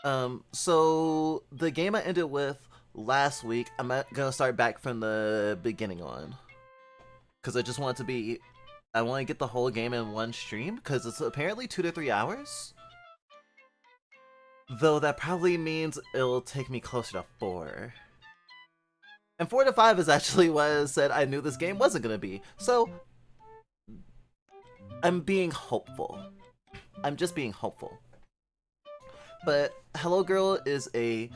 So the game I ended with last week, gonna start back from the beginning on, because I just want it to be, I want to get the whole game in one stream, because it's apparently 2 to 3 hours. Though that probably means it'll take me closer to 4. And 4 to 5 is actually what I said I knew this game wasn't gonna be. So I'm being hopeful. I'm just being hopeful. But Hello Girl is a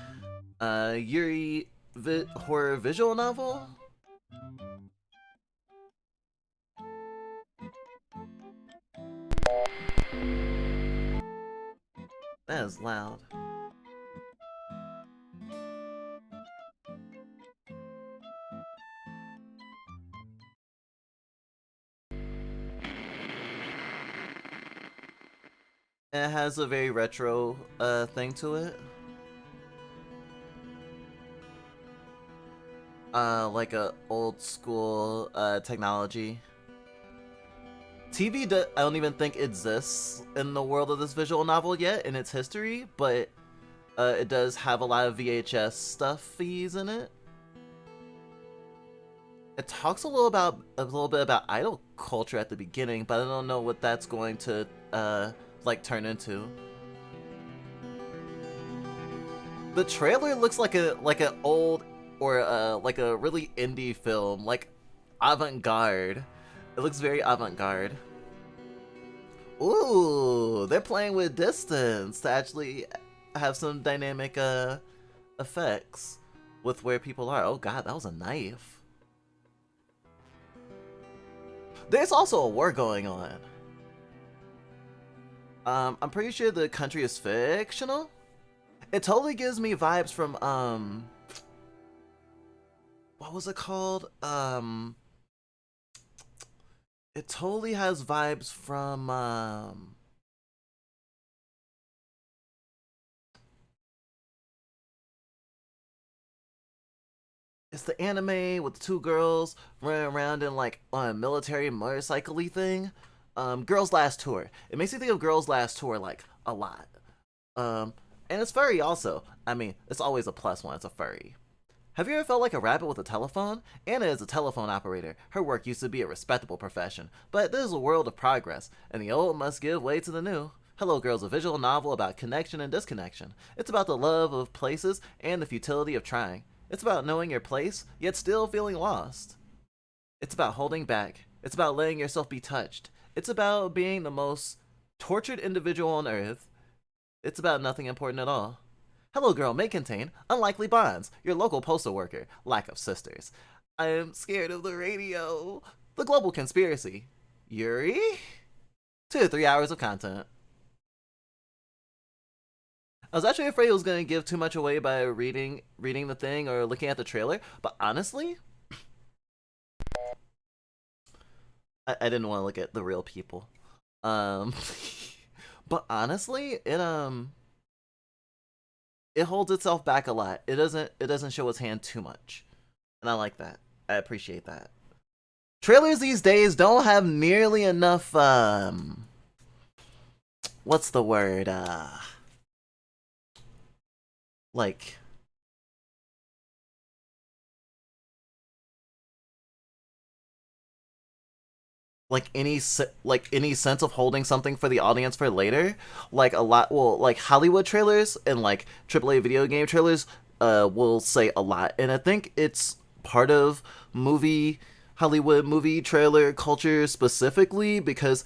Yuri horror visual novel. That is loud. It has a very retro thing to it. Like a old school technology. TV, I don't even think exists in the world of this visual novel yet in its history, but it does have a lot of VHS stuffies in it. It talks a little bit about idol culture at the beginning, but I don't know what that's going to like turn into. The trailer looks like an old or like a really indie film, like avant-garde. It looks very avant-garde. Ooh, they're playing with distance to actually have some dynamic effects with where people are. Oh god, that was a knife. There's also a war going on. I'm pretty sure the country is fictional. It totally gives me vibes from what was it called? It totally has vibes from it's the anime with the two girls running around in like on a military motorcycle-y thing. Girls Last Tour. It makes me think of Girls Last Tour like a lot. And it's furry also. I mean, it's always a plus when it's a furry. Have you ever felt like a rabbit with a telephone? Anna is a telephone operator. Her work used to be a respectable profession, but this is a world of progress, and the old must give way to the new. Hello Girl is a visual novel about connection and disconnection. It's about the love of places and the futility of trying. It's about knowing your place, yet still feeling lost. It's about holding back. It's about letting yourself be touched. It's about being the most tortured individual on earth. It's about nothing important at all. Hello Girl may contain unlikely bonds, your local postal worker, lack of sisters. I am scared of the radio. The global conspiracy. Yuri? 2 to 3 hours of content. I was actually afraid it was going to give too much away by reading the thing or looking at the trailer, but honestly, I didn't want to look at the real people. But honestly, it holds itself back a lot. It doesn't show its hand too much. And I like that. I appreciate that. Trailers these days don't have nearly enough what's the word? Like like any sense of holding something for the audience for later. Like a lot, well, like Hollywood trailers and like AAA video game trailers will say a lot, and I think it's part of Hollywood movie trailer culture specifically because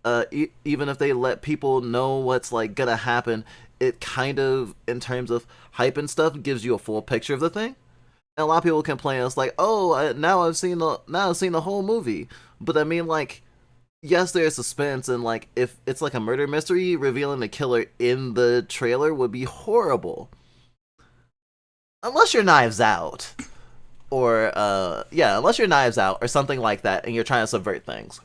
even if they let people know what's like gonna happen, it kind of, in terms of hype and stuff, gives you a full picture of the thing. And a lot of people complain. It's like, oh, now I've seen the whole movie. But I mean, like, yes, there's suspense, and like, if it's like a murder mystery, revealing the killer in the trailer would be horrible. Unless you're Knives Out, or yeah, unless you're Knives Out or something like that, and you're trying to subvert things.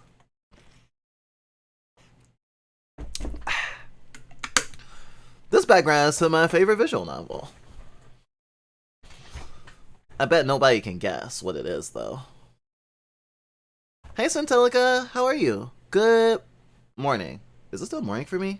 This background is to my favorite visual novel. I bet nobody can guess what it is, though. Hey, Centelica, how are you? Good morning. Is it still morning for me?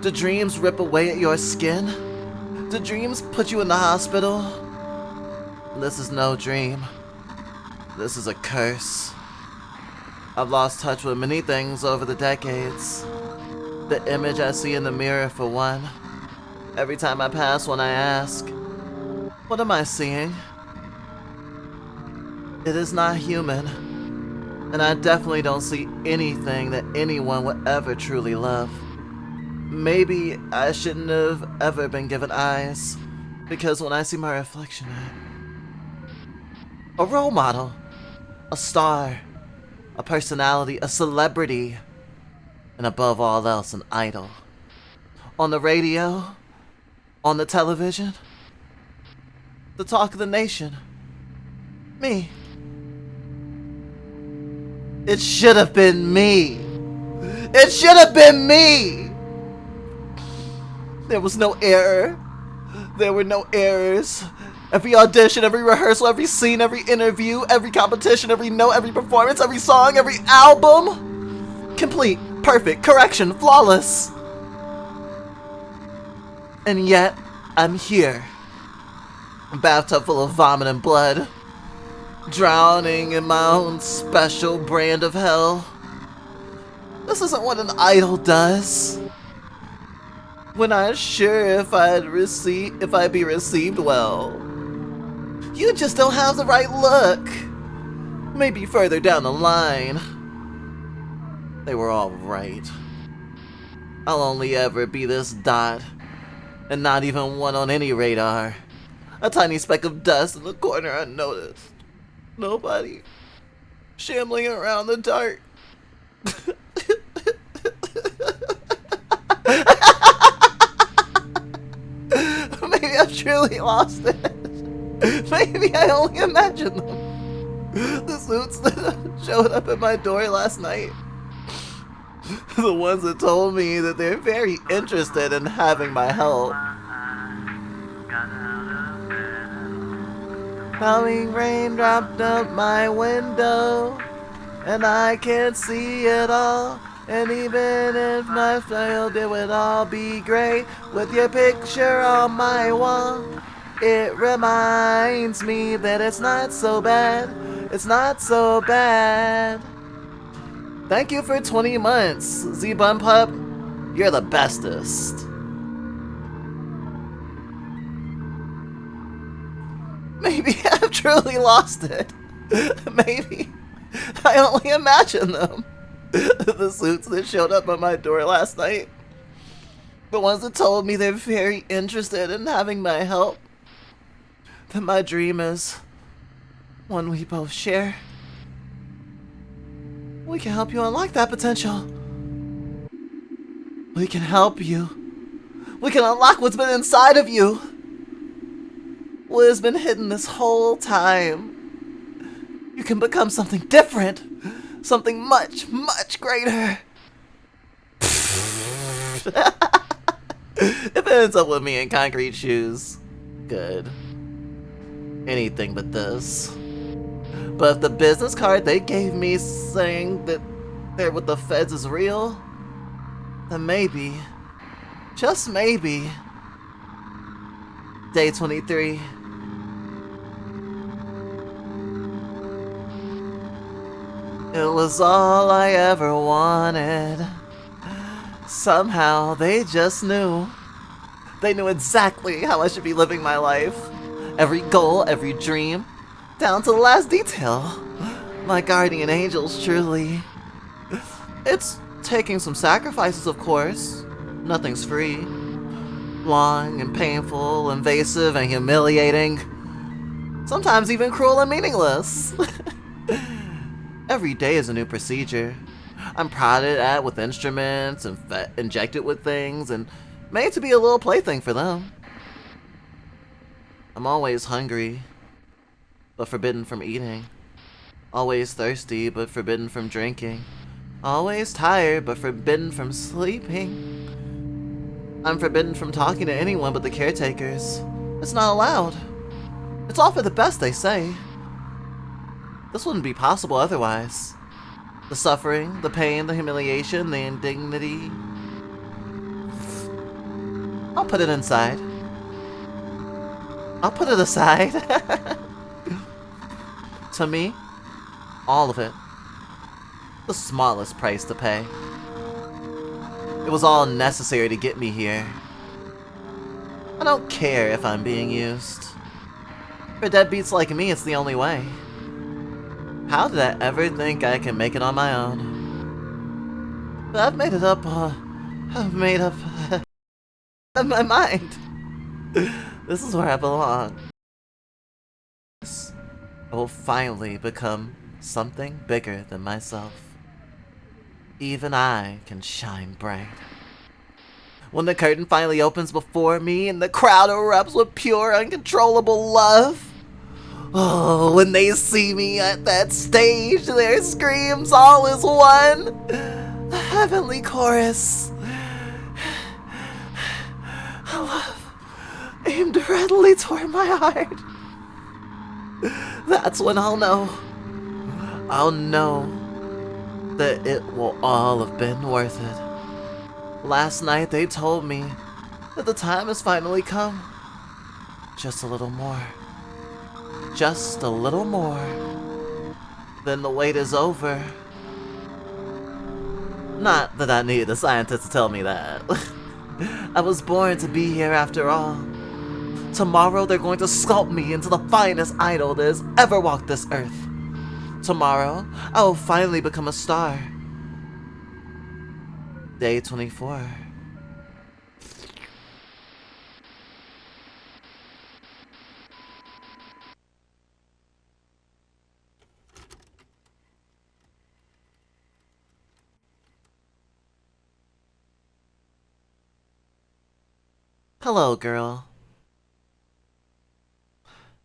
Do dreams rip away at your skin? Do dreams put you in the hospital? This is no dream. This is a curse. I've lost touch with many things over the decades. The image I see in the mirror, for one. Every time I pass one, I ask, what am I seeing? It is not human, and I definitely don't see anything that anyone would ever truly love. Maybe I shouldn't have ever been given eyes, because when I see my reflection, a role model, a star, a personality, a celebrity, and above all else, an idol. On the radio, on the television, the talk of the nation. Me. It should have been me. It should have been me. There was no error. There were no errors. Every audition, every rehearsal, every scene, every interview, every competition, every note, every performance, every song, every album. Complete, perfect, correction, flawless. And yet, I'm here. A bathtub full of vomit and blood. Drowning in my own special brand of hell. This isn't what an idol does. We're not sure if I'd be received well. You just don't have the right look. Maybe further down the line. They were all right. I'll only ever be this dot, and not even one on any radar. A tiny speck of dust in the corner unnoticed. Nobody. Shambling around the dark. Maybe I've truly lost it. Maybe I only imagined them. The suits that showed up at my door last night. The ones that told me that they're very interested in having my help. Falling rain dropped up my window, and I can't see it all. And even if I failed, it would all be great with your picture on my wall. It reminds me that it's not so bad. It's not so bad. Thank you for 20 months, Z-Bun Pup. You're the bestest. Maybe I've truly lost it. Maybe I only imagine them. The suits that showed up at my door last night. The ones that told me they're very interested in having my help. That my dream is one we both share. We can help you unlock that potential. We can help you. We can unlock what's been inside of you. What has been hidden this whole time. You can become something different. Something much, much greater. If it ends up with me in concrete shoes, good. Anything but this. But if the business card they gave me saying that they're with the feds is real, then maybe, just maybe, day 23. It was all I ever wanted. Somehow they just knew. They knew exactly how I should be living my life. Every goal, every dream, down to the last detail. My guardian angels, truly. It's taking some sacrifices, of course. Nothing's free. Long and painful, invasive and humiliating. Sometimes even cruel and meaningless. Every day is a new procedure. I'm prodded at with instruments and injected with things and made to be a little plaything for them. I'm always hungry, but forbidden from eating. Always thirsty, but forbidden from drinking. Always tired, but forbidden from sleeping. I'm forbidden from talking to anyone but the caretakers. It's not allowed. It's all for the best, they say. This wouldn't be possible otherwise. The suffering, the pain, the humiliation, the indignity. I'll put it inside. I'll put it aside. To me, all of it. The smallest price to pay. It was all necessary to get me here. I don't care if I'm being used. For deadbeats like me, it's the only way. How did I ever think I can make it on my own? But I've made it up, I've made up in my mind. This is where I belong. I will finally become something bigger than myself. Even I can shine bright. When the curtain finally opens before me and the crowd erupts with pure, uncontrollable love. Oh, when they see me at that stage, their screams all is one. A heavenly chorus. A love aimed directly toward my heart. That's when I'll know. I'll know that it will all have been worth it. Last night they told me that the time has finally come. Just a little more. Just a little more. Then the wait is over. Not that I needed a scientist to tell me that. I was born to be here after all. Tomorrow they're going to sculpt me into the finest idol that has ever walked this earth. Tomorrow, I will finally become a star. Day 24. Hello, girl.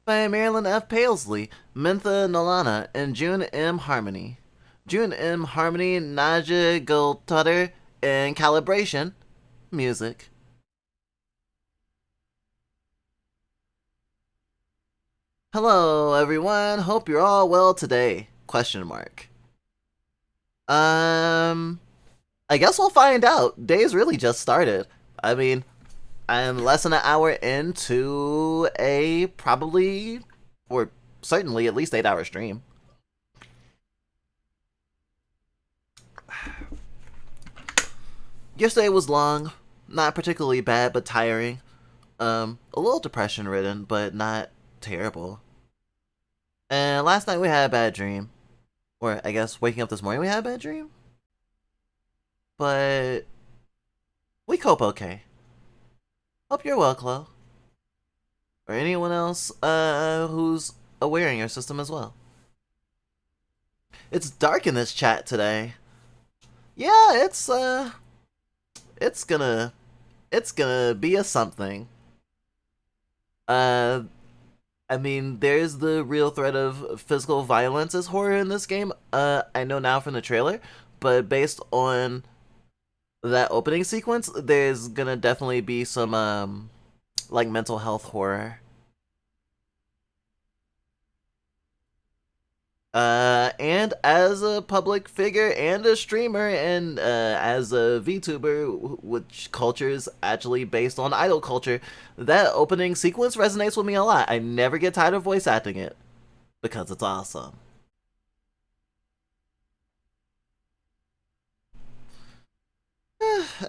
By Marilyn F. Paisley, Mintha Nolana, and June M. Harmony. June M. Harmony, Naja Gultutter, and Calibration. Music. Hello, everyone. Hope you're all well today. Question mark. I guess we'll find out. Day's really just started. I mean, I am less than an hour into a probably, or certainly at least 8-hour stream. Yesterday was long, not particularly bad, but tiring. A little depression ridden, but not terrible. And last night we had a bad dream. Or I guess waking up this morning we had a bad dream. But we cope okay. Hope you're well, Chloe. Or anyone else who's aware in your system as well. It's dark in this chat today. Yeah, it's gonna be a something. I mean, there's the real threat of physical violence as horror in this game. I know now from the trailer, but based on that opening sequence, there's gonna definitely be some like mental health horror. And as a public figure and a streamer and as a VTuber, which culture is actually based on idol culture, that opening sequence resonates with me a lot. I never get tired of voice acting it because it's awesome.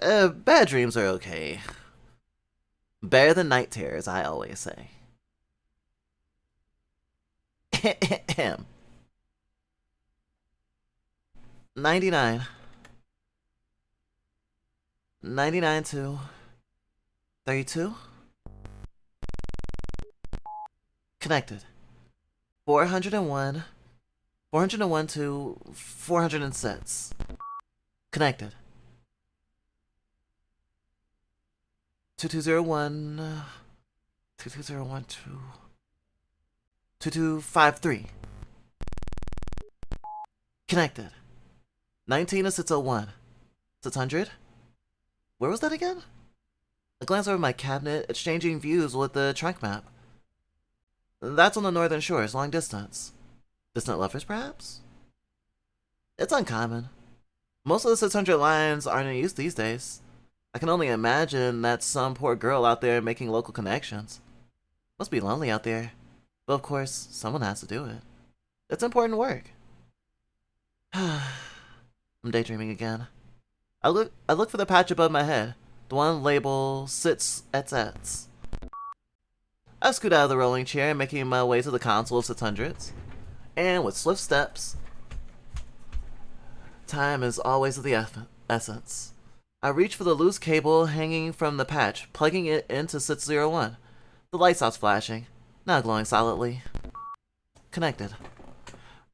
Bad dreams are okay. Better than night terrors, I always say. 99. 99 to 32. Connected. 401. 401 to 406. Connected. 2201. 2201 to 2253. Connected. 19 to 601. 600? Where was that again? I glanced over my cabinet, exchanging views with the trunk map. That's on the northern shores, long distance. Distant lovers, perhaps? It's uncommon. Most of the 600 lines aren't in use these days. I can only imagine that's some poor girl out there making local connections. Must be lonely out there. But of course, someone has to do it. It's important work. I'm daydreaming again. I look for the patch above my head. The one labeled sits ets. I scoot out of the rolling chair, making my way to the console of 600s. And with swift steps, time is always of the essence. I reach for the loose cable hanging from the patch, plugging it into 601. The light stops flashing, now glowing solidly. Connected.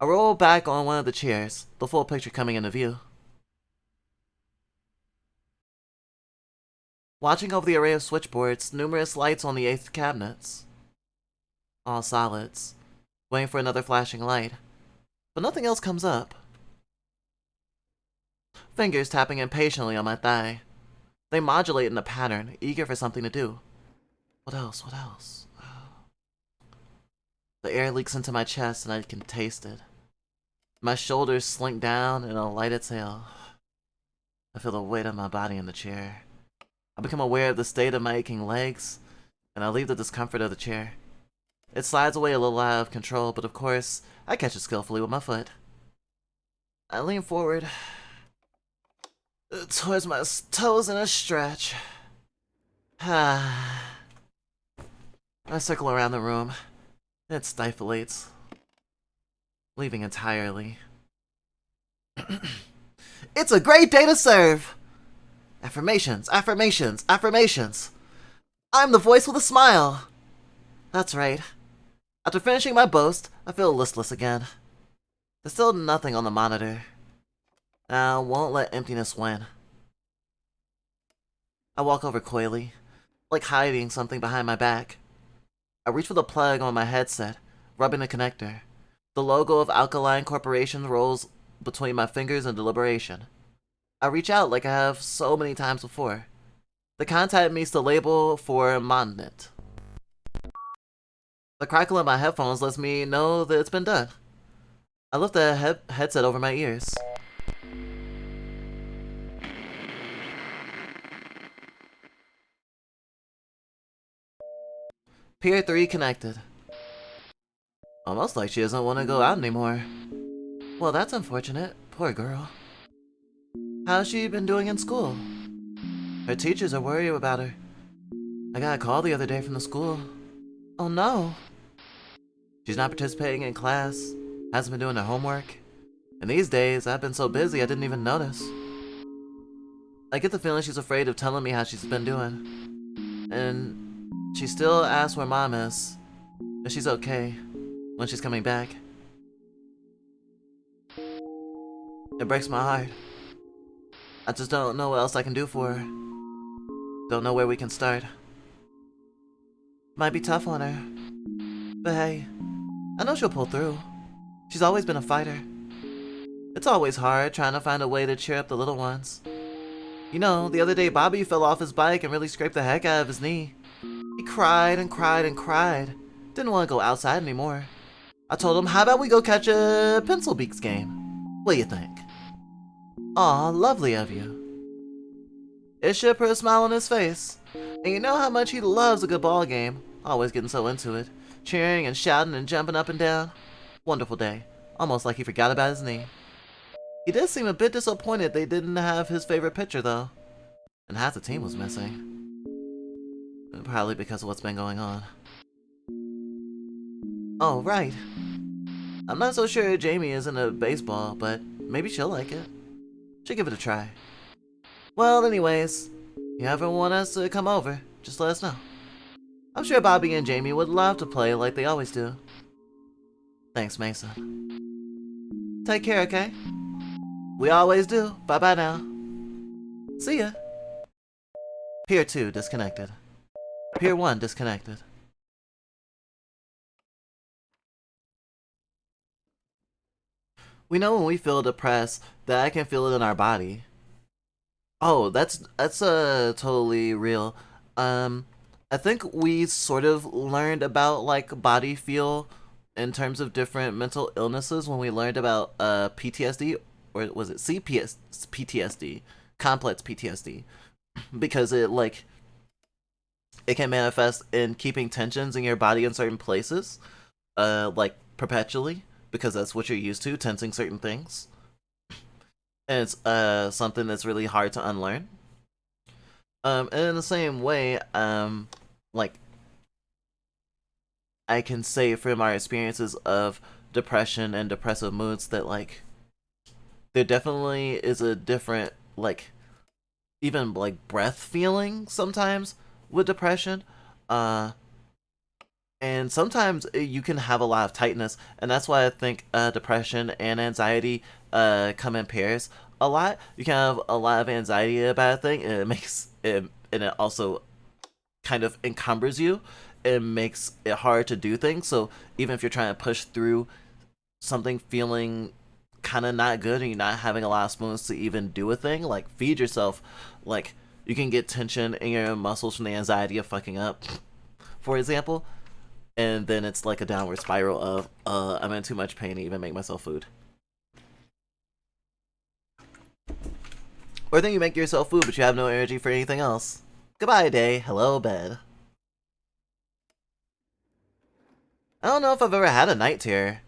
I roll back on one of the chairs, the full picture coming into view. Watching over the array of switchboards, numerous lights on the 8th cabinets. All solids. Waiting for another flashing light. But nothing else comes up. Fingers tapping impatiently on my thigh. They modulate in a pattern, eager for something to do. What else? What else? The air leaks into my chest and I can taste it. My shoulders slink down in a light exhale. I feel the weight of my body in the chair. I become aware of the state of my aching legs, and I leave the discomfort of the chair. It slides away a little out of control, but of course, I catch it skillfully with my foot. I lean forward towards my toes in a stretch. I circle around the room. It stiflates, leaving entirely. It's a great day to serve! Affirmations, affirmations, affirmations. I'm the voice with a smile. That's right. After finishing my boast, I feel listless again. There's still nothing on the monitor. I won't let emptiness win. I walk over coyly, like hiding something behind my back. I reach for the plug on my headset, rubbing the connector. The logo of Alkaline Corporation rolls between my fingers in deliberation. I reach out like I have so many times before. The contact meets the label for Monnet. The crackle in my headphones lets me know that it's been done. I lift the headset over my ears. Pier 3 connected. Almost like she doesn't want to go out anymore. Well, that's unfortunate. Poor girl. How's she been doing in school? Her teachers are worried about her. I got a call the other day from the school. Oh no. She's not participating in class, hasn't been doing her homework. And these days, I've been so busy I didn't even notice. I get the feeling she's afraid of telling me how she's been doing. And she still asks where Mom is, if she's okay, when she's coming back. It breaks my heart. I just don't know what else I can do for her. Don't know where we can start. Might be tough on her. But hey, I know she'll pull through. She's always been a fighter. It's always hard trying to find a way to cheer up the little ones. You know, the other day Bobby fell off his bike and really scraped the heck out of his knee. He cried and cried and cried. Didn't want to go outside anymore. I told him, how about we go catch a Pencil Beaks game? What do you think? Aw, lovely of you. It sure put a smile on his face. And you know how much he loves a good ball game. Always getting so into it. Cheering and shouting and jumping up and down. Wonderful day. Almost like he forgot about his knee. He did seem a bit disappointed they didn't have his favorite pitcher though. And half the team was missing. Probably because of what's been going on. Oh, right. I'm not so sure Jamie is into baseball, but maybe she'll like it. Should give it a try. Well, anyways, you ever want us to come over, just let us know. I'm sure Bobby and Jamie would love to play like they always do. Thanks, Mason. Take care, okay? We always do. Bye-bye now. See ya. Pier 2 disconnected. Pier 1 disconnected. We know when we feel depressed that I can feel it in our body. Oh, that's totally real. I think we sort of learned about like body feel in terms of different mental illnesses when we learned about PTSD, or was it PTSD, complex PTSD. because it can manifest in keeping tensions in your body in certain places, like perpetually, because that's what you're used to, tensing certain things. And it's something that's really hard to unlearn. And in the same way, like I can say from our experiences of depression and depressive moods that like there definitely is a different like even like breath feeling sometimes with depression. Uh and sometimes you can have a lot of tightness, and that's why I think depression and anxiety come in pairs a lot. You can have a lot of anxiety about a thing, and it makes it, and it also kind of encumbers you. It makes it hard to do things. So even if you're trying to push through something feeling kind of not good and you're not having a lot of spoons to even do a thing, like feed yourself, like you can get tension in your muscles from the anxiety of fucking up, for example, and then it's like a downward spiral of I'm in too much pain to even make myself food. Or then you make yourself food but you have no energy for anything else. Goodbye day, hello bed. I don't know if I've ever had a night terror.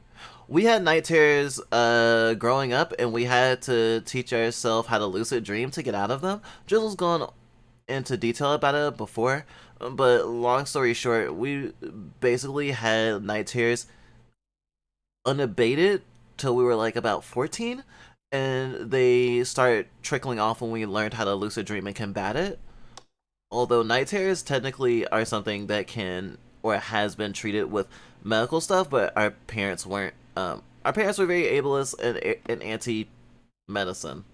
We had night terrors growing up, and we had to teach ourselves how to lucid dream to get out of them. Drizzle's gone into detail about it before, but long story short, we basically had night terrors unabated till we were like about 14, and they started trickling off when we learned how to lucid dream and combat it. Although night terrors technically are something that can or has been treated with medical stuff, but our parents weren't. Our parents were very ableist and anti-medicine,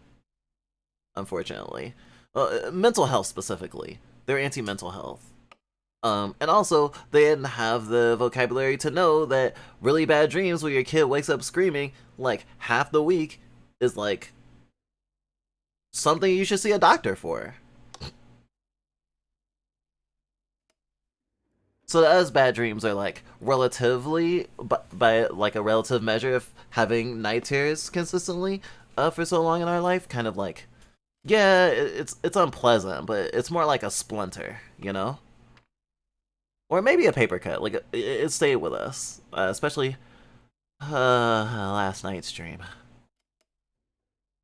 unfortunately. Mental health specifically. They're anti-mental health. And also, they didn't have the vocabulary to know that really bad dreams where your kid wakes up screaming like half the week is like something you should see a doctor for. So to us, bad dreams are like relatively, by like a relative measure of having night terrors consistently for so long in our life, kind of like, yeah, it's unpleasant, but it's more like a splinter, you know? Or maybe a paper cut. Like it stayed with us, especially last night's dream.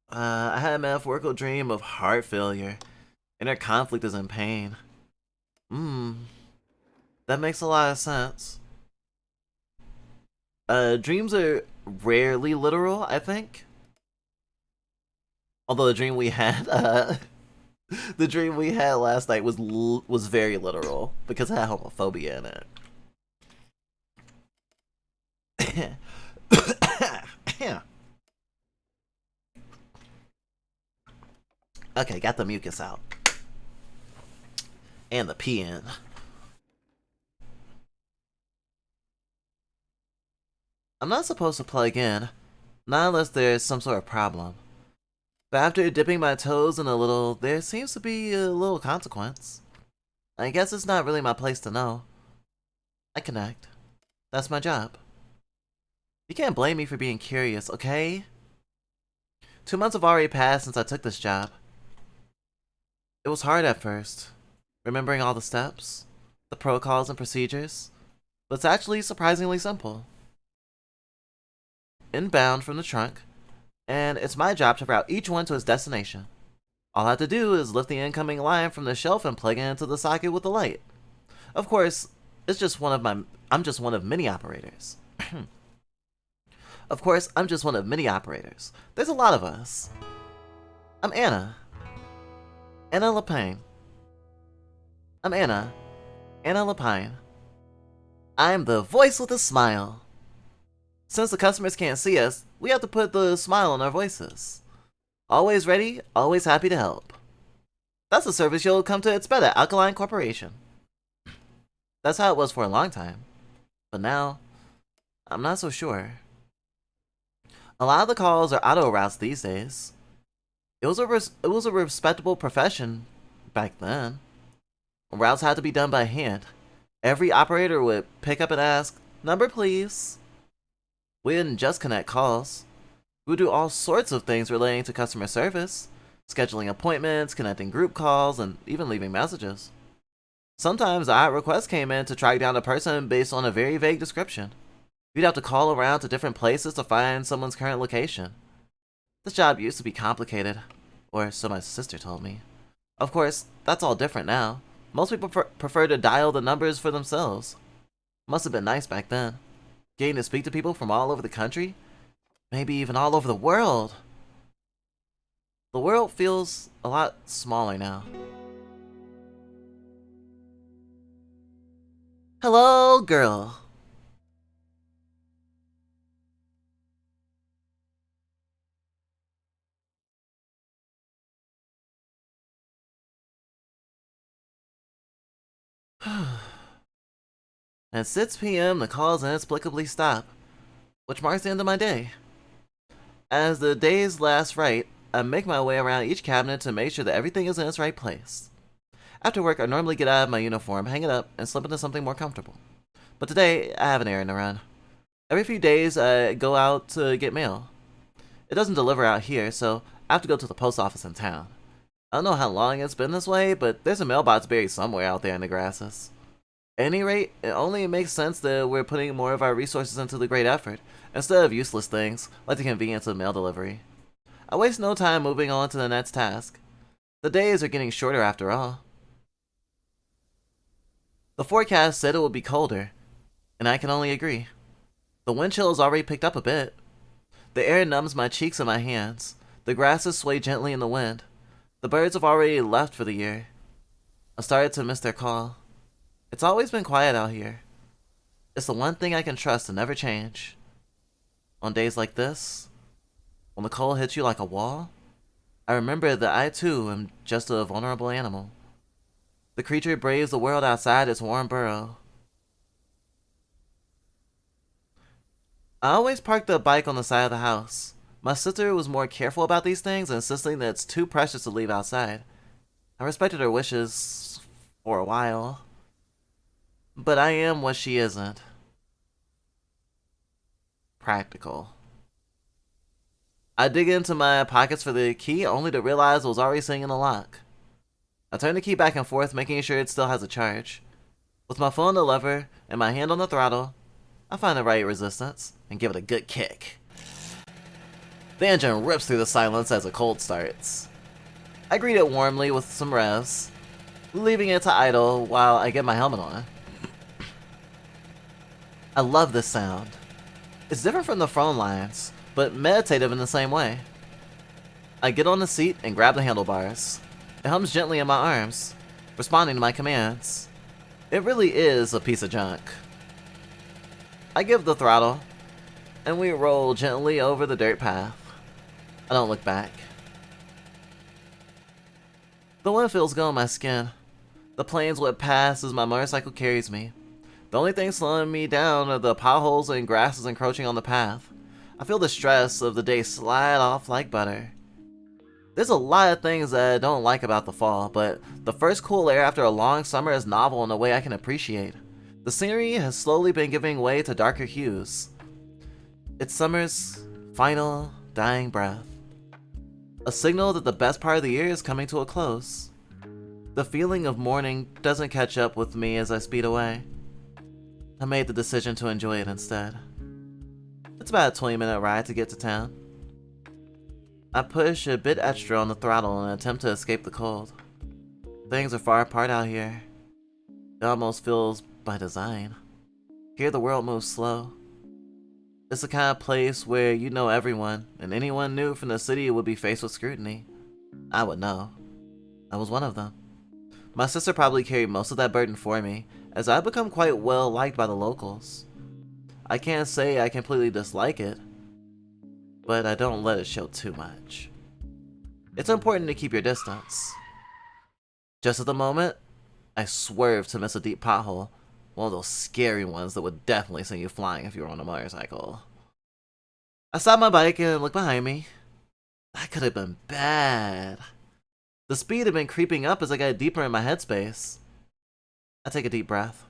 I had a metaphorical dream of heart failure. Inner conflict is in pain. That makes a lot of sense. Dreams are rarely literal, I think. Although the dream we had, the dream we had last night was very literal because it had homophobia in it. Okay, got the mucus out and the pee in. I'm not supposed to plug in, not unless there's some sort of problem. But after dipping my toes in a little, there seems to be a little consequence. I guess it's not really my place to know. I connect. That's my job. You can't blame me for being curious, okay? 2 months have already passed since I took this job. It was hard at first, remembering all the steps, the protocols and procedures, but it's actually surprisingly simple. Inbound from the trunk, and it's my job to route each one to its destination. All I have to do is lift the incoming line from the shelf and plug it into the socket with the light. Of course, I'm just one of many operators. Of course, I'm just one of many operators. There's a lot of us. I'm Anna. Anna Lapine. I'm Anna. Anna Lapine. I'm the voice with a smile. Since the customers can't see us, we have to put the smile on our voices. Always ready, always happy to help. That's a service you'll come to expect at Alkaline Corporation. That's how it was for a long time. But now, I'm not so sure. A lot of the calls are auto routes these days. It was a respectable profession back then. Routes had to be done by hand. Every operator would pick up and ask, "Number please." We didn't just connect calls. We would do all sorts of things relating to customer service. scheduling appointments, connecting group calls, and even leaving messages. Sometimes odd requests came in to track down a person based on a very vague description. You'd have to call around to different places to find someone's current location. This job used to be complicated, or so my sister told me. Of course, that's all different now. Most people prefer to dial the numbers for themselves. Must have been nice back then. Getting to speak to people from all over the country, maybe even all over the world. The world feels a lot smaller now. Hello, girl. At 6 p.m., the calls inexplicably stop, which marks the end of my day. As the day's last rite, I make my way around each cabinet to make sure that everything is in its right place. After work, I normally get out of my uniform, hang it up, and slip into something more comfortable. But today, I have an errand to run. Every few days, I go out to get mail. It doesn't deliver out here, so I have to go to the post office in town. I don't know how long it's been this way, but there's a mailbox buried somewhere out there in the grasses. At any rate, it only makes sense that we're putting more of our resources into the great effort, instead of useless things, like the convenience of mail delivery. I waste no time moving on to the next task. The days are getting shorter after all. The forecast said it would be colder, and I can only agree. The wind chill has already picked up a bit. The air numbs my cheeks and my hands. The grasses sway gently in the wind. The birds have already left for the year. I started to miss their call. It's always been quiet out here. It's the one thing I can trust to never change. On days like this, when the cold hits you like a wall, I remember that I too am just a vulnerable animal. The creature braves the world outside its warm burrow. I always park the bike on the side of the house. My sister was more careful about these things, insisting that it's too precious to leave outside. I respected her wishes for a while. But I am what she isn't. Practical. I dig into my pockets for the key, only to realize it was already sitting in the lock. I turn the key back and forth, making sure it still has a charge. With my foot on the lever and my hand on the throttle, I find the right resistance and give it a good kick. The engine rips through the silence as a cold starts. I greet it warmly with some revs, leaving it to idle while I get my helmet on. I love this sound. It's different from the phone lines, but meditative in the same way. I get on the seat and grab the handlebars. It hums gently in my arms, responding to my commands. It really is a piece of junk. I give the throttle, and we roll gently over the dirt path. I don't look back. The wind feels good on my skin. The plains whip past as my motorcycle carries me. The only thing slowing me down are the potholes and grasses encroaching on the path. I feel the stress of the day slide off like butter. There's a lot of things that I don't like about the fall, but the first cool air after a long summer is novel in a way I can appreciate. The scenery has slowly been giving way to darker hues. It's summer's final, dying breath. A signal that the best part of the year is coming to a close. The feeling of morning doesn't catch up with me as I speed away. I made the decision to enjoy it instead. It's about a 20-minute ride to get to town. I push a bit extra on the throttle in an attempt to escape the cold. Things are far apart out here. It almost feels by design. Here the world moves slow. It's the kind of place where you know everyone, and anyone new from the city would be faced with scrutiny. I would know. I was one of them. My sister probably carried most of that burden for me, as I've become quite well liked by the locals. I can't say I completely dislike it, but I don't let it show too much. It's important to keep your distance. Just at the moment, I swerve to miss a deep pothole, one of those scary ones that would definitely send you flying if you were on a motorcycle. I stop my bike and look behind me. That could have been bad. The speed had been creeping up as I got deeper in my headspace. I take a deep breath.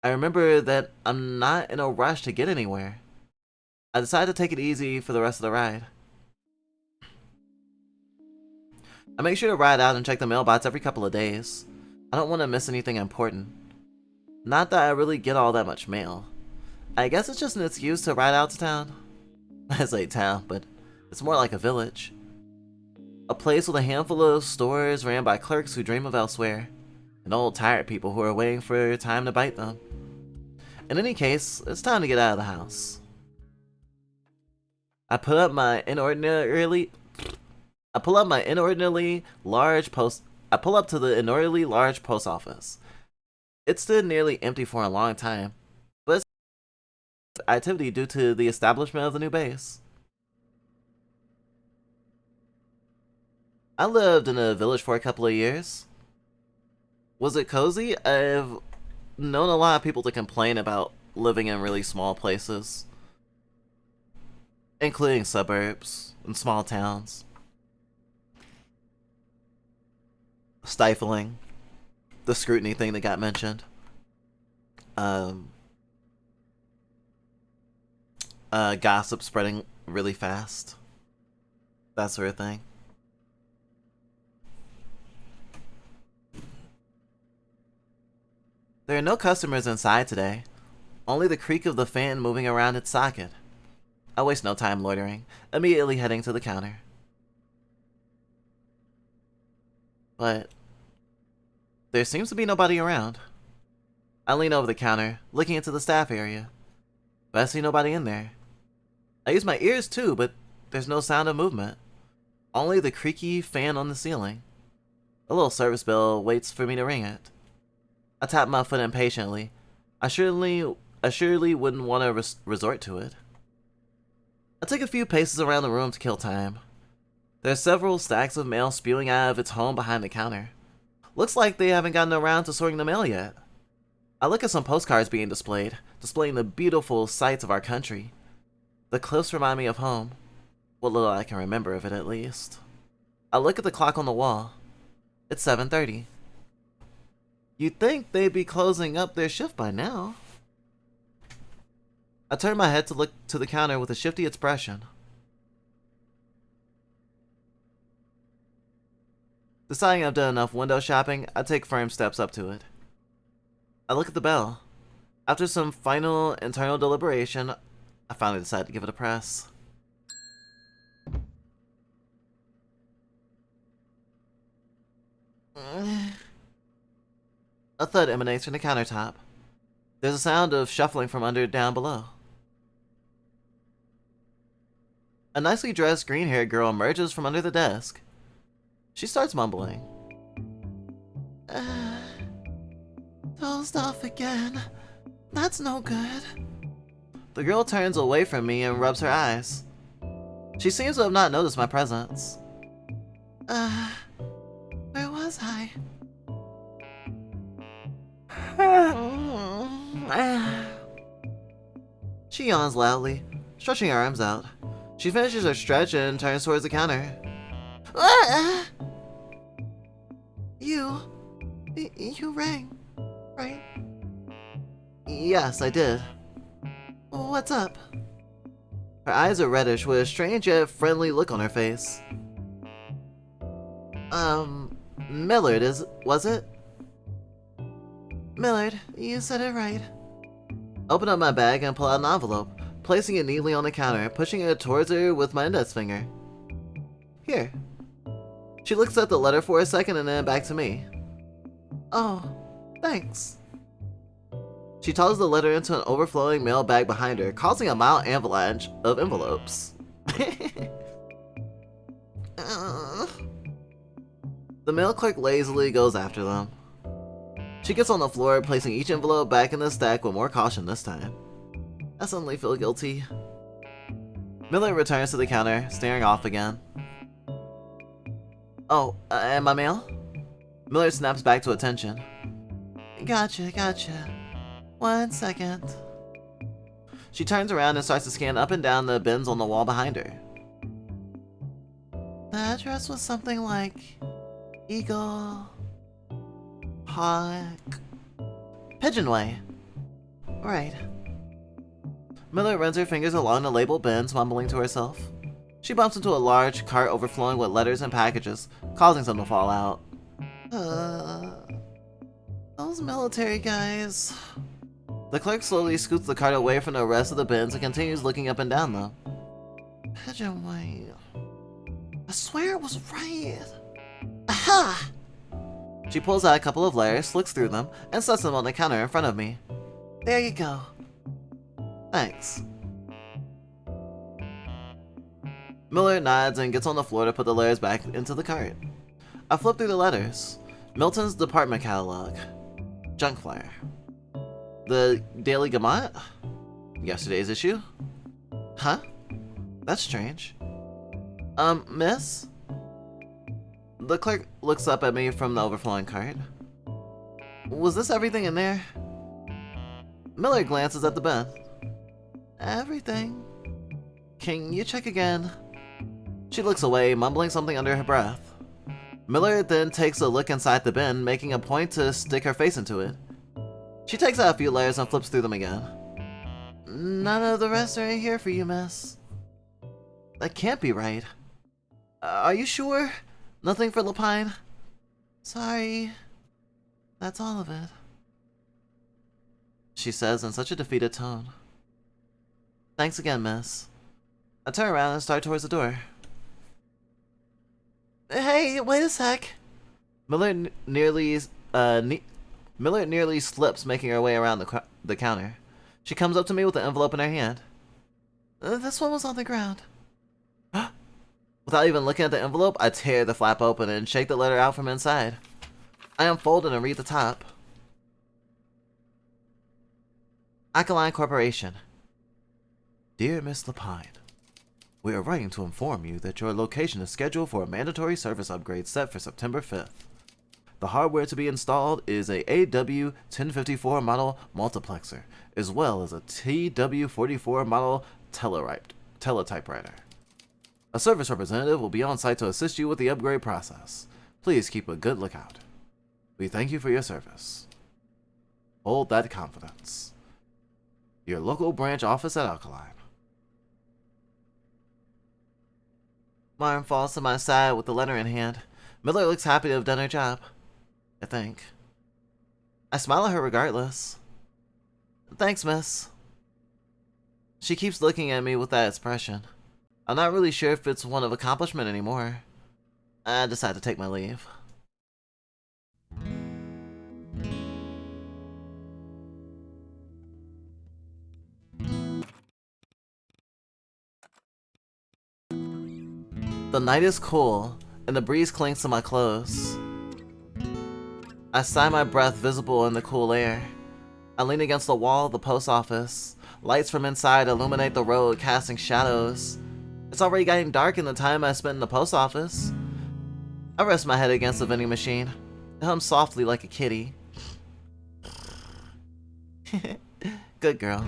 I remember that I'm not in a rush to get anywhere. I decide to take it easy for the rest of the ride. I make sure to ride out and check the mailbox every couple of days. I don't want to miss anything important. Not that I really get all that much mail. I guess it's just an excuse to ride out to town. I say town, but it's more like a village. A place with a handful of stores ran by clerks who dream of elsewhere, and old tired people who are waiting for time to bite them. In any case, it's time to get out of the house. I pull up to the inordinately large post office. It stood nearly empty for a long time, but it's activity due to the establishment of the new base. I lived in a village for a couple of years. Was it cozy? I've known a lot of people to complain about living in really small places, including suburbs and small towns. Stifling. The scrutiny thing that got mentioned. Gossip spreading really fast. That sort of thing. There are no customers inside today. Only the creak of the fan moving around its socket. I waste no time loitering, immediately heading to the counter. But there seems to be nobody around. I lean over the counter, looking into the staff area, but I see nobody in there. I use my ears too, but there's no sound of movement. Only the creaky fan on the ceiling. A little service bell waits for me to ring it. I tap my foot impatiently. I surely wouldn't want to resort to it. I take a few paces around the room to kill time. There are several stacks of mail spewing out of its home behind the counter. Looks like they haven't gotten around to sorting the mail yet. I look at some postcards being displaying the beautiful sights of our country. The cliffs remind me of home. What little I can remember of it, at least. I look at the clock on the wall. It's 7:30. You'd think they'd be closing up their shift by now. I turn my head to look to the counter with a shifty expression. Deciding I've done enough window shopping, I take firm steps up to it. I look at the bell. After some final internal deliberation, I finally decide to give it a press. A thud emanates from the countertop. There's a sound of shuffling from down below. A nicely dressed green-haired girl emerges from under the desk. She starts mumbling. Dozed off again. That's no good. The girl turns away from me and rubs her eyes. She seems to have not noticed my presence. Where was I? She yawns loudly, stretching her arms out. She finishes her stretch and turns towards the counter. You rang, right? Yes, I did. What's up? Her eyes are reddish with a strange yet friendly look on her face. Millard, was it? Millard, you said it right. Open up my bag and pull out an envelope, placing it neatly on the counter, pushing it towards her with my index finger. Here. She looks at the letter for a second and then back to me. Oh, thanks. She tosses the letter into an overflowing mail bag behind her, causing a mild avalanche of envelopes. The mail clerk lazily goes after them. She gets on the floor, placing each envelope back in the stack with more caution this time. I suddenly feel guilty. Miller returns to the counter, staring off again. Oh, and my mail? Miller snaps back to attention. Gotcha. 1 second. She turns around and starts to scan up and down the bins on the wall behind her. The address was something like Eagle Hawk Pigeon Way. Right. Miller runs her fingers along the labeled bins, mumbling to herself. She bumps into a large cart overflowing with letters and packages, causing some to fall out. Those military guys. The clerk slowly scoots the cart away from the rest of the bins and continues looking up and down them. Pigeon white. I swear it was right. Aha! She pulls out a couple of letters, looks through them, and sets them on the counter in front of me. There you go. Thanks. Miller nods and gets on the floor to put the letters back into the cart. I flip through the letters. Milton's department catalog. Junk flyer. The Daily Gamut? Yesterday's issue? Huh? That's strange. Miss? The clerk looks up at me from the overflowing cart. Was this everything in there? Miller glances at the bin. Everything. Can you check again? She looks away, mumbling something under her breath. Miller then takes a look inside the bin, making a point to stick her face into it. She takes out a few layers and flips through them again. None of the rest are in here for you, miss. That can't be right. Are you sure? Nothing for Lapine? Sorry. That's all of it. She says in such a defeated tone. Thanks again, miss. I turn around and start towards the door. Hey, wait a sec. Miller nearly slips, making her way around the counter. She comes up to me with the envelope in her hand. This one was on the ground. Without even looking at the envelope, I tear the flap open and shake the letter out from inside. I unfold it and read the top. Alkaline Corporation. Dear Miss Lapine, we are writing to inform you that your location is scheduled for a mandatory service upgrade set for September 5th. The hardware to be installed is a AW1054 model multiplexer, as well as a TW44 model teletypewriter. A service representative will be on site to assist you with the upgrade process. Please keep a good lookout. We thank you for your service. Hold that confidence. Your local branch office at Alkaline. Martin falls to my side with the letter in hand. Miller looks happy to have done her job. I think. I smile at her regardless. Thanks, miss. She keeps looking at me with that expression. I'm not really sure if it's one of accomplishment anymore. I decide to take my leave. The night is cool, and the breeze clings to my clothes. I sigh, my breath visible in the cool air. I lean against the wall of the post office. Lights from inside illuminate the road, casting shadows. It's already getting dark in the time I spent in the post office. I rest my head against the vending machine. It hums softly like a kitty. Good girl.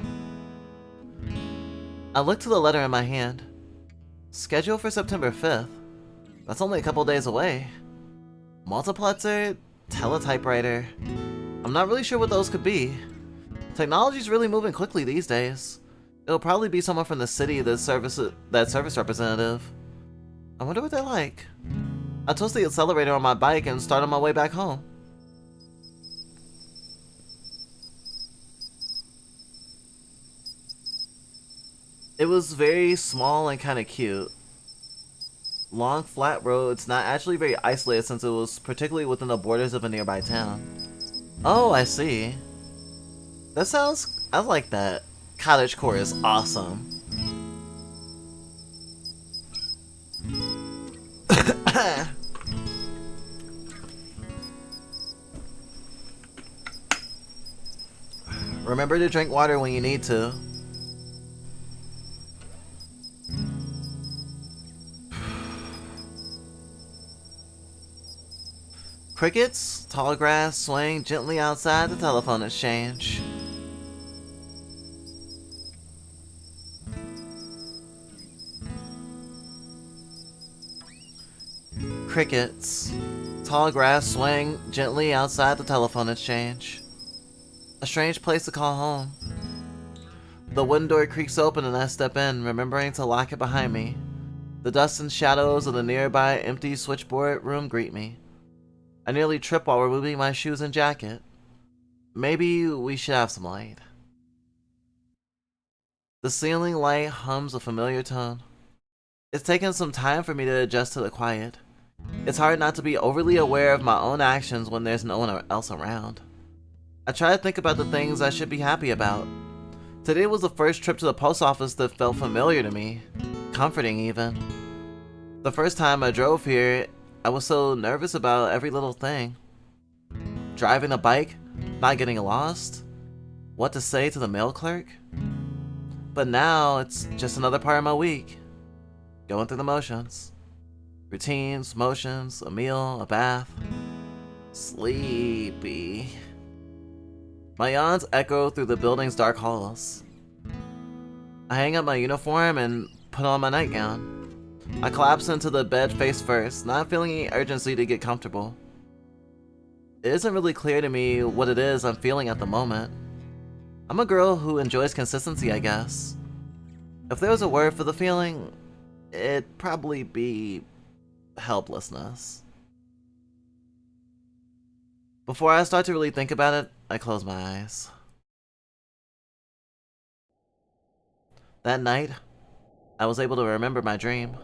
I look to the letter in my hand. Scheduled for September 5th. That's only a couple days away. Multiplexer, teletypewriter. I'm not really sure what those could be. Technology's really moving quickly these days. It'll probably be someone from the city that service representative. I wonder what they're like. I twist the accelerator on my bike and start on my way back home. It was very small and kind of cute. Long, flat roads, not actually very isolated since it was particularly within the borders of a nearby town. Oh, I see. That sounds... I like that. Cottagecore is awesome. Remember to drink water when you need to. Crickets, tall grass swaying gently outside the telephone exchange. Crickets, tall grass swaying gently outside the telephone exchange. A strange place to call home. The wooden door creaks open and I step in, remembering to lock it behind me. The dust and shadows of the nearby empty switchboard room greet me. I nearly trip while removing my shoes and jacket. Maybe we should have some light. The ceiling light hums a familiar tone. It's taken some time for me to adjust to the quiet. It's hard not to be overly aware of my own actions when there's no one else around. I try to think about the things I should be happy about. Today was the first trip to the post office that felt familiar to me, comforting even. The first time I drove here, I was so nervous about every little thing. Driving a bike, not getting lost, what to say to the mail clerk. But now it's just another part of my week, going through the motions. Routines, motions, a meal, a bath. Sleepy. My yawns echo through the building's dark halls. I hang up my uniform and put on my nightgown. I collapse into the bed face first, not feeling any urgency to get comfortable. It isn't really clear to me what it is I'm feeling at the moment. I'm a girl who enjoys consistency, I guess. If there was a word for the feeling, it'd probably be helplessness. Before I start to really think about it, I close my eyes. That night, I was able to remember my dream.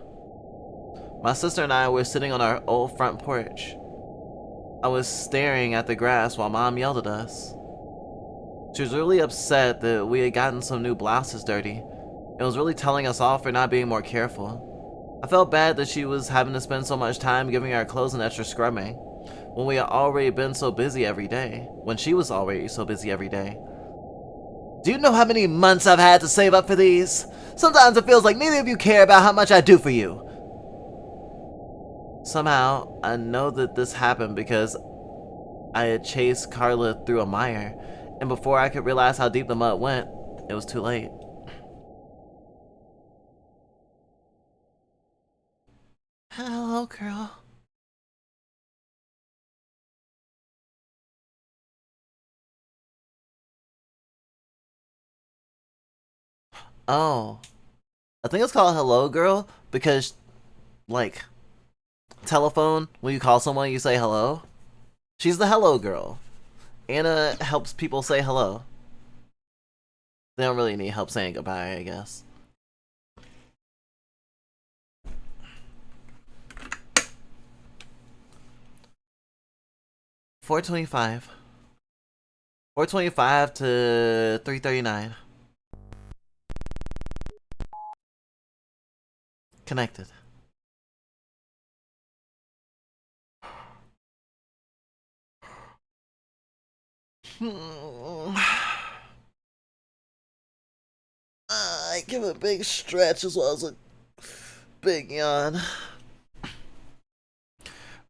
My sister and I were sitting on our old front porch. I was staring at the grass while Mom yelled at us. She was really upset that we had gotten some new blouses dirty, and was really telling us off for not being more careful. I felt bad that she was having to spend so much time giving our clothes an extra scrubbing, when we had already been so busy every day, when she was already so busy every day. Do you know how many months I've had to save up for these? Sometimes it feels like neither of you care about how much I do for you. Somehow, I know that this happened because I had chased Carla through a mire, and before I could realize how deep the mud went, it was too late. Hello, girl. Oh, I think it's called Hello Girl because, like, telephone, when you call someone, you say hello. She's the Hello Girl. Anna helps people say hello. They don't really need help saying goodbye, I guess. $4.25. $4.25 to $3.39. Connected. I give a big stretch as well as a big yawn.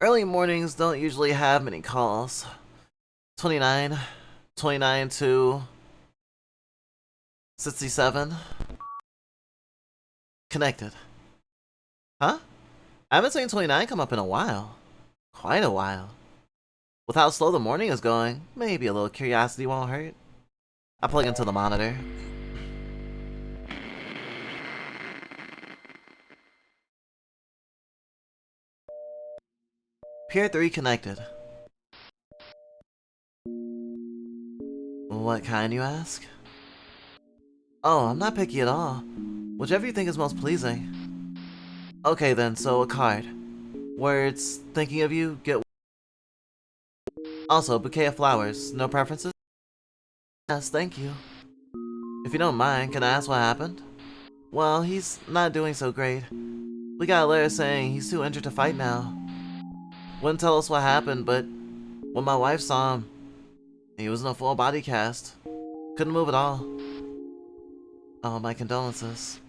Early mornings don't usually have many calls. 29 to 67. Connected. Huh? I haven't seen 29 come up in a while. Quite a while. With how slow the morning is going, maybe a little curiosity won't hurt. I plug into the monitor. Pier 3 connected. What kind, you ask? Oh, I'm not picky at all. Whichever you think is most pleasing. Okay then, so a card. Words, thinking of you, get... Also, bouquet of flowers. No preferences? Yes, thank you. If you don't mind, can I ask what happened? Well, he's not doing so great. We got a letter saying he's too injured to fight now. Wouldn't tell us what happened, but when my wife saw him, he was in a full body cast. Couldn't move at all. Oh, my condolences.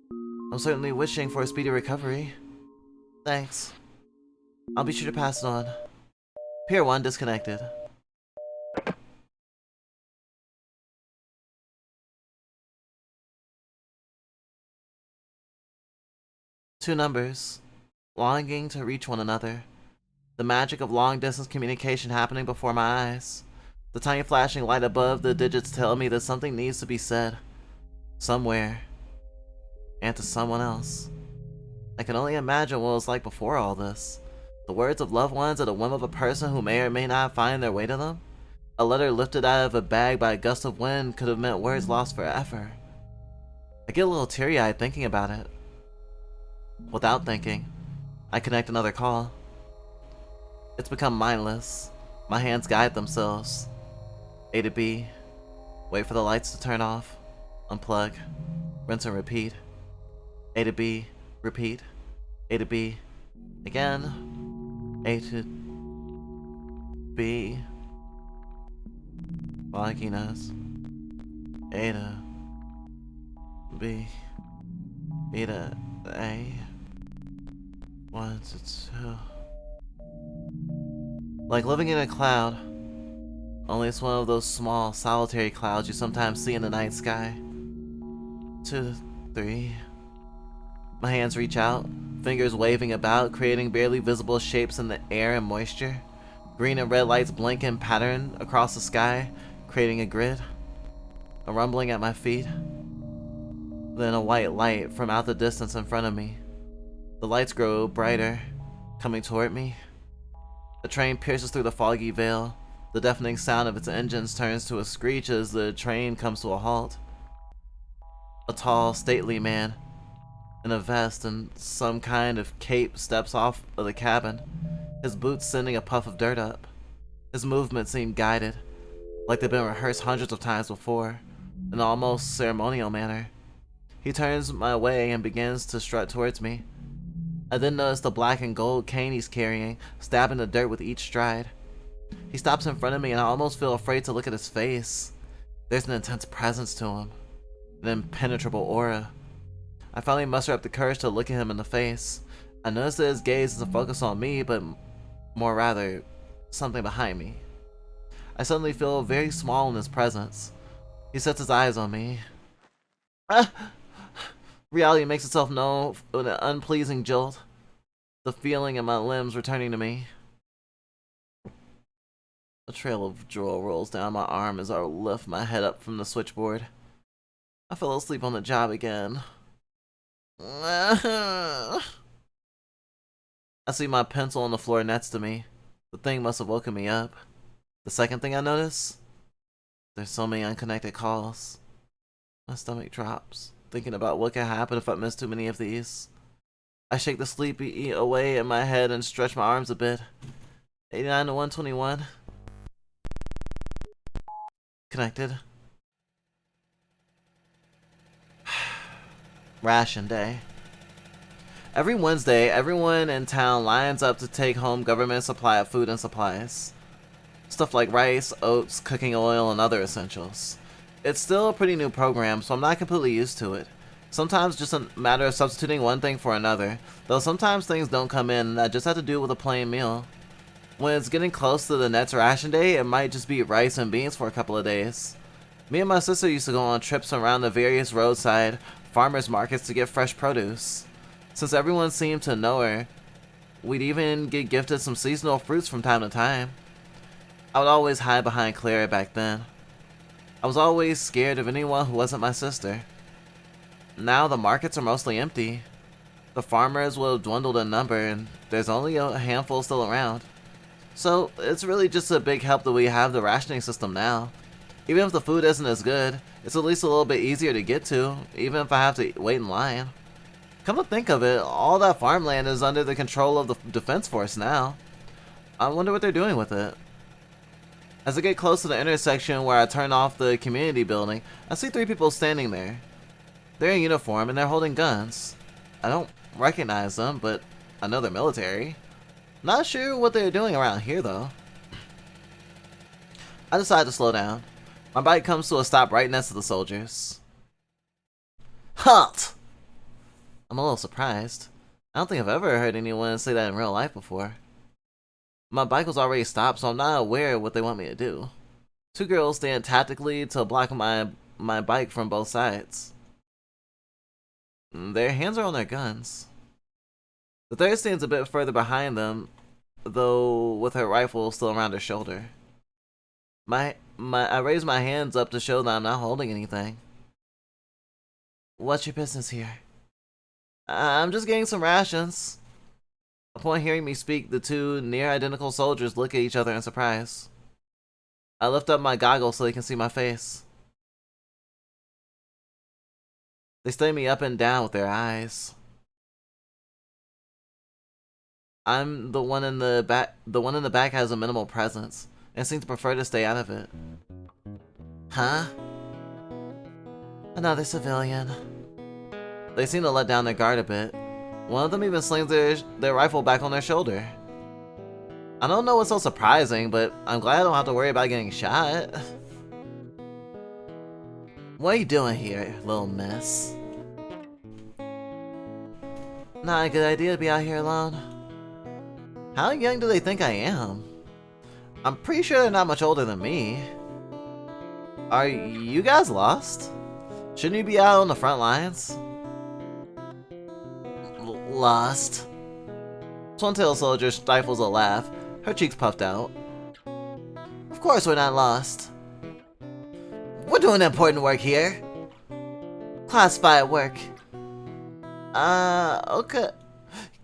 I'm certainly wishing for a speedy recovery. Thanks. I'll be sure to pass it on. Pier 1 disconnected. Two numbers, longing to reach one another. The magic of long-distance communication happening before my eyes. The tiny flashing light above the digits tell me that something needs to be said. Somewhere. And to someone else. I can only imagine what it was like before all this. The words of loved ones at the whim of a person who may or may not find their way to them. A letter lifted out of a bag by a gust of wind could have meant words lost forever. I get a little teary-eyed thinking about it. Without thinking, I connect another call. It's become mindless. My hands guide themselves. A to B. Wait for the lights to turn off. Unplug. Rinse and repeat. A to B. Repeat. A to B. Again. A to B. Fogginess. A to B. B to A. 1 to 2. Like living in a cloud. Only it's one of those small, solitary clouds you sometimes see in the night sky. 2, 3. My hands reach out, fingers waving about, creating barely visible shapes in the air and moisture. Green and red lights blink in pattern across the sky, creating a grid. A rumbling at my feet. Then a white light from out the distance in front of me. The lights grow brighter, coming toward me. The train pierces through the foggy veil. The deafening sound of its engines turns to a screech as the train comes to a halt. A tall, stately man in a vest and some kind of cape steps off of the cabin, his boots sending a puff of dirt up. His movements seem guided, like they've been rehearsed hundreds of times before, in an almost ceremonial manner. He turns my way and begins to strut towards me. I then notice the black and gold cane he's carrying, stabbing the dirt with each stride. He stops in front of me and I almost feel afraid to look at his face. There's an intense presence to him, an impenetrable aura. I finally muster up the courage to look at him in the face. I notice that his gaze isn't focused on me, but more rather, something behind me. I suddenly feel very small in his presence. He sets his eyes on me. Ah! Reality makes itself known with an unpleasing jolt, the feeling in my limbs returning to me. A trail of drool rolls down my arm as I lift my head up from the switchboard. I fell asleep on the job again. I see my pencil on the floor next to me. The thing must have woken me up. The second thing I notice? There's so many unconnected calls. My stomach drops, thinking about what could happen if I miss too many of these. I shake the sleepy away in my head and stretch my arms a bit. 89 to 121. Connected. Ration day. Every Wednesday, everyone in town lines up to take home government supply of food and supplies. Stuff like rice, oats, cooking oil, and other essentials. It's still a pretty new program, so I'm not completely used to it. Sometimes just a matter of substituting one thing for another, though sometimes things don't come in and I just have to do with a plain meal. When it's getting close to the next ration day, it might just be rice and beans for a couple of days. Me and my sister used to go on trips around the various roadside farmers markets to get fresh produce. Since everyone seemed to know her, we'd even get gifted some seasonal fruits from time to time. I would always hide behind Clara back then. I was always scared of anyone who wasn't my sister. Now the markets are mostly empty. The farmers will have dwindled in number and there's only a handful still around. So it's really just a big help that we have the rationing system now. Even if the food isn't as good, it's at least a little bit easier to get to, even if I have to wait in line. Come to think of it, all that farmland is under the control of the Defense Force now. I wonder what they're doing with it. As I get close to the intersection where I turn off the community building, I see 3 people standing there. They're in uniform and they're holding guns. I don't recognize them, but I know they're military. Not sure what they're doing around here though. I decide to slow down. My bike comes to a stop right next to the soldiers. Halt! I'm a little surprised. I don't think I've ever heard anyone say that in real life before. My bike was already stopped, so I'm not aware of what they want me to do. 2 girls stand tactically to block my bike from both sides. Their hands are on their guns. The third stands a bit further behind them, though with her rifle still around her shoulder. I raise my hands up to show that I'm not holding anything. What's your business here? I'm just getting some rations. Upon hearing me speak, the two near-identical soldiers look at each other in surprise. I lift up my goggles so they can see my face. They study me up and down with their eyes. I'm the one in the back. The one in the back has a minimal presence and seems to prefer to stay out of it. Huh? Another civilian. They seem to let down their guard a bit. One of them even slings their rifle back on their shoulder. I don't know what's so surprising, but I'm glad I don't have to worry about getting shot. What are you doing here, little miss? Not a good idea to be out here alone. How young do they think I am? I'm pretty sure they're not much older than me. Are you guys lost? Shouldn't you be out on the front lines? Lost. Swan-tailed soldier stifles a laugh, her cheeks puffed out. Of course we're not lost. We're doing important work here. Classified work. Okay.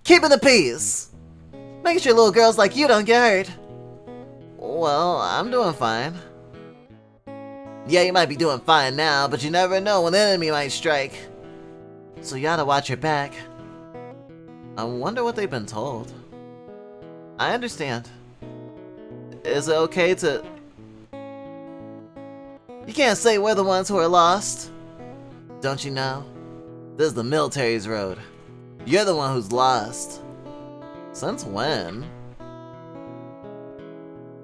Keeping the peace. Making sure little girls like you don't get hurt. Well, I'm doing fine. Yeah, you might be doing fine now, but you never know when the enemy might strike. So you gotta watch your back. I wonder what they've been told. I understand. Is it okay to... You can't say we're the ones who are lost. Don't you know? This is the military's road. You're the one who's lost. Since when?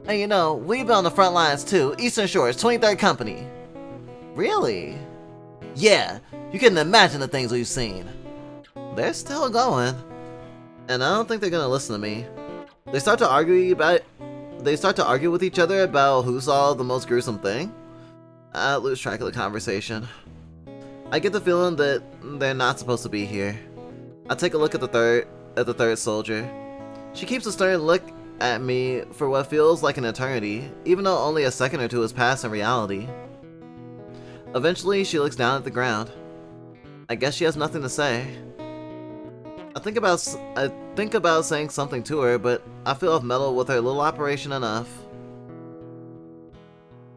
And you know, we've been on the front lines too. Eastern Shores, 23rd Company. Really? Yeah, you couldn't imagine the things we've seen. They're still going. And I don't think they're gonna listen to me. They start to argue with each other about who saw the most gruesome thing. I lose track of the conversation. I get the feeling that they're not supposed to be here. I take a look at the third soldier. She keeps a stern look at me for what feels like an eternity, even though only a second or two has passed in reality. Eventually, she looks down at the ground. I guess she has nothing to say. I think about saying something to her, but I feel I've meddled with her little operation enough.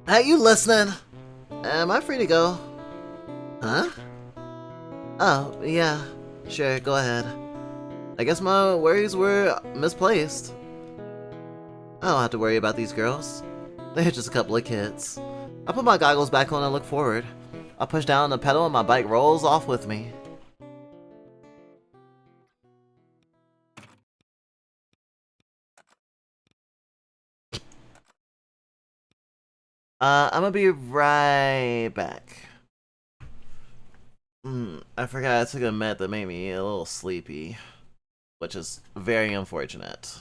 Hey, you listening? Am I free to go? Huh? Oh, yeah. Sure, go ahead. I guess my worries were misplaced. I don't have to worry about these girls. They're just a couple of kids. I put my goggles back on and look forward. I push down on the pedal and my bike rolls off with me. I'm gonna be right back. I forgot I took a med that made me a little sleepy, which is very unfortunate.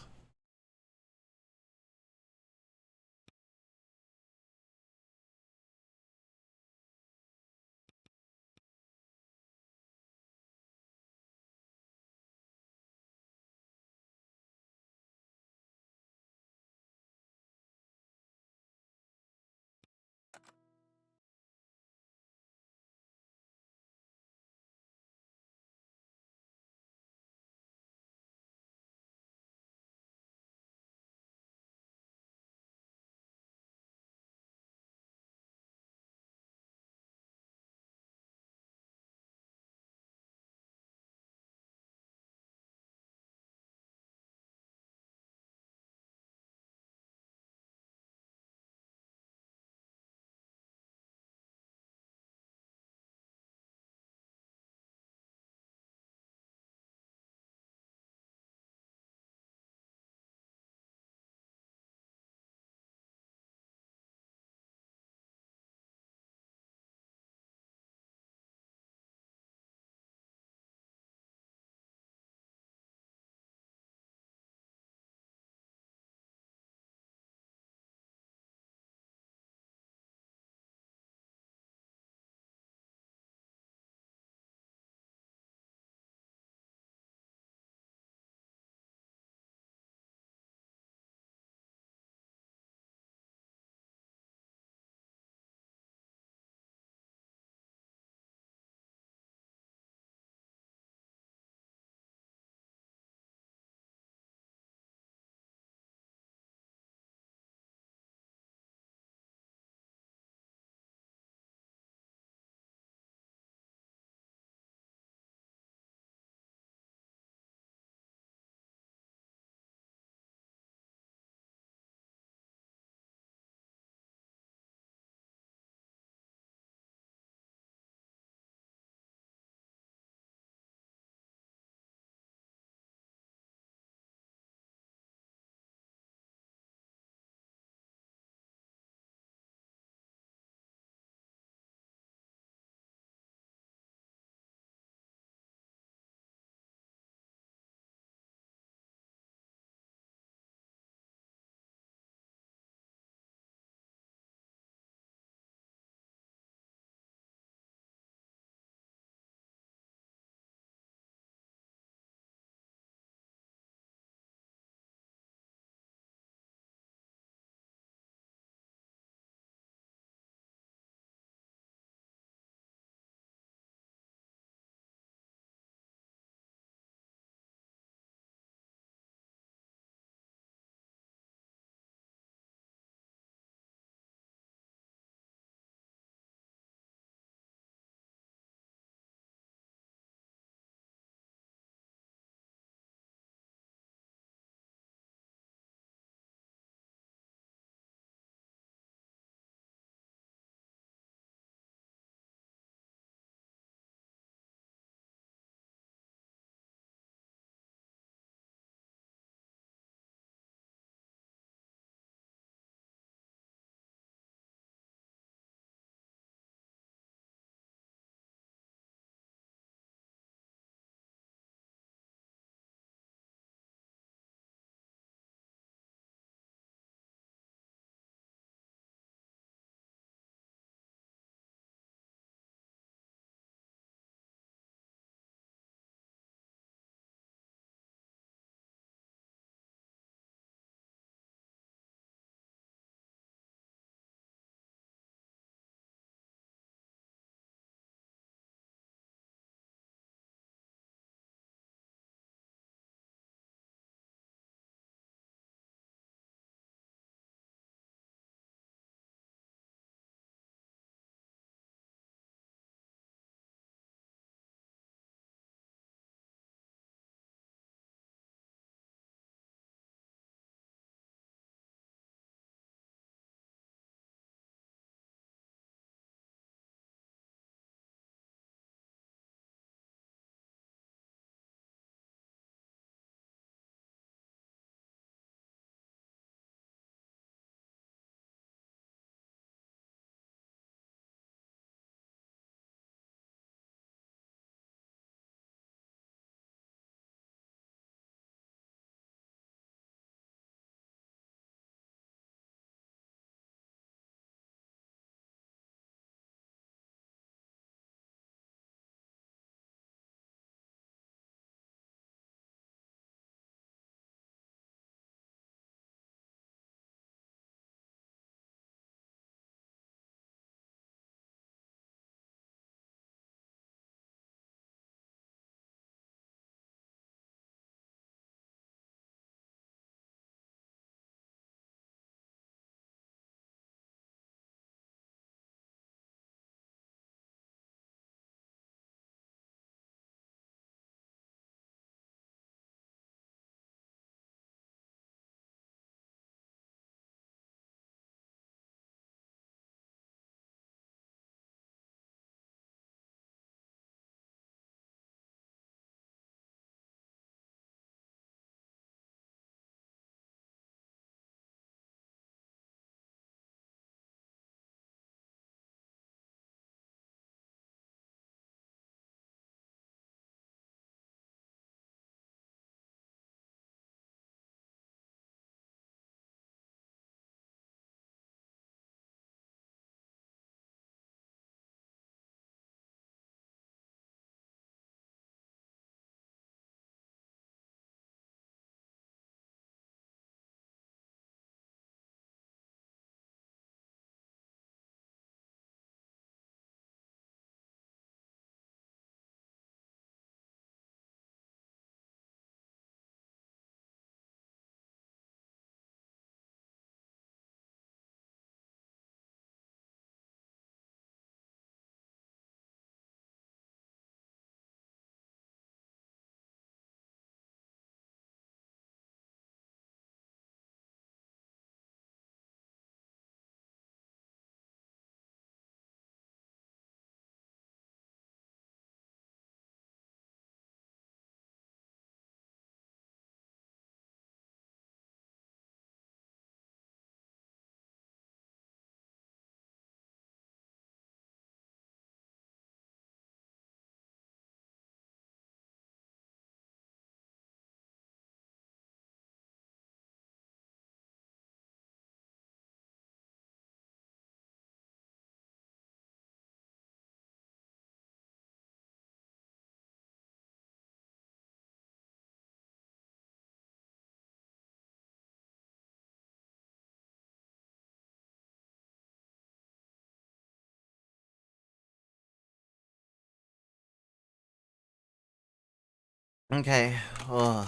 Okay. Ugh.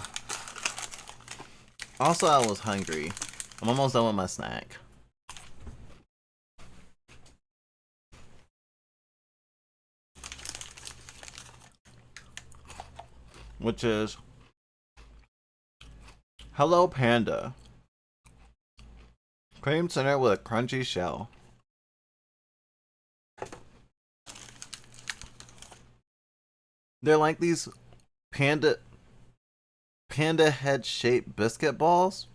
Also, I was hungry. I'm almost done with my snack. Which is Hello Panda. Cream center with a crunchy shell. They're like these panda head shaped biscuit balls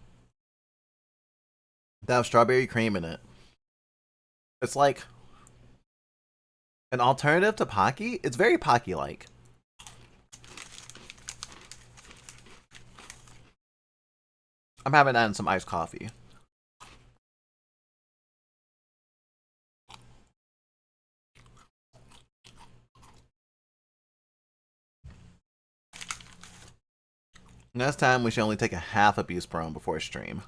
that have strawberry cream in it. It's like an alternative to Pocky. It's very Pocky like. I'm having that in some iced coffee. Next time we should only take a half a Buspirone before stream.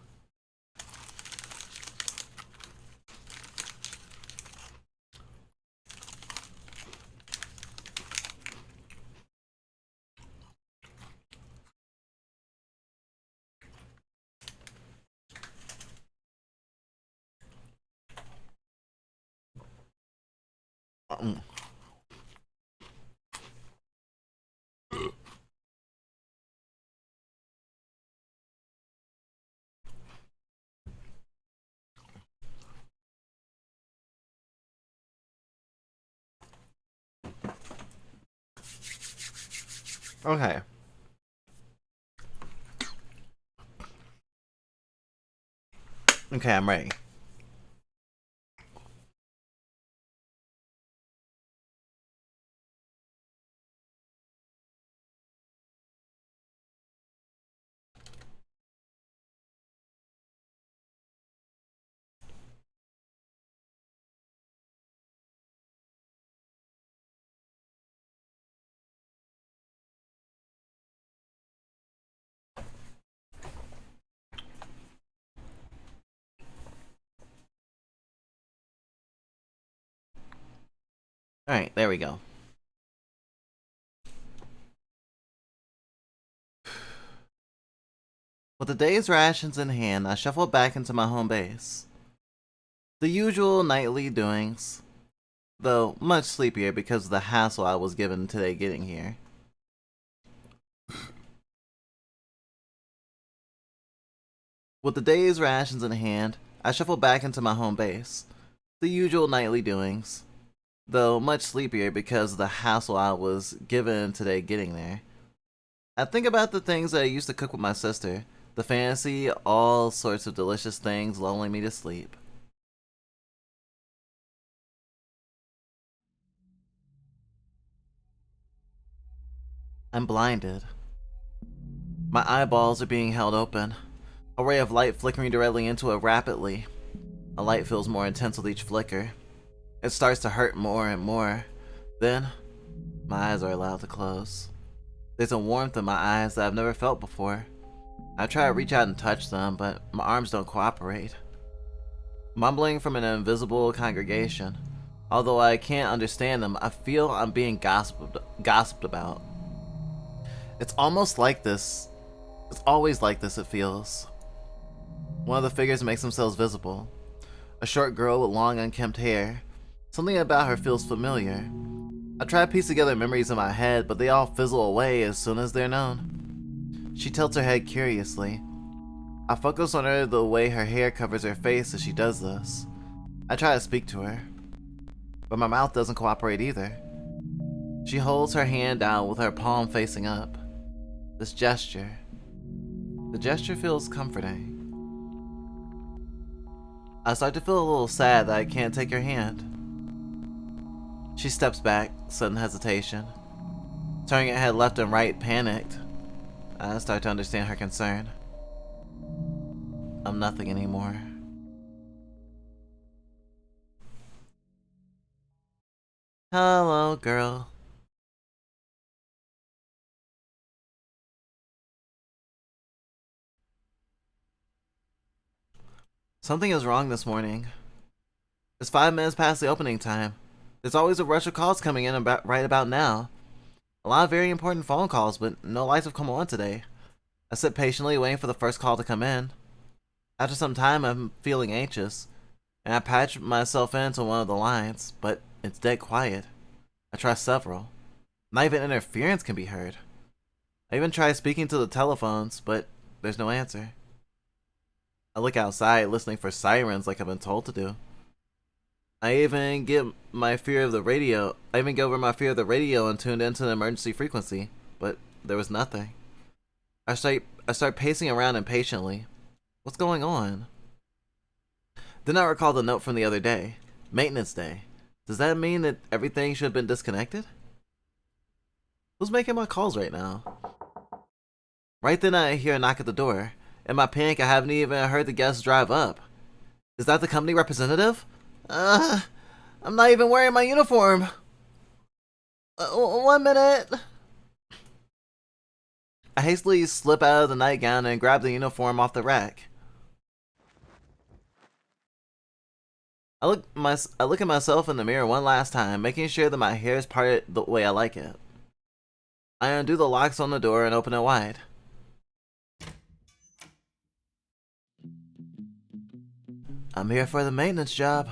Okay. Okay, I'm ready. Alright, there we go. With the day's rations in hand, I shuffled back into my home base. The usual nightly doings, though much sleepier because of the hassle I was given today getting here. With the day's rations in hand, I shuffled back into my home base. The usual nightly doings, though much sleepier because of the hassle I was given today getting there. I think about the things that I used to cook with my sister, the fantasy, all sorts of delicious things lulling me to sleep. I'm blinded. My eyeballs are being held open, a ray of light flickering directly into it rapidly. A light feels more intense with each flicker. It starts to hurt more and more. Then, my eyes are allowed to close. There's a warmth in my eyes that I've never felt before. I try to reach out and touch them, but my arms don't cooperate. Mumbling from an invisible congregation. Although I can't understand them, I feel I'm being gossiped about. It's almost like this. It's always like this, it feels. One of the figures makes themselves visible. A short girl with long unkempt hair. Something about her feels familiar. I try to piece together memories in my head, but they all fizzle away as soon as they're known. She tilts her head curiously. I focus on her the way her hair covers her face as she does this. I try to speak to her, but my mouth doesn't cooperate either. She holds her hand out with her palm facing up. This gesture. The gesture feels comforting. I start to feel a little sad that I can't take her hand. She steps back, sudden hesitation. Turning her head left and right, panicked. I start to understand her concern. I'm nothing anymore. Hello, girl. Something is wrong this morning. It's 5 minutes past the opening time. There's always a rush of calls coming in right about now. A lot of very important phone calls, but no lights have come on today. I sit patiently waiting for the first call to come in. After some time, I'm feeling anxious, and I patch myself into one of the lines, but it's dead quiet. I try several. Not even interference can be heard. I even try speaking to the telephones, but there's no answer. I look outside, listening for sirens like I've been told to do. I even get my fear of the radio. I even get over my fear of the radio and tuned into the emergency frequency, but there was nothing. I start pacing around impatiently. What's going on? Then I recall the note from the other day, maintenance day. Does that mean that everything should have been disconnected? Who's making my calls right now? Right then I hear a knock at the door. In my panic, I haven't even heard the guests drive up. Is that the company representative? I'm not even wearing my uniform. 1 minute. I hastily slip out of the nightgown and grab the uniform off the rack. I look at myself in the mirror one last time, making sure that my hair is parted the way I like it. I undo the locks on the door and open it wide. I'm here for the maintenance job.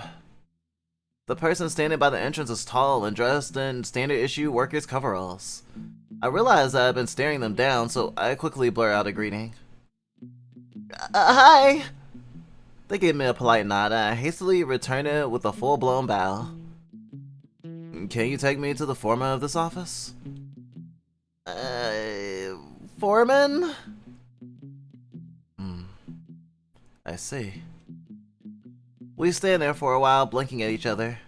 The person standing by the entrance is tall and dressed in standard issue workers' coveralls. I realize that I've been staring them down, so I quickly blur out a greeting. Hi! They give me a polite nod, and I hastily return it with a full-blown bow. Can you take me to the foreman of this office? Foreman? I see. We stand there for a while, blinking at each other.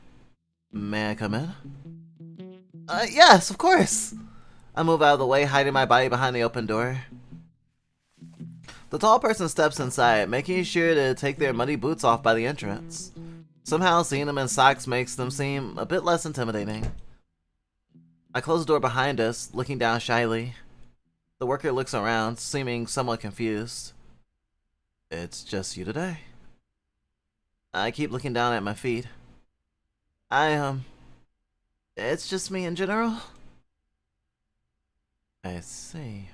May I come in? Yes, of course! I move out of the way, hiding my body behind the open door. The tall person steps inside, making sure to take their muddy boots off by the entrance. Somehow, seeing them in socks makes them seem a bit less intimidating. I close the door behind us, looking down shyly. The worker looks around, seeming somewhat confused. It's just you today? I keep looking down at my feet. It's just me in general? I see.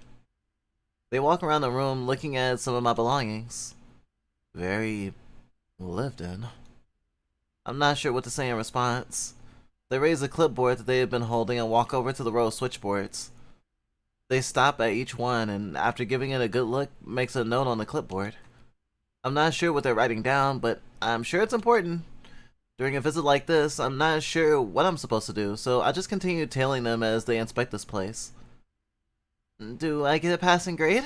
They walk around the room looking at some of my belongings. Very lived in. I'm not sure what to say in response. They raise the clipboard that they have been holding and walk over to the row of switchboards. They stop at each one and, after giving it a good look, makes a note on the clipboard. I'm not sure what they're writing down, but I'm sure it's important. During a visit like this, I'm not sure what I'm supposed to do, so I just continue tailing them as they inspect this place. Do I get a passing grade?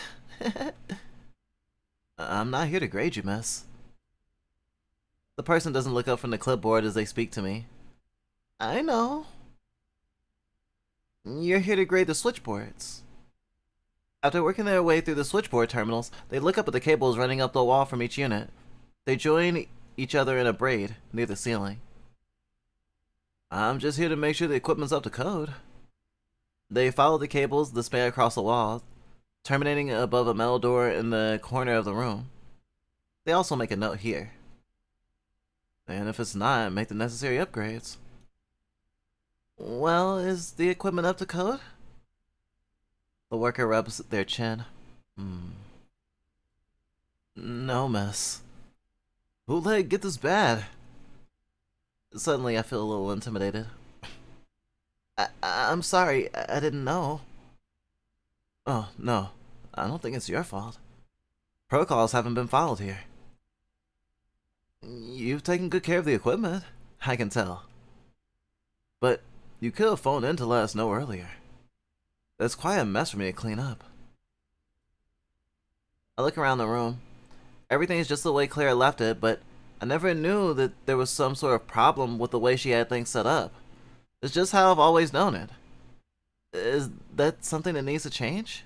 I'm not here to grade you, miss. The person doesn't look up from the clipboard as they speak to me. I know. You're here to grade the switchboards. After working their way through the switchboard terminals, they look up at the cables running up the wall from each unit. They join each other in a braid near the ceiling. I'm just here to make sure the equipment's up to code. They follow the cables that span across the wall, terminating above a metal door in the corner of the room. They also make a note here. And if it's not, make the necessary upgrades. Well, is the equipment up to code? The worker rubs their chin. No, miss. Who let it get this bad? Suddenly, I feel a little intimidated. I'm sorry, I didn't know. Oh, no. I don't think it's your fault. Protocols haven't been followed here. You've taken good care of the equipment, I can tell. But you could have phoned in to let us know earlier. That's quite a mess for me to clean up. I look around the room. Everything is just the way Claire left it, but I never knew that there was some sort of problem with the way she had things set up. It's just how I've always known it. Is that something that needs to change?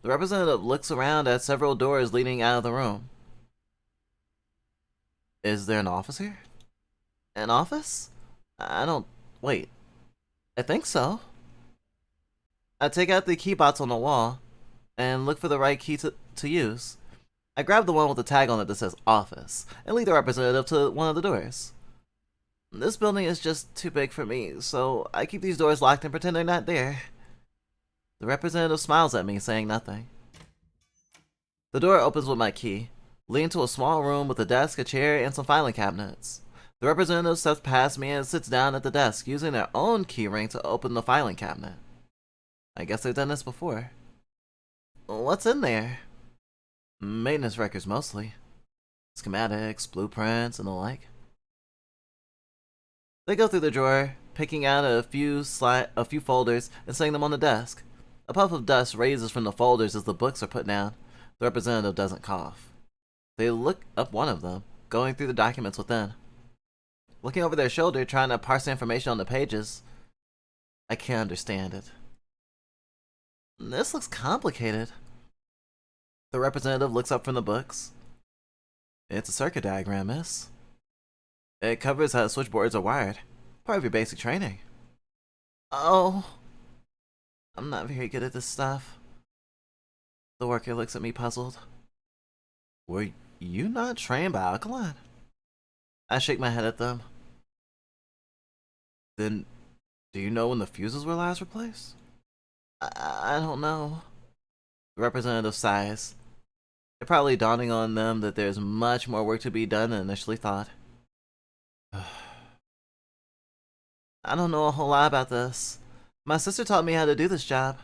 The representative looks around at several doors leading out of the room. Is there an office here? An office? Wait. I think so. I take out the key box on the wall and look for the right key to use. I grab the one with the tag on it that says office and lead the representative to one of the doors. This building is just too big for me, so I keep these doors locked and pretend they're not there. The representative smiles at me, saying nothing. The door opens with my key, leading to a small room with a desk, a chair, and some filing cabinets. The representative steps past me and sits down at the desk, using their own key ring to open the filing cabinet. I guess they've done this before. What's in there? Maintenance records mostly. Schematics, blueprints, and the like. They go through the drawer, picking out a few folders and setting them on the desk. A puff of dust raises from the folders as the books are put down. The representative doesn't cough. They look up one of them, going through the documents within. Looking over their shoulder, trying to parse the information on the pages. I can't understand it. This looks complicated. The representative looks up from the books. It's a circuit diagram, miss. It covers how switchboards are wired. Part of your basic training. Oh. I'm not very good at this stuff. The worker looks at me puzzled. Were you not trained by Alkaline? I shake my head at them. Then, do you know when the fuses were last replaced? I don't know. The representative sighs. It's probably dawning on them that there's much more work to be done than initially thought. I don't know a whole lot about this. My sister taught me how to do this job.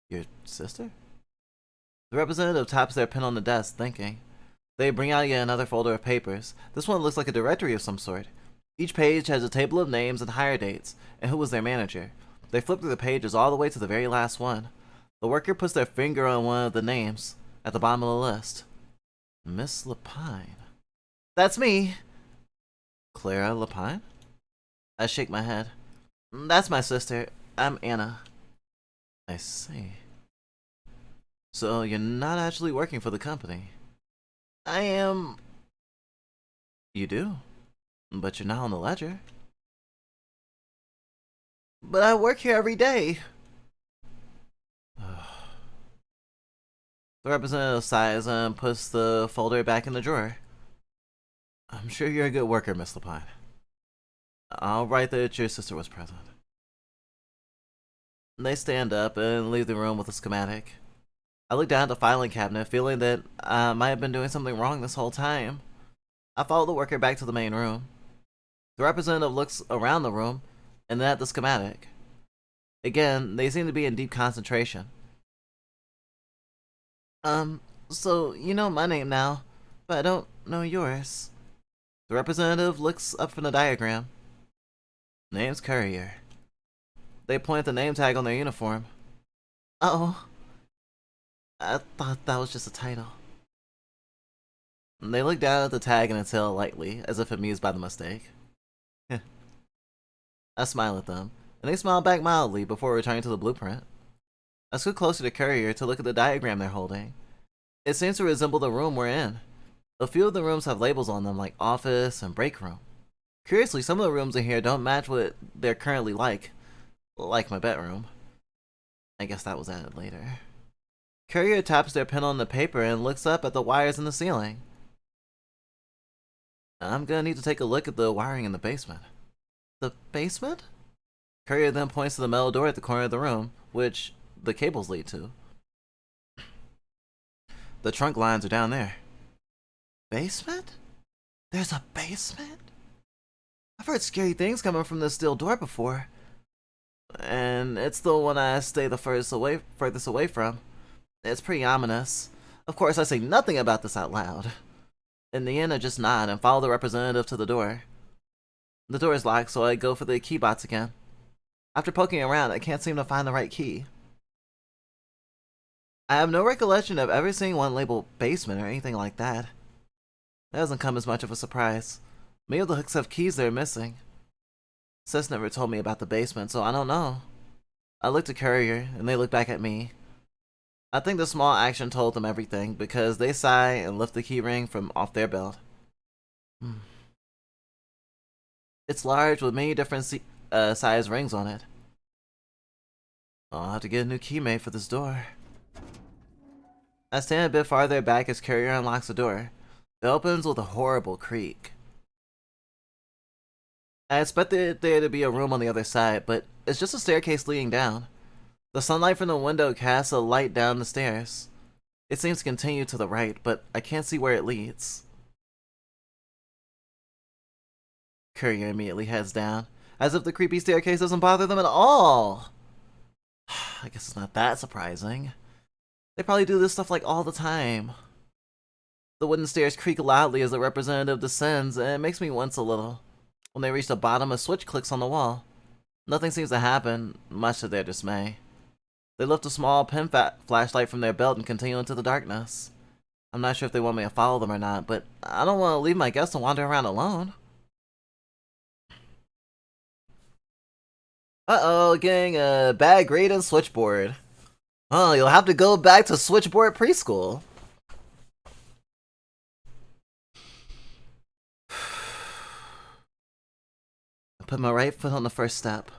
Your sister? The representative taps their pen on the desk, thinking. They bring out yet another folder of papers. This one looks like a directory of some sort. Each page has a table of names and hire dates, and who was their manager. They flip through the pages all the way to the very last one. The worker puts their finger on one of the names at the bottom of the list. Miss Lapine. That's me. Clara Lapine? I shake my head. That's my sister. I'm Anna. I see. So you're not actually working for the company? I am. You do? But you're not on the ledger. But I work here every day. The representative sighs and puts the folder back in the drawer. I'm sure you're a good worker, Miss Lapine. I'll write that your sister was present. They stand up and leave the room with a schematic. I look down at the filing cabinet, feeling that I might have been doing something wrong this whole time. I follow the worker back to the main room. The representative looks around the room and then at the schematic. Again, they seem to be in deep concentration. So you know my name now, but I don't know yours. The representative looks up from the diagram. Name's Courier. They point at the name tag on their uniform. Oh. I thought that was just a title. They look down at the tag and exhale lightly, as if amused by the mistake. I smile at them, and they smile back mildly before returning to the blueprint. I scoot closer to Courier to look at the diagram they're holding. It seems to resemble the room we're in. A few of the rooms have labels on them like office and break room. Curiously, some of the rooms in here don't match what they're currently like my bedroom. I guess that was added later. Courier taps their pen on the paper and looks up at the wires in the ceiling. I'm gonna need to take a look at the wiring in the basement. The basement? Courier then points to the metal door at the corner of the room, which the cables lead to. The trunk lines are down there. Basement? There's a basement? I've heard scary things coming from this steel door before. And it's the one I stay the furthest away from. It's pretty ominous. Of course, I say nothing about this out loud. In the end, I just nod and follow the representative to the door. The door is locked, so I go for the key box again. After poking around, I can't seem to find the right key. I have no recollection of ever seeing one labeled basement or anything like that. That doesn't come as much of a surprise. Many of the hooks have keys that are missing. Sis never told me about the basement, so I don't know. I looked at Courier, and they looked back at me. I think the small action told them everything, because they sigh and lift the keyring from off their belt. It's large with many different size rings on it. I'll have to get a new key made for this door. I stand a bit farther back as Courier unlocks the door. It opens with a horrible creak. I expected there to be a room on the other side, but it's just a staircase leading down. The sunlight from the window casts a light down the stairs. It seems to continue to the right, but I can't see where it leads. Courier immediately heads down, as if the creepy staircase doesn't bother them at all. I guess it's not that surprising. They probably do this stuff like all the time. The wooden stairs creak loudly as the representative descends, and it makes me wince a little. When they reach the bottom, a switch clicks on the wall. Nothing seems to happen, much to their dismay. They lift a small pin flashlight from their belt and continue into the darkness. I'm not sure if they want me to follow them or not, but I don't want to leave my guests to wander around alone. Uh-oh, getting a bad grade in switchboard. Oh, you'll have to go back to switchboard preschool. I put my right foot on the first step.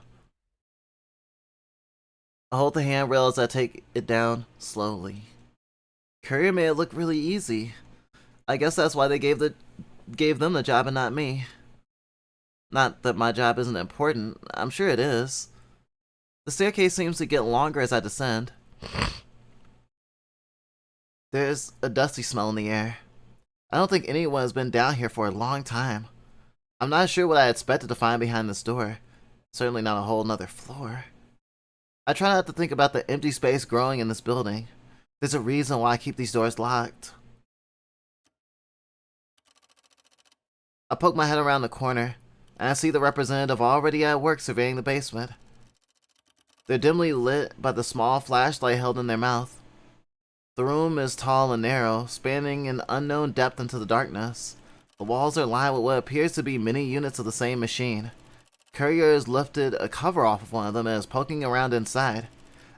I hold the handrail as I take it down slowly. Courier made it look really easy. I guess that's why they gave them the job and not me. Not that my job isn't important. I'm sure it is. The staircase seems to get longer as I descend. There's a dusty smell in the air. I don't think anyone has been down here for a long time. I'm not sure what I expected to find behind this door. Certainly not a whole nother floor. I try not to think about the empty space growing in this building. There's a reason why I keep these doors locked. I poke my head around the corner, and I see the representative already at work surveying the basement. They're dimly lit by the small flashlight held in their mouth. The room is tall and narrow, spanning an unknown depth into the darkness. The walls are lined with what appears to be many units of the same machine. Courier has lifted a cover off of one of them and is poking around inside.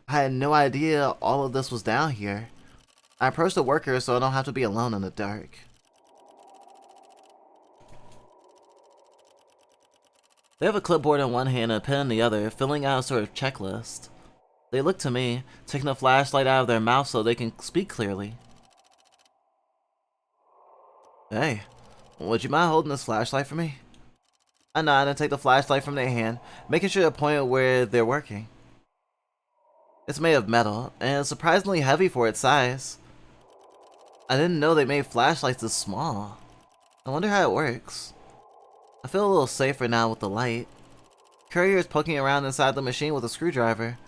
I had no idea all of this was down here. I approach the workers so I don't have to be alone in the dark. They have a clipboard in one hand and a pen in the other, filling out a sort of checklist. They look to me, taking the flashlight out of their mouth so they can speak clearly. Hey, would you mind holding this flashlight for me? I nod and take the flashlight from their hand, making sure to point it where they're working. It's made of metal, and it's surprisingly heavy for its size. I didn't know they made flashlights this small. I wonder how it works. I feel a little safer now with the light. Courier is poking around inside the machine with a screwdriver,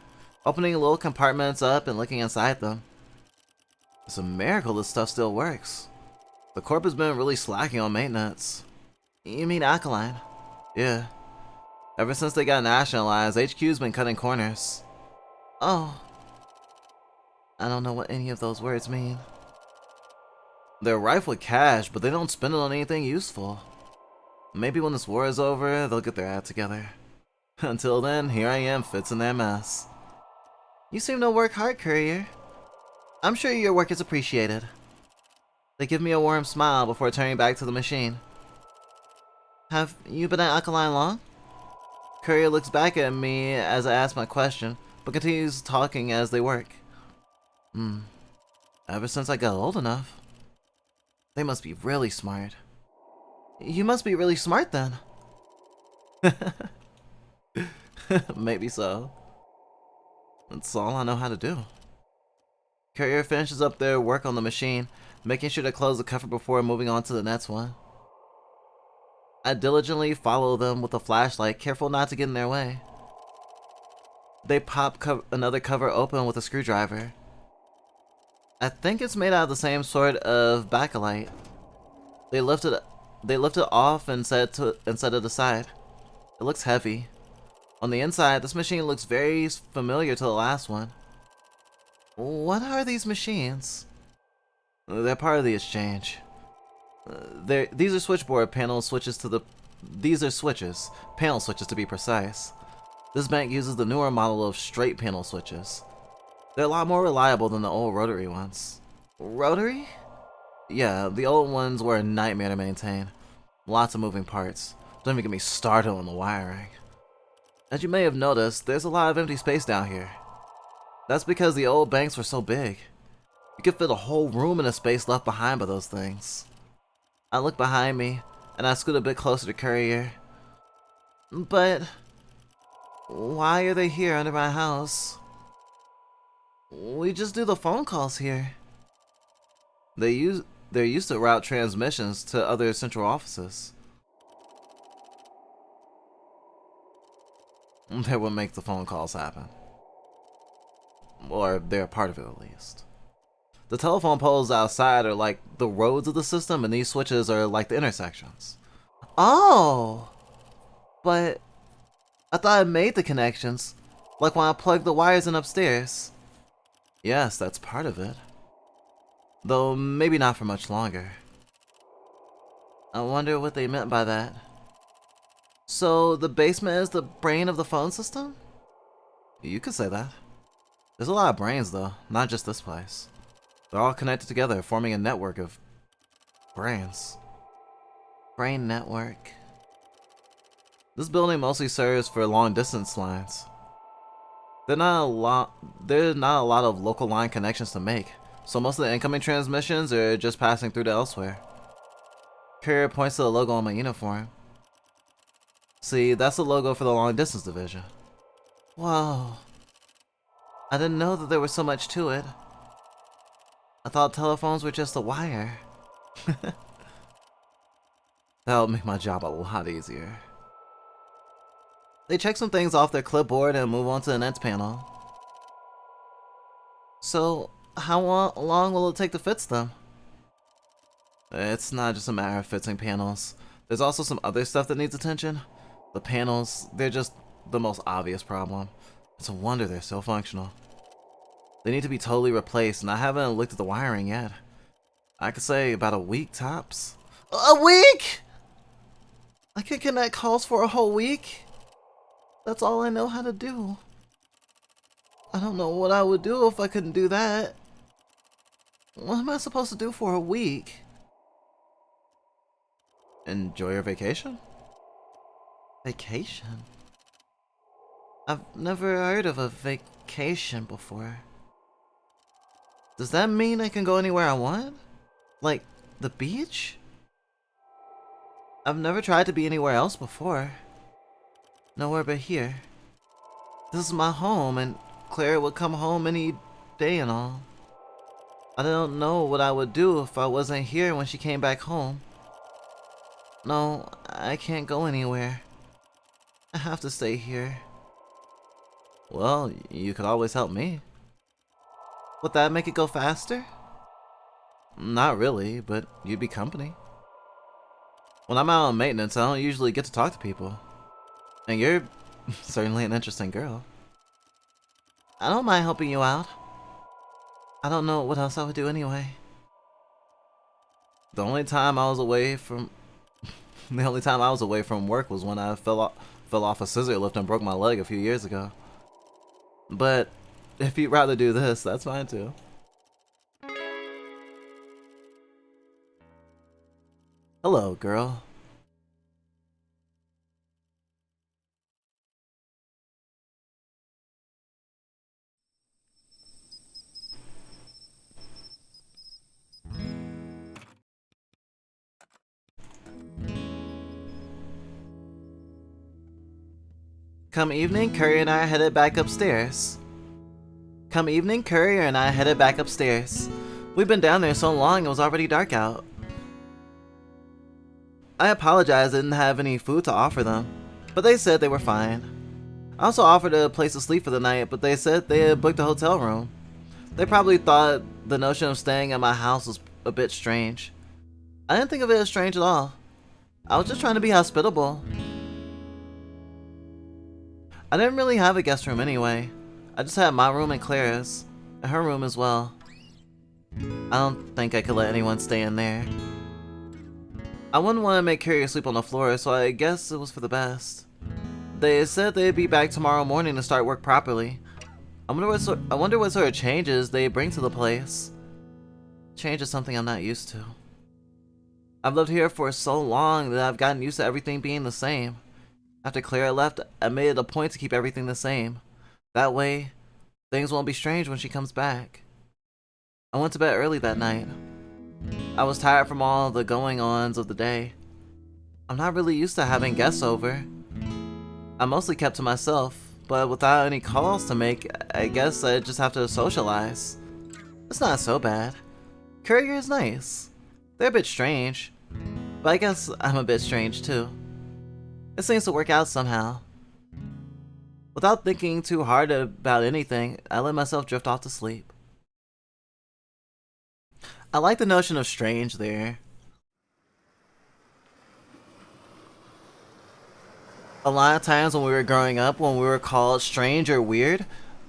opening little compartments up and looking inside them. It's a miracle this stuff still works. The Corp has been really slacking on maintenance. You mean Alkaline? Yeah. Ever since they got nationalized, HQ's been cutting corners. Oh. I don't know what any of those words mean. They're rife with cash, but they don't spend it on anything useful. Maybe when this war is over, they'll get their act together. Until then, here I am fixing their mess. You seem to work hard, Courier. I'm sure your work is appreciated. They give me a warm smile before turning back to the machine. Have you been at Alkaline long? Courier looks back at me as I ask my question, but continues talking as they work. Ever since I got old enough. They must be really smart. You must be really smart then. Maybe so. That's all I know how to do. Courier finishes up their work on the machine, making sure to close the cover before moving on to the next one. I diligently follow them with a flashlight, careful not to get in their way. They pop another cover open with a screwdriver. I think it's made out of the same sort of bakelite. They lift it off and set it aside. It looks heavy. On the inside, this machine looks very familiar to the last one. What are these machines? They're part of the exchange. These are switchboard panel switches These are switches. Panel switches to be precise. This bank uses the newer model of straight panel switches. They're a lot more reliable than the old rotary ones. Rotary? Yeah, the old ones were a nightmare to maintain. Lots of moving parts. Don't even get me started on the wiring. As you may have noticed, there's a lot of empty space down here. That's because the old banks were so big. You could fit a whole room in the space left behind by those things. I look behind me, and I scoot a bit closer to Courier. But why are they here under my house? We just do the phone calls here. They're used to route transmissions to other central offices. They're what makes the phone calls happen. Or they're a part of it at least. The telephone poles outside are like the roads of the system, and these switches are like the intersections. Oh! But I thought I made the connections, like when I plugged the wires in upstairs. Yes, that's part of it. Though maybe not for much longer. I wonder what they meant by that. So the basement is the brain of the phone system? You could say that. There's a lot of brains though, not just this place. They're all connected together, forming a network of brains. Brain network. This building mostly serves for long distance lines. There's not a lot of local line connections to make, so most of the incoming transmissions are just passing through to elsewhere. Courier points to the logo on my uniform. See, that's the logo for the long distance division. Whoa. I didn't know that there was so much to it. I thought telephones were just a wire. That would make my job a lot easier. They check some things off their clipboard and move on to the next panel. So, how long will it take to fix them? It's not just a matter of fixing panels. There's also some other stuff that needs attention. The panels, they're just the most obvious problem. It's a wonder they're so functional. They need to be totally replaced, and I haven't looked at the wiring yet. I could say about a week tops. A week?! I can connect calls for a whole week? That's all I know how to do. I don't know what I would do if I couldn't do that. What am I supposed to do for a week? Enjoy your vacation? Vacation? I've never heard of a vacation before. Does that mean I can go anywhere I want? Like, the beach? I've never tried to be anywhere else before. Nowhere but here. This is my home, and Claire would come home any day and all. I don't know what I would do if I wasn't here when she came back home. No, I can't go anywhere. I have to stay here. Well, you could always help me. Would that make it go faster? Not really, but you'd be company. When I'm out on maintenance, I don't usually get to talk to people. And you're certainly an interesting girl. I don't mind helping you out. I don't know what else I would do anyway. The only time I was away from work was when I fell off a scissor lift and broke my leg a few years ago. But if you'd rather do this, that's fine too. Hello, girl. Come evening, Courier and I headed back upstairs. We've been down there so long it was already dark out. I apologized I didn't have any food to offer them, but they said they were fine. I also offered a place to sleep for the night, but they said they had booked a hotel room. They probably thought the notion of staying at my house was a bit strange. I didn't think of it as strange at all. I was just trying to be hospitable. I didn't really have a guest room anyway. I just had my room and Claire's, and her room as well. I don't think I could let anyone stay in there. I wouldn't want to make Carrier sleep on the floor, so I guess it was for the best. They said they'd be back tomorrow morning to start work properly. I wonder what sort of changes they bring to the place. Change is something I'm not used to. I've lived here for so long that I've gotten used to everything being the same. After Clara left, I made it a point to keep everything the same. That way, things won't be strange when she comes back. I went to bed early that night. I was tired from all the going-ons of the day. I'm not really used to having guests over. I mostly kept to myself, but without any calls to make, I guess I just have to socialize. It's not so bad. Courier is nice. They're a bit strange, but I guess I'm a bit strange too. It seems to work out somehow. Without thinking too hard about anything, I let myself drift off to sleep. I like the notion of strange there. A lot of times when we were growing up, when we were called strange or weird,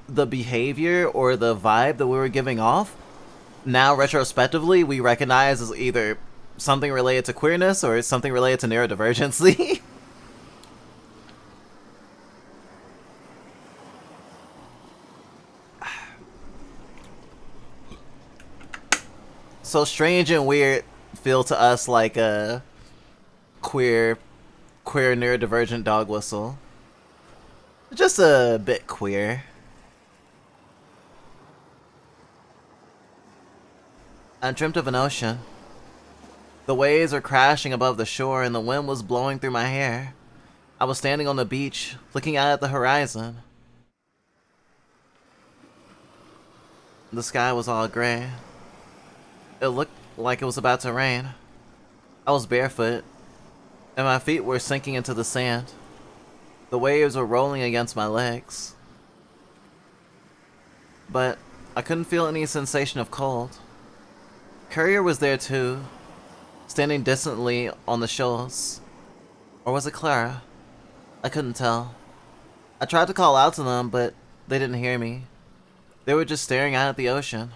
the behavior or the vibe that we were giving off, now retrospectively we recognize as either something related to queerness or something related to neurodivergency. So strange and weird feel to us like a queer neurodivergent dog whistle. Just a bit queer. I dreamt of an ocean. The waves were crashing above the shore and the wind was blowing through my hair. I was standing on the beach, looking out at the horizon. The sky was all gray. It looked like it was about to rain. I was barefoot, and my feet were sinking into the sand. The waves were rolling against my legs. But I couldn't feel any sensation of cold. Courier was there too, standing distantly on the shoals. Or was it Clara? I couldn't tell. I tried to call out to them, but they didn't hear me. They were just staring out at the ocean.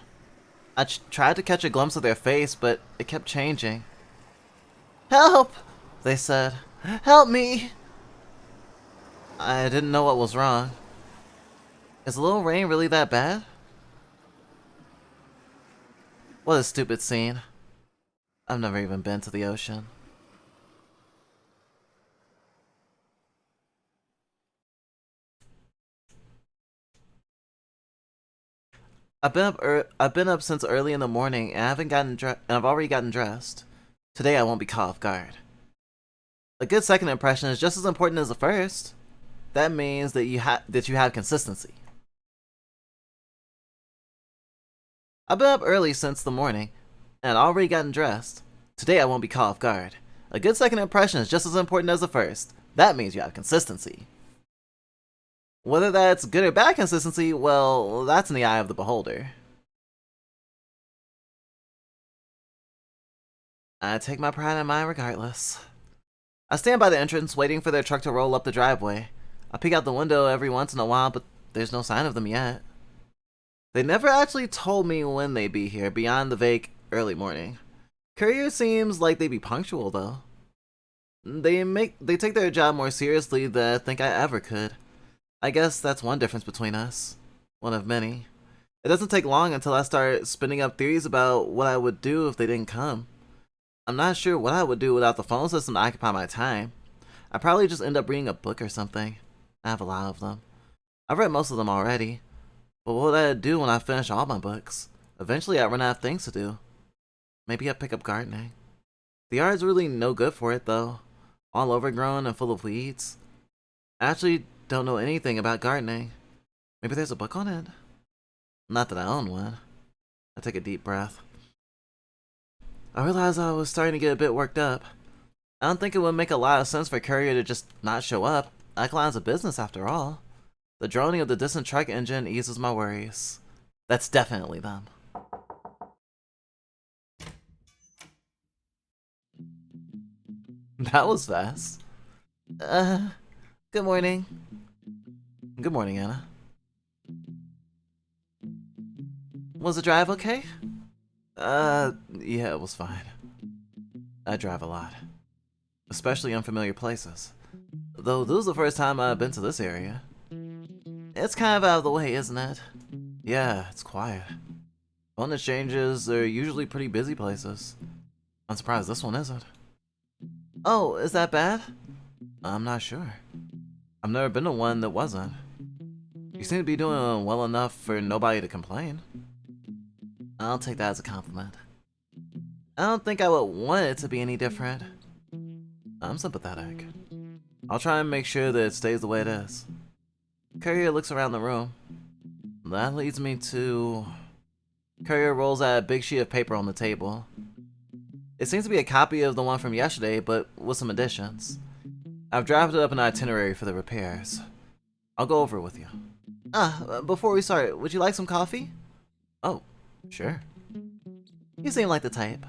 I tried to catch a glimpse of their face, but it kept changing. "Help!" they said. "Help me!" I didn't know what was wrong. Is a little rain really that bad? What a stupid scene. I've never even been to the ocean. I've been up since early in the morning and I've already gotten dressed. Today I won't be caught off guard. A good second impression is just as important as the first. That means that you have consistency. I've been up early since the morning and already gotten dressed. Today I won't be caught off guard. A good second impression is just as important as the first. That means you have consistency. Whether that's good or bad consistency, well, that's in the eye of the beholder. I take my pride in mine regardless. I stand by the entrance waiting for their truck to roll up the driveway. I peek out the window every once in a while, but there's no sign of them yet. They never actually told me when they'd be here beyond the vague early morning. Courier seems like they'd be punctual though. They take their job more seriously than I think I ever could. I guess that's one difference between us. One of many. It doesn't take long until I start spinning up theories about what I would do if they didn't come. I'm not sure what I would do without the phone system to occupy my time. I'd probably just end up reading a book or something. I have a lot of them. I've read most of them already. But what would I do when I finish all my books? Eventually I'd run out of things to do. Maybe I'd pick up gardening. The yard's really no good for it though. All overgrown and full of weeds. I actually don't know anything about gardening. Maybe there's a book on it? Not that I own one. I take a deep breath. I realized I was starting to get a bit worked up. I don't think it would make a lot of sense for Courier to just not show up. Eckline's a business after all. The droning of the distant truck engine eases my worries. That's definitely them. That was fast. Good morning. Good morning, Anna. Was the drive okay? Yeah, it was fine. I drive a lot. Especially unfamiliar places. Though this is the first time I've been to this area. It's kind of out of the way, isn't it? Yeah, it's quiet. Phone exchanges are usually pretty busy places. I'm surprised this one isn't. Oh, is that bad? I'm not sure. I've never been to one that wasn't. You seem to be doing well enough for nobody to complain. I'll take that as a compliment. I don't think I would want it to be any different. I'm sympathetic. I'll try and make sure that it stays the way it is. Courier looks around the room. That leads me to... Courier rolls out a big sheet of paper on the table. It seems to be a copy of the one from yesterday, but with some additions. I've drafted up an itinerary for the repairs. I'll go over it with you. Before we start, would you like some coffee? Oh, sure. You seem like the type.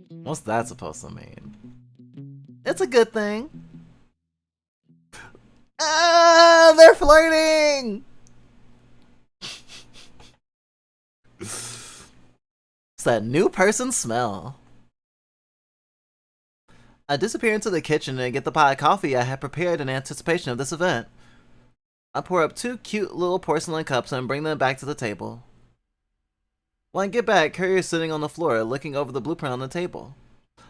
What's that supposed to mean? It's a good thing. They're flirting! It's that new person smell. I disappear into the kitchen and get the pot of coffee I had prepared in anticipation of this event. I pour up 2 cute little porcelain cups and bring them back to the table. When I get back, Courier is sitting on the floor looking over the blueprint on the table.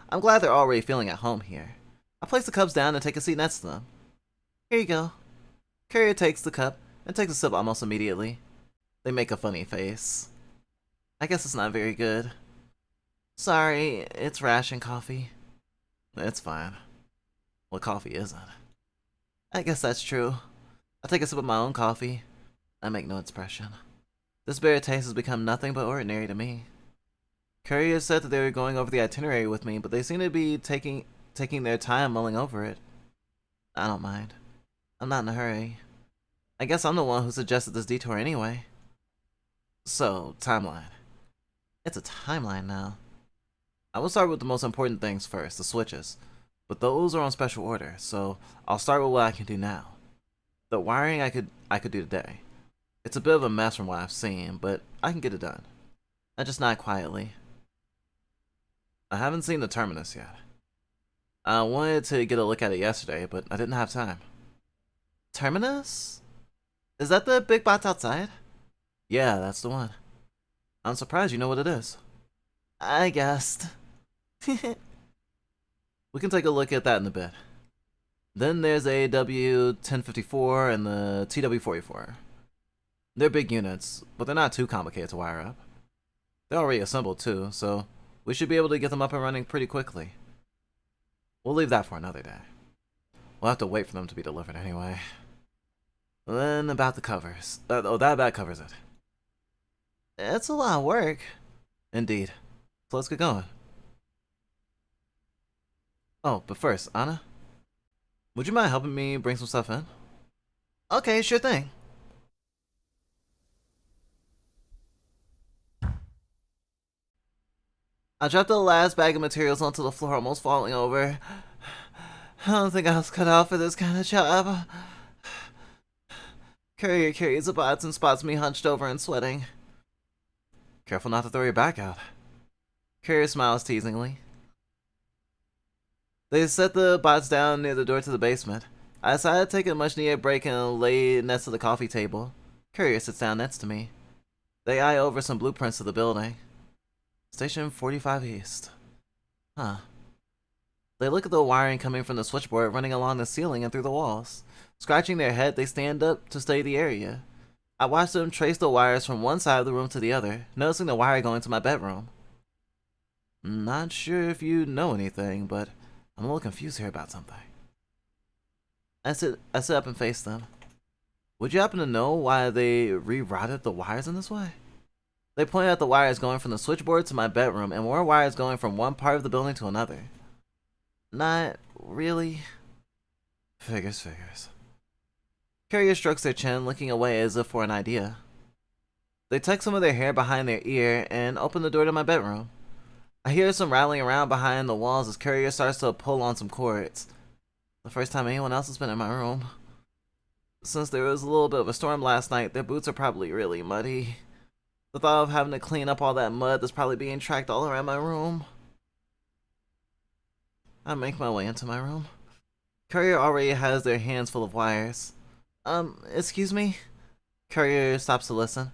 I'm glad they're already feeling at home here. I place the cups down and take a seat next to them. Here you go. Courier takes the cup and takes a sip almost immediately. They make a funny face. I guess it's not very good. Sorry, it's ration coffee. It's fine. What coffee isn't? I guess that's true. I take a sip of my own coffee. I make no expression. This bitter taste has become nothing but ordinary to me. Courier said that they were going over the itinerary with me, but they seem to be taking their time mulling over it. I don't mind. I'm not in a hurry. I guess I'm the one who suggested this detour anyway. So, timeline. It's a timeline now. I will start with the most important things first, the switches. But those are on special order, so I'll start with what I can do now. The wiring I could do today. It's a bit of a mess from what I've seen, but I can get it done. I just nod quietly. I haven't seen the terminus yet. I wanted to get a look at it yesterday, but I didn't have time. Terminus? Is that the big box outside? Yeah, that's the one. I'm surprised you know what it is. I guessed. We can take a look at that in a bit. Then there's a W1054 and the TW44. They're big units, but they're not too complicated to wire up. They're already assembled too, so we should be able to get them up and running pretty quickly. We'll leave that for another day. We'll have to wait for them to be delivered anyway. Then about the covers. That about covers it. It's a lot of work. Indeed. So let's get going. Oh, but first, Anna, would you mind helping me bring some stuff in? Okay, sure thing. I dropped the last bag of materials onto the floor, almost falling over. I don't think I was cut out for this kind of job. Courier carries the bots and spots me hunched over and sweating. Careful not to throw your back out. Courier smiles teasingly. They set the bots down near the door to the basement. I decided to take a much needed break and lay next to the coffee table. Courier sits down next to me. They eye over some blueprints of the building. Station 45 East. Huh. They look at the wiring coming from the switchboard running along the ceiling and through the walls. Scratching their head, they stand up to study the area. I watch them trace the wires from one side of the room to the other, noticing the wire going to my bedroom. Not sure if you know anything, but I'm a little confused here about something. I sit up and face them. Would you happen to know why they rerouted the wires in this way? They point out the wires going from the switchboard to my bedroom and more wires going from one part of the building to another. Not really. Figures. Courier strokes their chin, looking away as if for an idea. They tuck some of their hair behind their ear and open the door to my bedroom. I hear some rattling around behind the walls as Courier starts to pull on some cords. The first time anyone else has been in my room. Since there was a little bit of a storm last night, their boots are probably really muddy. The thought of having to clean up all that mud that's probably being tracked all around my room. I make my way into my room. Courier already has their hands full of wires. Excuse me? Courier stops to listen.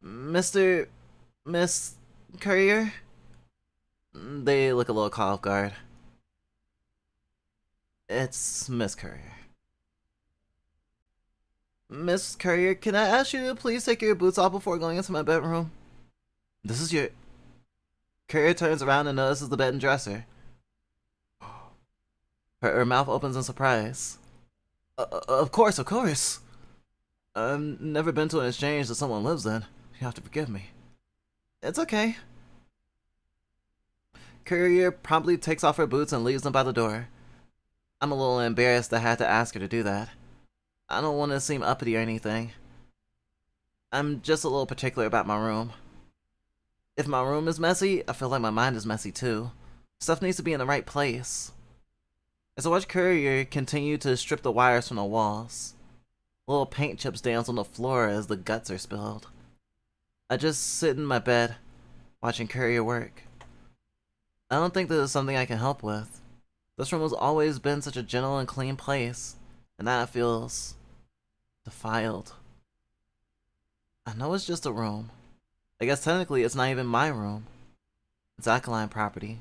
Miss Courier? They look a little caught off guard. It's Miss Courier. Miss Courier, can I ask you to please take your boots off before going into my bedroom? This is your... Courier turns around and notices the bed and dresser. Her mouth opens in surprise. Of course, of course. I've never been to an exchange that someone lives in. You have to forgive me. It's okay. Courier promptly takes off her boots and leaves them by the door. I'm a little embarrassed I had to ask her to do that. I don't want to seem uppity or anything. I'm just a little particular about my room. If my room is messy, I feel like my mind is messy too. Stuff needs to be in the right place. As I watch Courier continue to strip the wires from the walls, little paint chips dance on the floor as the guts are spilled. I just sit in my bed, watching Courier work. I don't think this is something I can help with. This room has always been such a gentle and clean place, and now it feels defiled. I know it's just a room. I guess technically it's not even my room. It's alkaline property.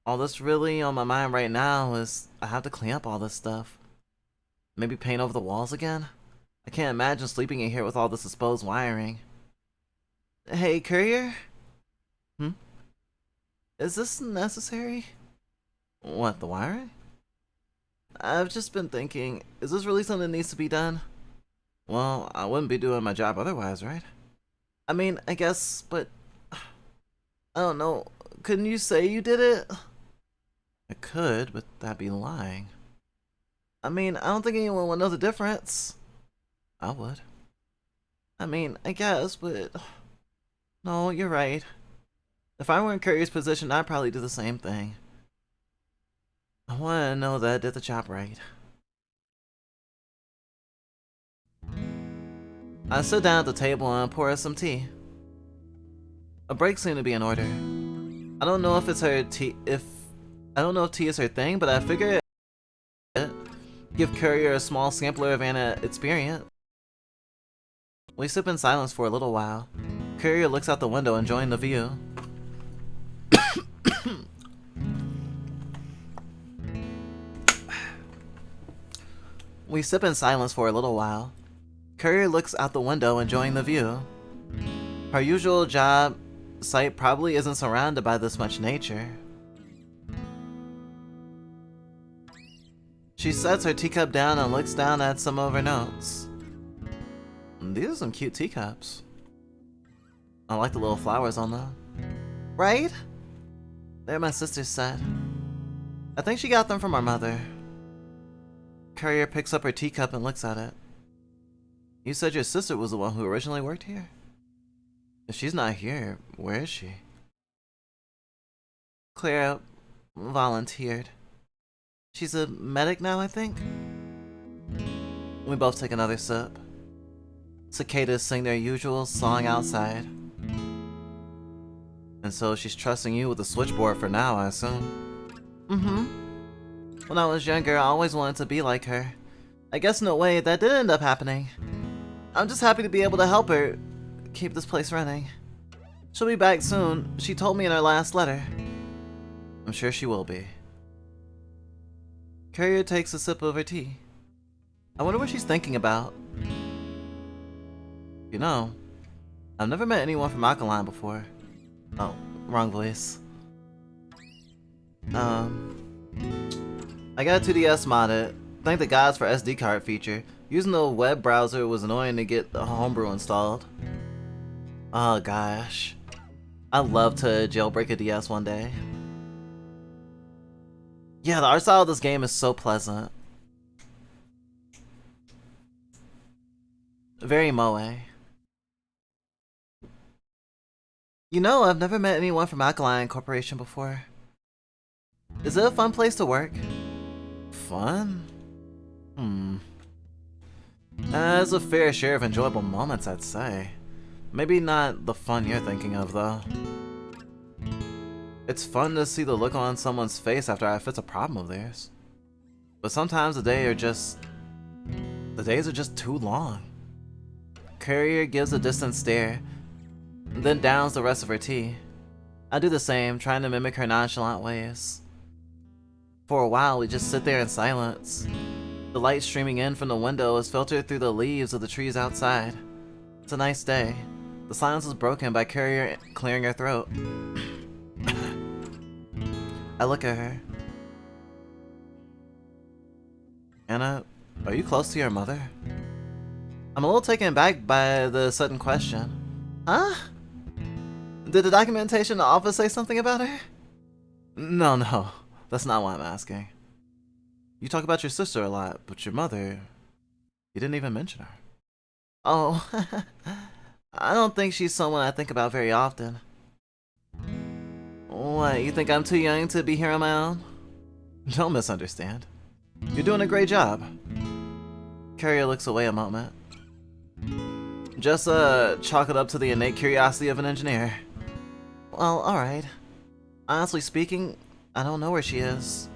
All that's really on my mind right now is I have to clean up all this stuff. Maybe paint over the walls again? I can't imagine sleeping in here with all this exposed wiring. Hey, Courier? Is this necessary? What, the wiring? I've just been thinking, is this really something that needs to be done? Well, I wouldn't be doing my job otherwise, right? I mean, I guess, but... I don't know. Couldn't you say you did it? I could, but that'd be lying. I mean, I don't think anyone would know the difference. I would. I mean, I guess, but... No, you're right. If I were in Courier's position, I'd probably do the same thing. I want to know that I did the job right. I sit down at the table and pour her some tea. A break seemed to be in order. I don't know if it's her tea. I don't know if tea is her thing, but I figure give Courier a small sampler of an experience. We sip in silence for a little while. Courier looks out the window, enjoying the view. We sip in silence for a little while. Courier looks out the window, enjoying the view. Her usual job site probably isn't surrounded by this much nature. She sets her teacup down and looks down at some of her notes. These are some cute teacups. I like the little flowers on them. Right? They're my sister's set. I think she got them from our mother. Courier picks up her teacup and looks at it. You said your sister was the one who originally worked here? If she's not here, where is she? Claire volunteered. She's a medic now, I think? We both take another sip. Cicadas sing their usual song outside. And so she's trusting you with the switchboard for now, I assume. When I was younger, I always wanted to be like her. I guess in a way, that did end up happening. I'm just happy to be able to help her keep this place running. She'll be back soon, she told me in her last letter. I'm sure she will be. Courier takes a sip of her tea. I wonder what she's thinking about. You know, I've never met anyone from Alkaline before. Oh, wrong voice. I got a 2DS modded. Thank the gods for SD card feature. Using the web browser was annoying to get the homebrew installed. Oh gosh. I'd love to jailbreak a DS one day. Yeah, the art style of this game is so pleasant. Very moe. You know, I've never met anyone from Alkaline Corporation before. Is it a fun place to work? Fun? There's a fair share of enjoyable moments, I'd say. Maybe not the fun you're thinking of, though. It's fun to see the look on someone's face after I fix a problem of theirs. But sometimes the days are just too long. Courier gives a distant stare, then downs the rest of her tea. I do the same, trying to mimic her nonchalant ways. For a while, we just sit there in silence. The light streaming in from the window is filtered through the leaves of the trees outside. It's a nice day. The silence is broken by Courier clearing her throat. I look at her. Anna, are you close to your mother? I'm a little taken aback by the sudden question. Huh? Did the documentation in the office say something about her? No, that's not why I'm asking. You talk about your sister a lot, but your mother, you didn't even mention her. Oh, I don't think she's someone I think about very often. What, you think I'm too young to be here on my own? Don't misunderstand. You're doing a great job. Carrier looks away a moment. Just chalk it up to the innate curiosity of an engineer. Well, alright. Honestly speaking, I don't know where she is.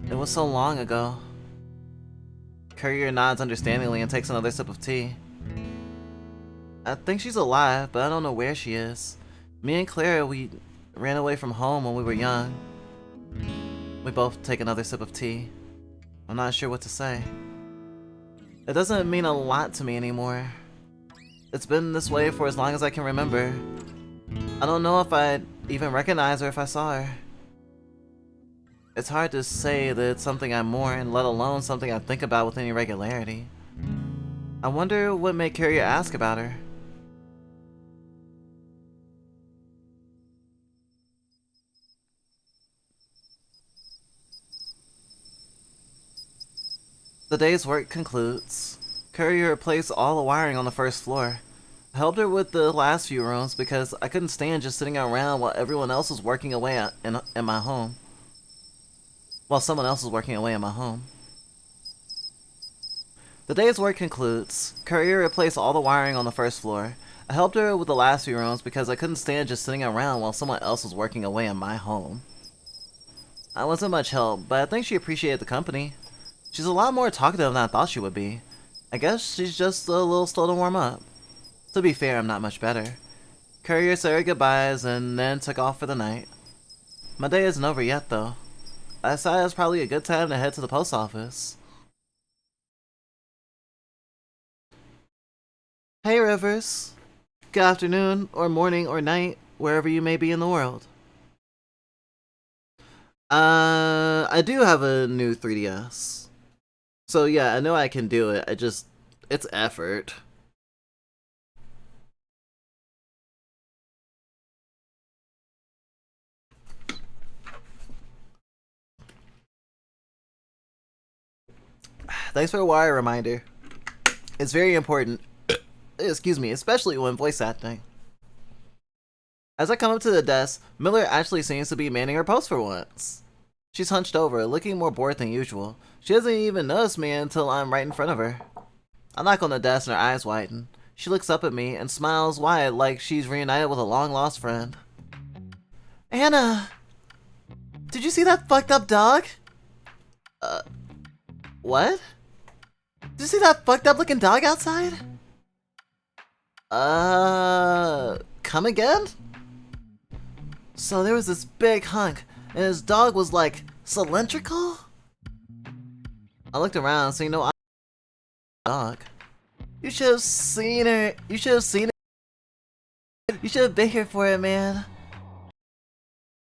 It was so long ago. Courier nods understandingly and takes another sip of tea. I think she's alive, but I don't know where she is. Me and Clara, we ran away from home when we were young. We both take another sip of tea. I'm not sure what to say. It doesn't mean a lot to me anymore. It's been this way for as long as I can remember. I don't know if I'd even recognize her if I saw her. It's hard to say that it's something I mourn, let alone something I think about with any regularity. I wonder what made Carrier ask about her. The day's work concludes. Courier replaced all the wiring on the first floor. I helped her with the last few rooms because I couldn't stand just sitting around while everyone else was working away in my home. While someone else was working away in my home. The day's work concludes. Courier replaced all the wiring on the first floor. I helped her with the last few rooms because I couldn't stand just sitting around while someone else was working away in my home. I wasn't much help, but I think she appreciated the company. She's a lot more talkative than I thought she would be. I guess she's just a little slow to warm up. To be fair, I'm not much better. Courier said her goodbyes and then took off for the night. My day isn't over yet, though. I decided it's probably a good time to head to the post office. Hey, Rivers. Good afternoon, or morning, or night, wherever you may be in the world. I do have a new 3DS. So yeah, I know I can do it, it's effort. Thanks for a wire reminder. It's very important. Excuse me, especially when voice acting. As I come up to the desk, Miller actually seems to be manning her post for once. She's hunched over, looking more bored than usual. She doesn't even notice me until I'm right in front of her. I knock on the desk and her eyes widen. She looks up at me and smiles wide like she's reunited with a long-lost friend. Anna! Did you see that fucked up dog? What? Did you see that fucked up looking dog outside? Come again? So there was this big hunk, and his dog was like, cylindrical? I looked around, so dog. You should have seen her. You should have seen it. You should have been here for it, man.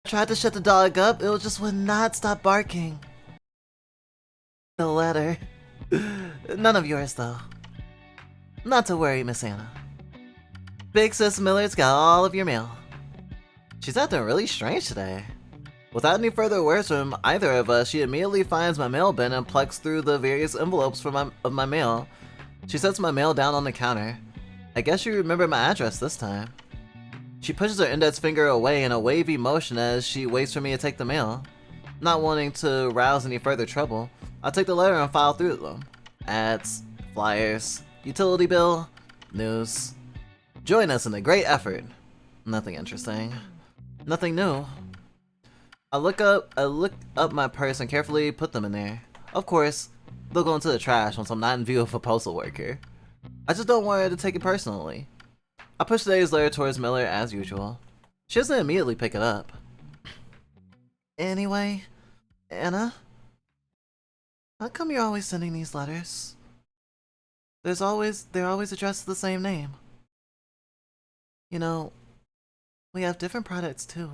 I tried to shut the dog up, it just would not stop barking. The letter. None of yours, though. Not to worry, Miss Anna. Big Sis Miller's got all of your mail. She's acting really strange today. Without any further words from either of us, she immediately finds my mail bin and plucks through the various envelopes of my mail. She sets my mail down on the counter. I guess she remembered my address this time. She pushes her index finger away in a wavy motion as she waits for me to take the mail. Not wanting to rouse any further trouble, I take the letter and file through them. Ads, flyers, utility bill, news. Join us in the great effort. Nothing interesting. Nothing new. I look up my purse and carefully put them in there. Of course, they'll go into the trash once I'm not in view of a postal worker. I just don't want her to take it personally. I push today's letter towards Miller as usual. She doesn't immediately pick it up. Anyway, Anna? How come you're always sending these letters? They're always addressed to the same name. You know, we have different products too.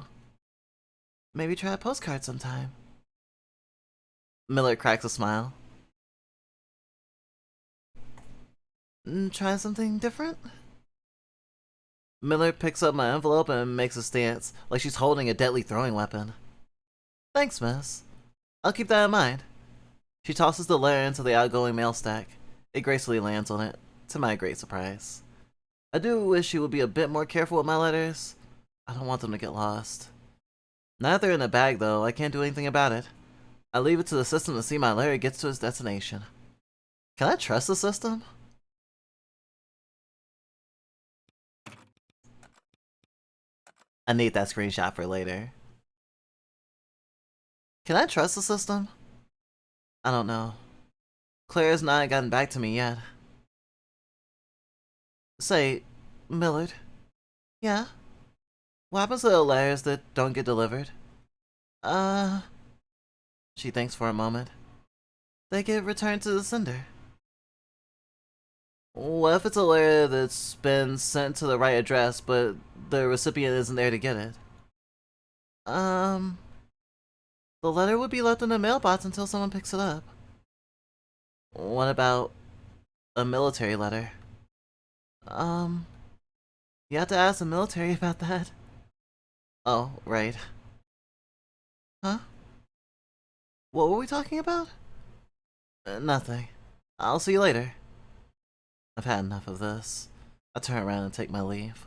Maybe try a postcard sometime. Miller cracks a smile. Trying something different? Miller picks up my envelope and makes a stance, like she's holding a deadly throwing weapon. Thanks, miss. I'll keep that in mind. She tosses the letter into the outgoing mail stack. It gracefully lands on it, to my great surprise. I do wish she would be a bit more careful with my letters. I don't want them to get lost. Now that they're in the bag, though, I can't do anything about it. I leave it to the system to see my letter gets to its destination. Can I trust the system? I need that screenshot for later. Can I trust the system? I don't know. Claire's not gotten back to me yet. Say, Millard. Yeah? What happens to the letters that don't get delivered? She thinks for a moment. They get returned to the sender. What if it's a letter that's been sent to the right address, but the recipient isn't there to get it? The letter would be left in the mailbox until someone picks it up. What about a military letter? You have to ask the military about that. Oh, right. Huh? What were we talking about? Nothing. I'll see you later. I've had enough of this. I turn around and take my leave.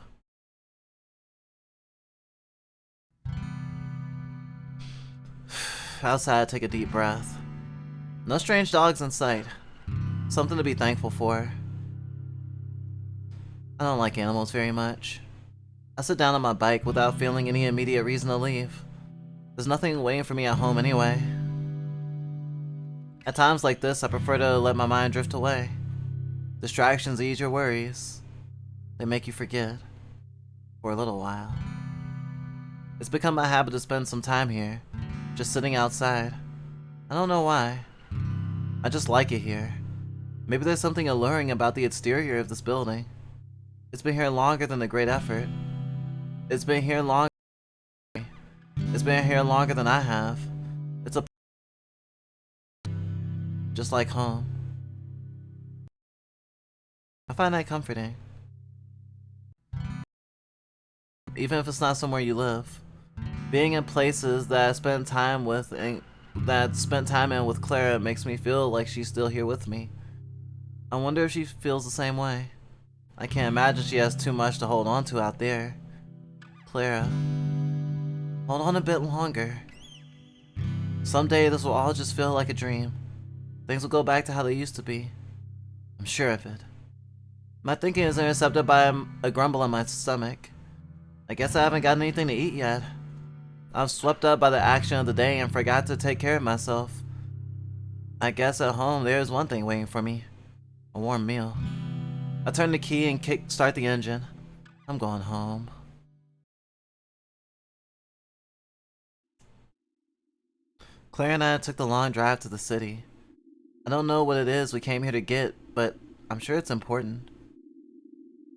Outside, I take a deep breath. No strange dogs in sight. Something to be thankful for. I don't like animals very much. I sit down on my bike without feeling any immediate reason to leave. There's nothing waiting for me at home anyway. At times like this, I prefer to let my mind drift away. Distractions ease your worries. They make you forget. For a little while. It's become my habit to spend some time here, just sitting outside. I don't know why. I just like it here. Maybe there's something alluring about the exterior of this building. It's been here longer than the great effort. It's been here longer than I have. It's a just like home. I find that comforting. Even if it's not somewhere you live. Being in places that I spent time with and in with Clara makes me feel like she's still here with me. I wonder if she feels the same way. I can't imagine she has too much to hold on to out there. Clara, hold on a bit longer. Someday this will all just feel like a dream. Things will go back to how they used to be. I'm sure of it. My thinking is intercepted by a grumble in my stomach. I guess I haven't gotten anything to eat yet. I was swept up by the action of the day and forgot to take care of myself. I guess at home there is one thing waiting for me. A warm meal. I turn the key and start the engine. I'm going home. Claire and I took the long drive to the city. I don't know what it is we came here to get, but I'm sure it's important.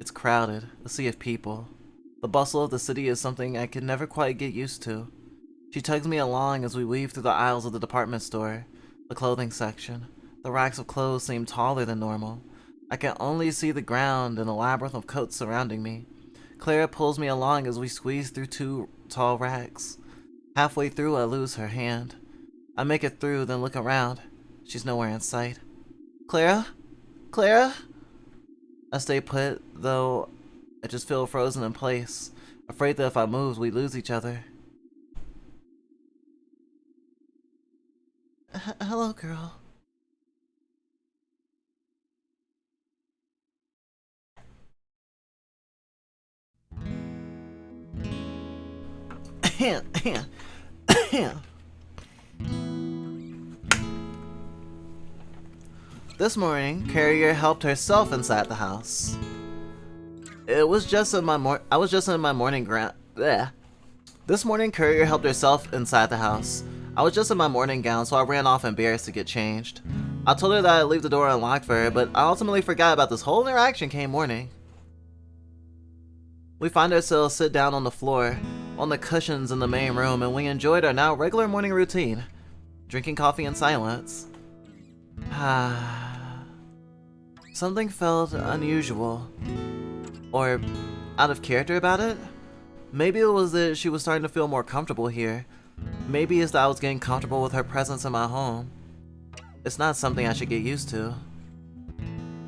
It's crowded, a sea of people. The bustle of the city is something I can never quite get used to. She tugs me along as we weave through the aisles of the department store, the clothing section. The racks of clothes seem taller than normal. I can only see the ground and a labyrinth of coats surrounding me. Clara pulls me along as we squeeze through two tall racks. Halfway through, I lose her hand. I make it through, then look around. She's nowhere in sight. Clara? Clara? I stay put, though I just feel frozen in place, afraid that if I move, we lose each other. Hello, girl. This morning, Carrier helped herself inside the house. It was just in my I was just in my morning This morning, Courier helped herself inside the house. I was just in my morning gown, so I ran off embarrassed to get changed. I told her that I'd leave the door unlocked for her, but I ultimately forgot about this whole interaction came morning. We find ourselves sit down on the floor, on the cushions in the main room, and we enjoyed our now regular morning routine, drinking coffee in silence. Something felt unusual. Or out of character about it. Maybe it was that she was starting to feel more comfortable here. Maybe it's that I was getting comfortable with her presence in my home. It's not something I should get used to.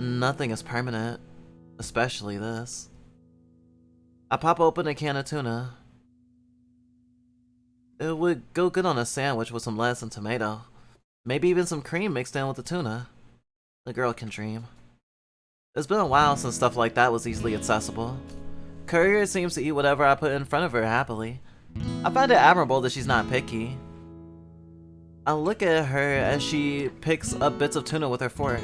Nothing is permanent, especially this. I pop open a can of tuna. It would go good on a sandwich with some lettuce and tomato. Maybe even some cream mixed in with the tuna. The girl can dream. It's been a while since stuff like that was easily accessible. Courier seems to eat whatever I put in front of her happily. I find it admirable that she's not picky. I look at her as she picks up bits of tuna with her fork.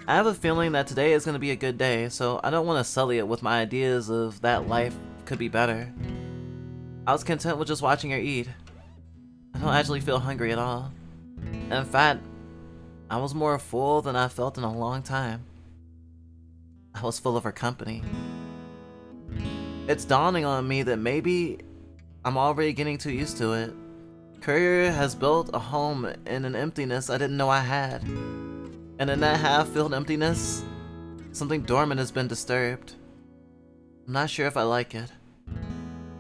I have a feeling that today is going to be a good day, so I don't want to sully it with my ideas of that life could be better. I was content with just watching her eat. I don't actually feel hungry at all. In fact, I was more full than I felt in a long time. I was full of her company. It's dawning on me that maybe I'm already getting too used to it. Courier has built a home in an emptiness I didn't know I had. And in that half-filled emptiness, something dormant has been disturbed. I'm not sure if I like it.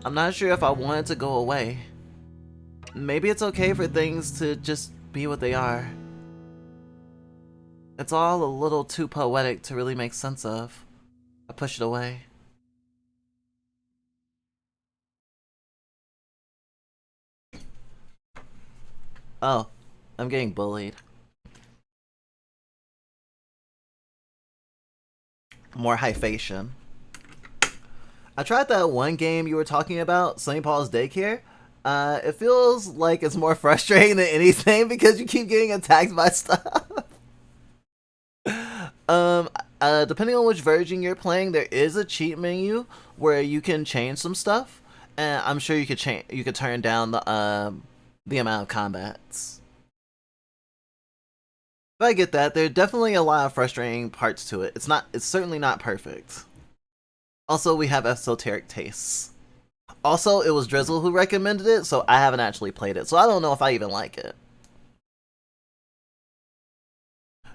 I'm not sure if I want it to go away. Maybe it's okay for things to just be what they are. It's all a little too poetic to really make sense of. I push it away. Oh, I'm getting bullied. More hypation. I tried that one game you were talking about, St. Paul's Daycare. It feels like it's more frustrating than anything because you keep getting attacked by stuff. Depending on which version you're playing, there is a cheat menu where you can change some stuff, and I'm sure you could turn down the amount of combats. But I get that. There are definitely a lot of frustrating parts to it. It's certainly not perfect. Also, we have esoteric tastes. Also, it was Drizzle who recommended it, so I haven't actually played it, so I don't know if I even like it.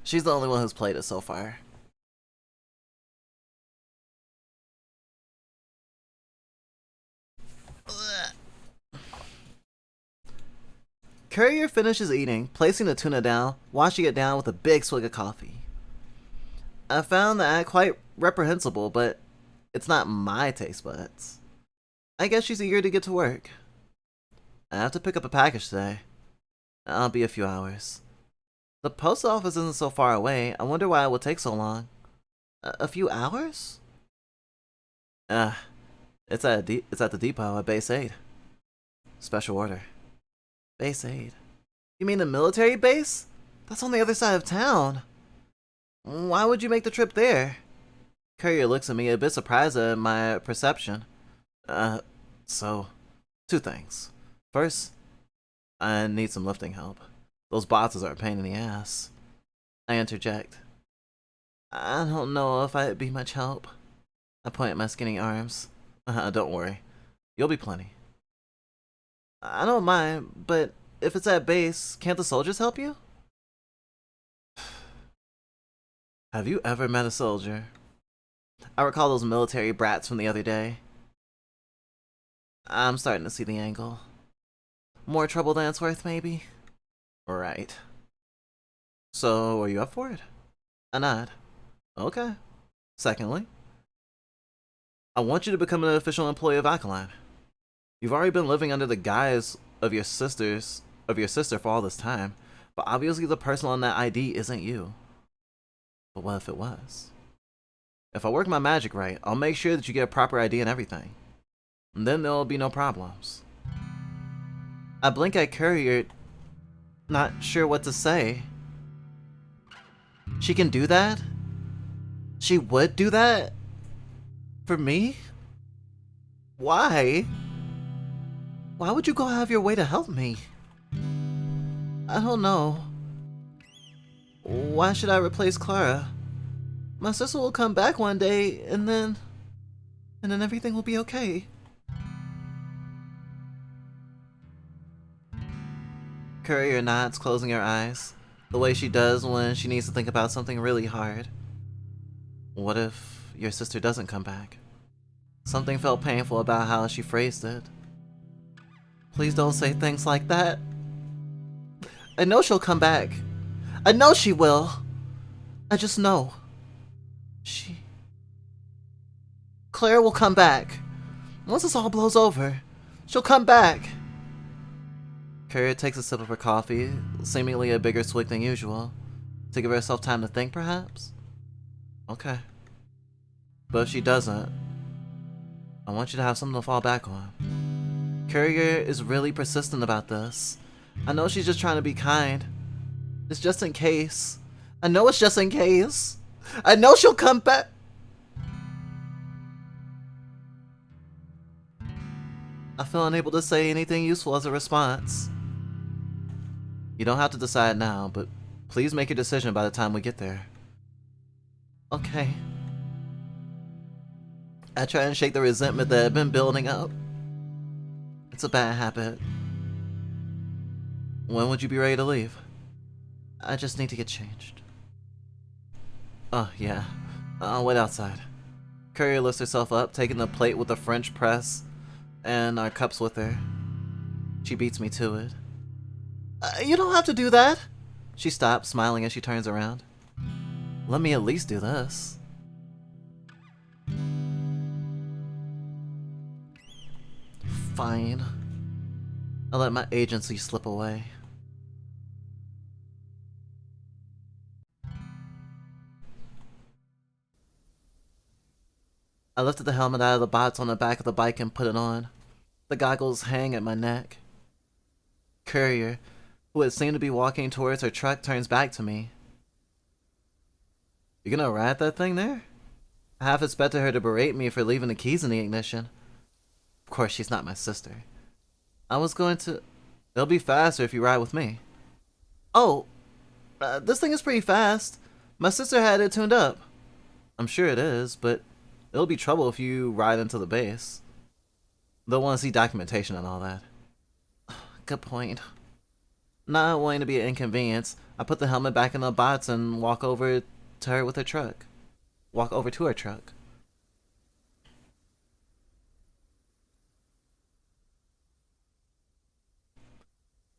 She's the only one who's played it so far. Courier finishes eating, placing the tuna down, washing it down with a big swig of coffee. I found that quite reprehensible, but it's not my taste buds. I guess she's eager to get to work. I have to pick up a package today. I'll be a few hours. The post office isn't so far away. I wonder why it would take so long. A few hours? It's at the depot at Base 8. Special order. Base 8. You mean the military base? That's on the other side of town. Why would you make the trip there? Courier looks at me a bit surprised at my perception. So, two things. First, I need some lifting help. Those boxes are a pain in the ass. I interject. I don't know if I'd be much help. I point at my skinny arms. Don't worry. You'll be plenty. I don't mind, but if it's at base, can't the soldiers help you? Have you ever met a soldier? I recall those military brats from the other day. I'm starting to see the angle. More trouble than it's worth, maybe? Right. So, are you up for it? A nod. Okay. Secondly, I want you to become an official employee of Alkaline. You've already been living under the guise of your sister for all this time, but obviously the person on that ID isn't you. But what if it was? If I work my magic right, I'll make sure that you get a proper ID and everything. And then there'll be no problems. I blink at Courier, not sure what to say. She can do that? She would do that? For me? Why? Why would you go out of your way to help me? I don't know. Why should I replace Clara? My sister will come back one day, and then everything will be okay. Courier nods, closing her eyes, the way she does when she needs to think about something really hard. What if your sister doesn't come back? Something felt painful about how she phrased it. Please don't say things like that. I know she'll come back. I know she will. I just know. Claire will come back. Once this all blows over, she'll come back. Courier takes a sip of her coffee, seemingly a bigger swig than usual, to give herself time to think, perhaps? Okay. But if she doesn't, I want you to have something to fall back on. Courier is really persistent about this. I know she's just trying to be kind. It's just in case. I know it's just in case. I know she'll come back. I feel unable to say anything useful as a response. You don't have to decide now, but please make your decision by the time we get there. Okay. I try and shake the resentment that had been building up. It's a bad habit. When would you be ready to leave? I just need to get changed. Oh, yeah. I'll wait outside. Courier lifts herself up, taking the plate with the French press and our cups with her. She beats me to it. You don't have to do that. She stops, smiling as she turns around. Let me at least do this. Fine. I let my agency slip away. I lifted the helmet out of the box on the back of the bike and put it on. The goggles hang at my neck. Courier, who had seemed to be walking towards her truck, turns back to me. You gonna ride that thing there? I half expected her to berate me for leaving the keys in the ignition. Of course, she's not my sister. I was going to... It'll be faster if you ride with me. Oh, this thing is pretty fast. My sister had it tuned up. I'm sure it is, but it'll be trouble if you ride into the base. They'll want to see documentation and all that. Good point. Not wanting to be an inconvenience, I put the helmet back in the box and walk over to her with her truck. Walk over to her truck.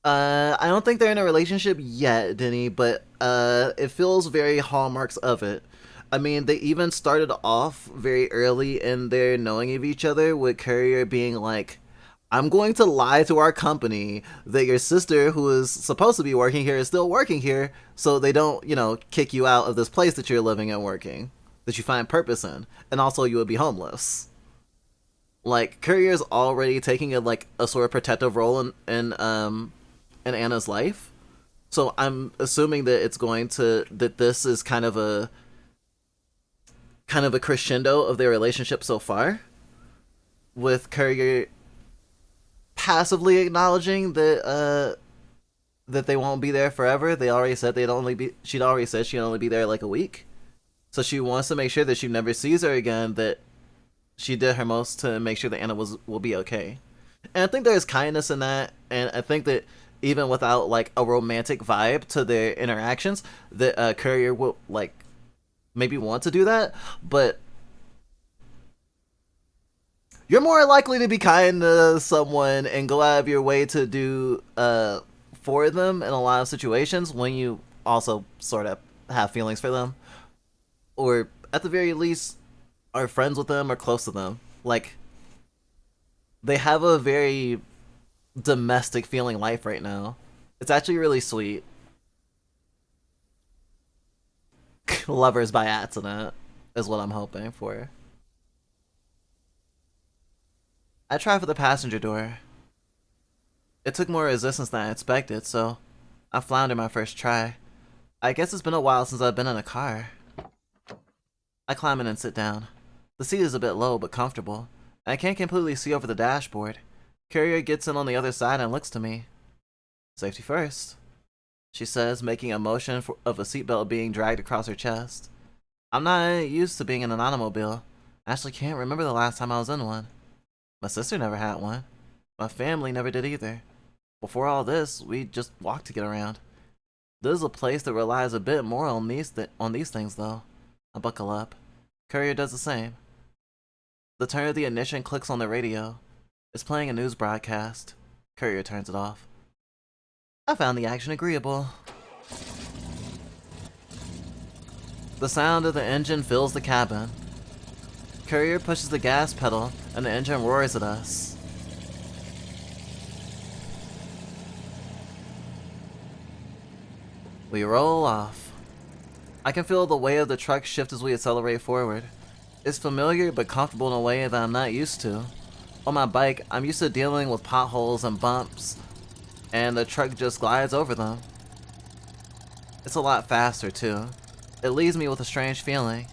I don't think they're in a relationship yet, Denny, but it feels very hallmarks of it. I mean, they even started off very early in their knowing of each other with Courier being like, I'm going to lie to our company that your sister, who is supposed to be working here, is still working here, so they don't, kick you out of this place that you're living and working, that you find purpose in, and also you would be homeless. Like, Courier's already taking a sort of protective role in Anna's life, so I'm assuming that that this is kind of a crescendo of their relationship so far, with Courier passively acknowledging that they won't be there forever. They already said she'd already said she'd only be there like a week, so she wants to make sure that she never sees her again, that she did her most to make sure that Anna will be okay. And I think there's kindness in that, and I think that even without a romantic vibe to their interactions, that Courier will maybe want to do that, but you're more likely to be kind to someone and go out of your way to do for them in a lot of situations when you also sort of have feelings for them, or at the very least are friends with them or close to them. They have a very domestic feeling life right now. It's actually really sweet. Lovers by accident is what I'm hoping for. I tried for the passenger door. It took more resistance than I expected, so I floundered my first try. I guess it's been a while since I've been in a car. I climb in and sit down. The seat is a bit low but comfortable, and I can't completely see over the dashboard. Courier gets in on the other side and looks to me. Safety first, she says, making a motion of a seatbelt being dragged across her chest. I'm not used to being in an automobile. I actually can't remember the last time I was in one. My sister never had one. My family never did either. Before all this, we just walked to get around. This is a place that relies a bit more on these things, though. I buckle up. Courier does the same. The turn of the ignition clicks on the radio. It's playing a news broadcast. Courier turns it off. I found the action agreeable. The sound of the engine fills the cabin. Courier pushes the gas pedal and the engine roars at us. We roll off. I can feel the weight of the truck shift as we accelerate forward. It's familiar but comfortable in a way that I'm not used to. On my bike, I'm used to dealing with potholes and bumps, and the truck just glides over them. It's a lot faster too. It leaves me with a strange feeling.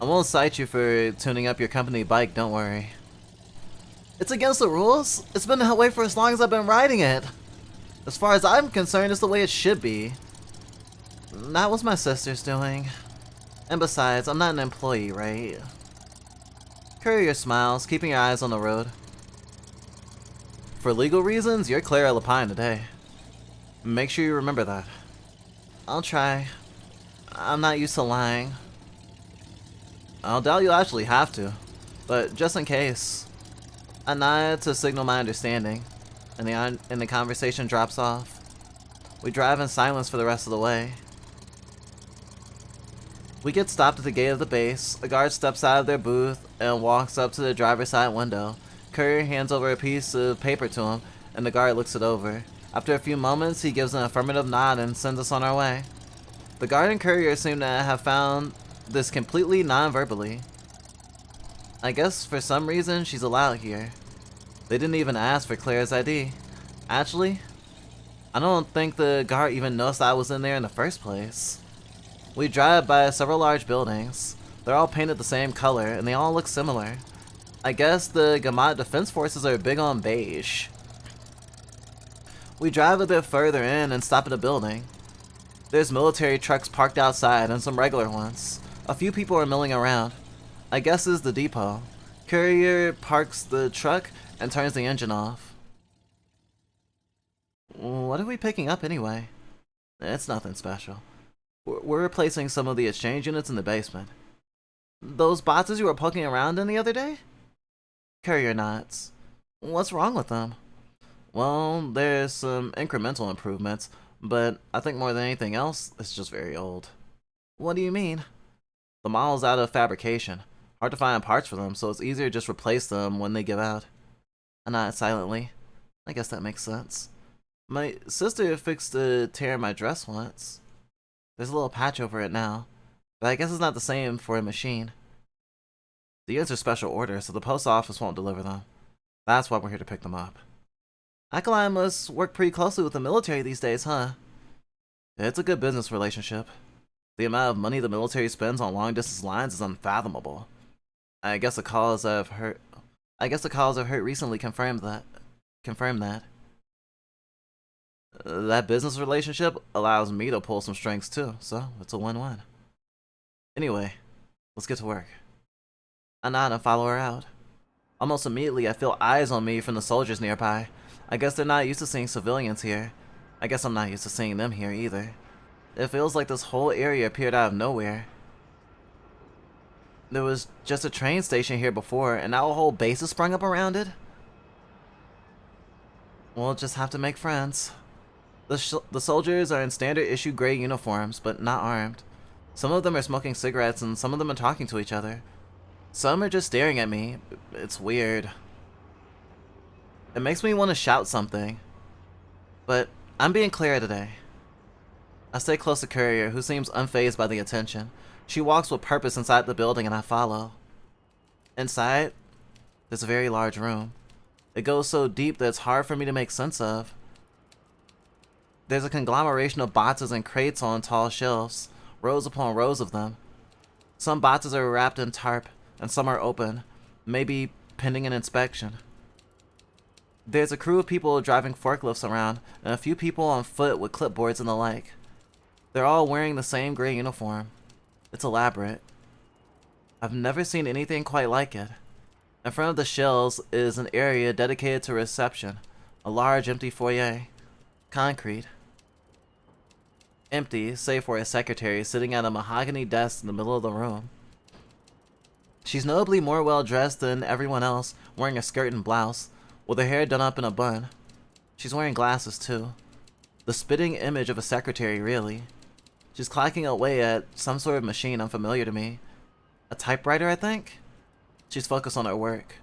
I won't cite you for tuning up your company bike, don't worry. It's against the rules. It's been that way for as long as I've been riding it. As far as I'm concerned, it's the way it should be. That was my sister's doing. And besides, I'm not an employee, right? Courier smiles, keeping your eyes on the road. For legal reasons, you're Clara Lapine today. Make sure you remember that. I'll try. I'm not used to lying. I'll doubt you'll actually have to, but just in case. I nod to signal my understanding, and the conversation drops off. We drive in silence for the rest of the way. We get stopped at the gate of the base. A guard steps out of their booth and walks up to the driver's side window. Courier hands over a piece of paper to him, and the guard looks it over. After a few moments, he gives an affirmative nod and sends us on our way. The guard and courier seem to have found this completely non-verbally. I guess for some reason she's allowed here. They didn't even ask for Claire's ID. Actually, I don't think the guard even noticed I was in there in the first place. We drive by several large buildings. They're all painted the same color, and they all look similar. I guess the Gamat Defense Forces are big on beige. We drive a bit further in and stop at a building. There's military trucks parked outside and some regular ones. A few people are milling around. I guess this is the depot. Courier parks the truck and turns the engine off. What are we picking up anyway? It's nothing special. We're replacing some of the exchange units in the basement. Those boxes you were poking around in the other day? Courier nods. What's wrong with them? Well, there's some incremental improvements, but I think more than anything else, it's just very old. What do you mean? The model's out of fabrication. Hard to find parts for them, so it's easier to just replace them when they give out. I nod silently. I guess that makes sense. My sister fixed a tear in my dress once. There's a little patch over it now, but I guess it's not the same for a machine. The units are special orders, so the post office won't deliver them. That's why we're here to pick them up. Acolyte must work pretty closely with the military these days, huh? It's a good business relationship. The amount of money the military spends on long-distance lines is unfathomable. I guess the calls I've heard recently confirmed that. That business relationship allows me to pull some strings too, so it's a win-win. Anyway, let's get to work. I nod and follow her out. Almost immediately, I feel eyes on me from the soldiers nearby. I guess they're not used to seeing civilians here. I guess I'm not used to seeing them here either. It feels like this whole area appeared out of nowhere. There was just a train station here before, and now a whole base has sprung up around it? We'll just have to make friends. The soldiers are in standard issue gray uniforms, but not armed. Some of them are smoking cigarettes, and some of them are talking to each other. Some are just staring at me. It's weird. It makes me want to shout something. But I'm being clear today. I stay close to Courier, who seems unfazed by the attention. She walks with purpose inside the building, and I follow. Inside, there's a very large room. It goes so deep that it's hard for me to make sense of. There's a conglomeration of boxes and crates on tall shelves, rows upon rows of them. Some boxes are wrapped in tarp, and some are open, maybe pending an inspection. There's a crew of people driving forklifts around, and a few people on foot with clipboards and the like. They're all wearing the same gray uniform. It's elaborate. I've never seen anything quite like it. In front of the shelves is an area dedicated to reception, a large empty foyer. Concrete. Empty, save for a secretary sitting at a mahogany desk in the middle of the room. She's notably more well dressed than everyone else, wearing a skirt and blouse, with her hair done up in a bun. She's wearing glasses too. The spitting image of a secretary, really. She's clacking away at some sort of machine unfamiliar to me. A typewriter, I think? She's focused on her work.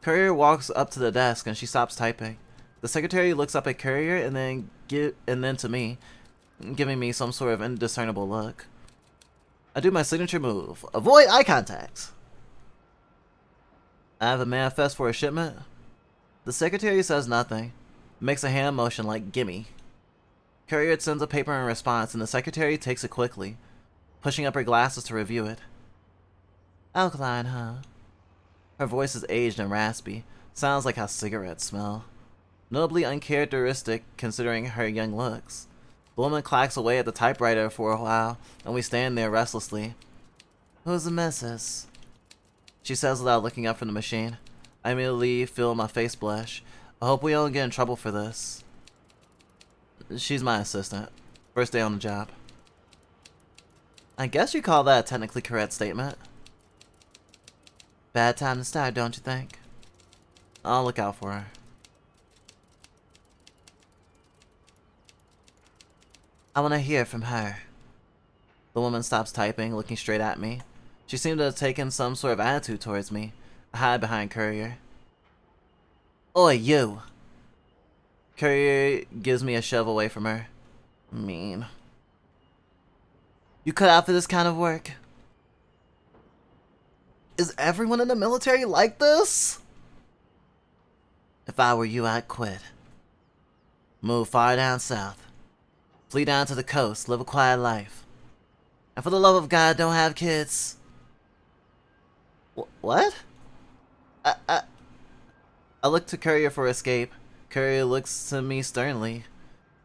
Courier walks up to the desk and she stops typing. The secretary looks up at Courier and then to me, giving me some sort of indiscernible look. I do my signature move. Avoid eye contact. I have a manifest for a shipment. The secretary says nothing. Makes a hand motion like gimme. Courier sends a paper in response and the secretary takes it quickly, pushing up her glasses to review it. Alkaline, huh? Her voice is aged and raspy. Sounds like how cigarettes smell. Notably uncharacteristic considering her young looks. The woman clacks away at the typewriter for a while, and we stand there restlessly. Who's the missus? She says without looking up from the machine. I immediately feel my face blush. I hope we don't get in trouble for this. She's my assistant. First day on the job. I guess you call that a technically correct statement. Bad time to start, don't you think? I'll look out for her. I want to hear from her. The woman stops typing, looking straight at me. She seemed to have taken some sort of attitude towards me. I hide behind Courier. Oi, you! Courier gives me a shove away from her. Mean. You cut out for this kind of work? Is everyone in the military like this? If I were you, I'd quit. Move far down south. Flee down to the coast, live a quiet life. And for the love of God, don't have kids. What? I look to Courier for escape. Courier looks to me sternly.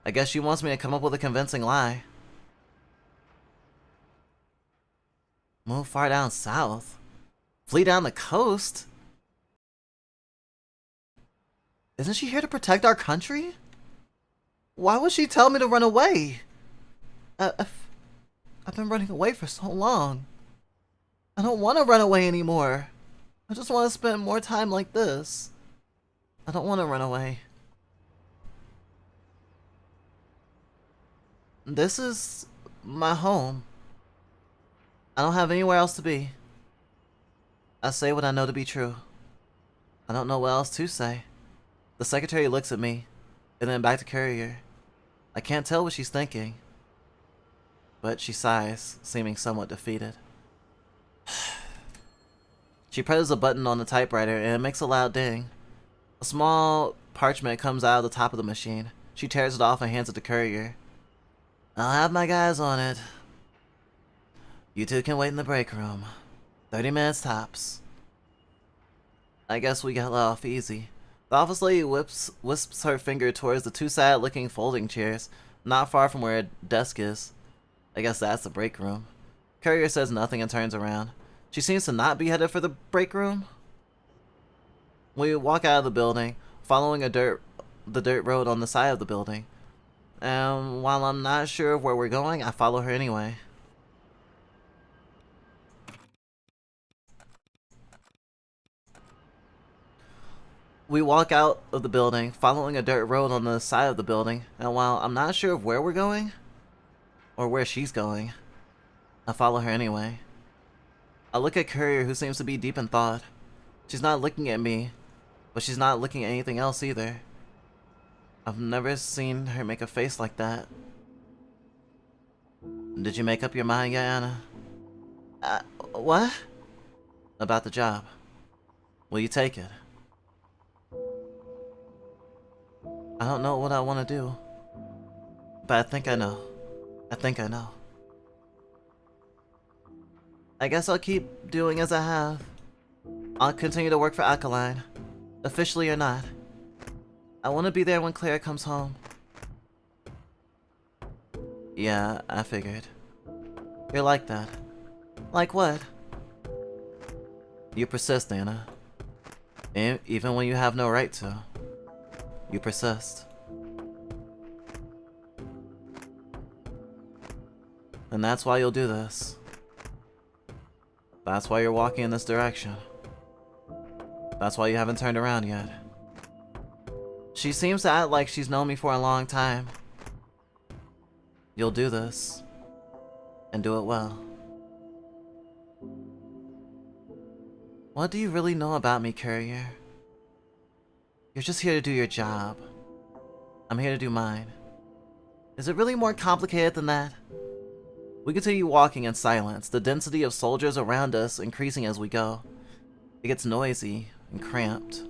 I guess she wants me to come up with a convincing lie. Move far down south? Flee down the coast? Isn't she here to protect our country? Why would she tell me to run away? I've been running away for so long. I don't want to run away anymore. I just want to spend more time like this. I don't want to run away. This is my home. I don't have anywhere else to be. I say what I know to be true. I don't know what else to say. The secretary looks at me, and then back to Courier. I can't tell what she's thinking, but she sighs, seeming somewhat defeated. She presses a button on the typewriter, and it makes a loud ding. A small parchment comes out of the top of the machine. She tears it off and hands it to Courier. I'll have my guys on it. You two can wait in the break room. 30 minutes tops. I guess we got let off easy. The office lady wisps her finger towards the two sad-looking folding chairs, not far from where her desk is. I guess that's the break room. Courier says nothing and turns around. She seems to not be headed for the break room. We walk out of the building, following the dirt road on the side of the building. And while I'm not sure of where we're going, I follow her anyway. We walk out of the building, following a dirt road on the side of the building, and while I'm not sure of where we're going, or where she's going, I follow her anyway. I look at Courier, who seems to be deep in thought. She's not looking at me, but she's not looking at anything else either. I've never seen her make a face like that. Did you make up your mind yet, Anna? What? About the job. Will you take it? I don't know what I want to do, but I think I know. I think I know. I guess I'll keep doing as I have. I'll continue to work for Alkaline, officially or not. I want to be there when Clara comes home. Yeah, I figured. You're like that. Like what? You persist, Anna. Even when you have no right to. You persist. And that's why you'll do this. That's why you're walking in this direction. That's why you haven't turned around yet. She seems to act like she's known me for a long time. You'll do this. And do it well. What do you really know about me, Courier? You're just here to do your job. I'm here to do mine. Is it really more complicated than that? We continue walking in silence, the density of soldiers around us increasing as we go. It gets noisy and cramped.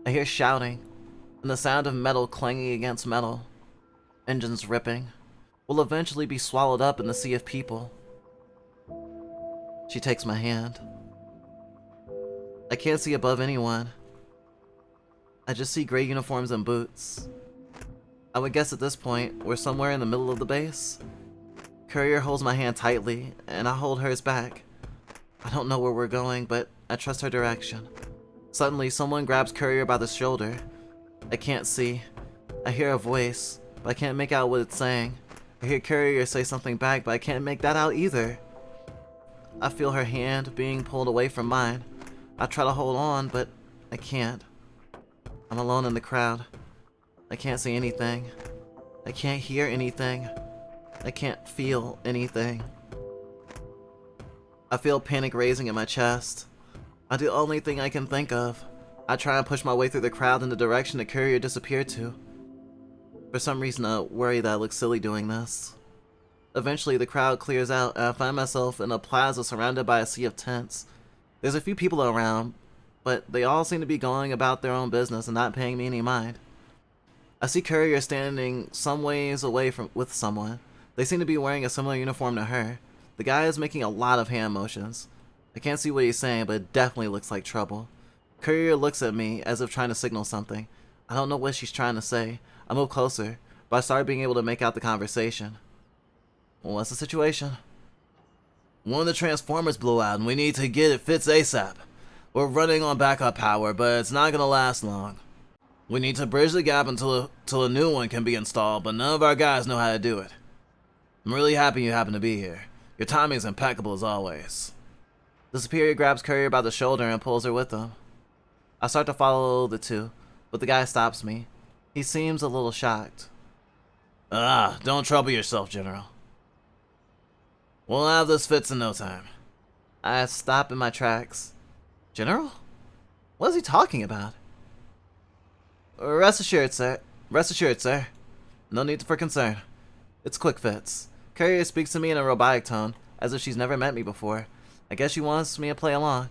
I hear shouting, and the sound of metal clanging against metal. Engines ripping. We'll eventually be swallowed up in the sea of people. She takes my hand. I can't see above anyone. I just see gray uniforms and boots. I would guess at this point, we're somewhere in the middle of the base. Courier holds my hand tightly, and I hold hers back. I don't know where we're going, but I trust her direction. Suddenly, someone grabs Courier by the shoulder. I can't see. I hear a voice, but I can't make out what it's saying. I hear Courier say something back, but I can't make that out either. I feel her hand being pulled away from mine. I try to hold on, but I can't. I'm alone in the crowd. I can't see anything. I can't hear anything. I can't feel anything. I feel panic raising in my chest. I do the only thing I can think of. I try and push my way through the crowd in the direction the Courier disappeared to. For some reason, I worry that I look silly doing this. Eventually, the crowd clears out, and I find myself in a plaza surrounded by a sea of tents. There's a few people around, but they all seem to be going about their own business and not paying me any mind. I see Courier standing some ways away with someone. They seem to be wearing a similar uniform to her. The guy is making a lot of hand motions. I can't see what he's saying, but it definitely looks like trouble. Courier looks at me as if trying to signal something. I don't know what she's trying to say. I move closer, but I start being able to make out the conversation. Well, what's the situation? One of the transformers blew out and we need to get it fixed ASAP. We're running on backup power, but it's not gonna last long. We need to bridge the gap until a new one can be installed, but none of our guys know how to do it. I'm really happy you happen to be here. Your timing is impeccable as always. The superior grabs Courier by the shoulder and pulls her with him. I start to follow the two, but the guy stops me. He seems a little shocked. Don't trouble yourself, General. We'll have this fixed in no time. I stop in my tracks. General? What is he talking about? Rest assured, sir. Rest assured, sir. No need for concern. It's quick fix. Courier speaks to me in a robotic tone, as if she's never met me before. I guess she wants me to play along.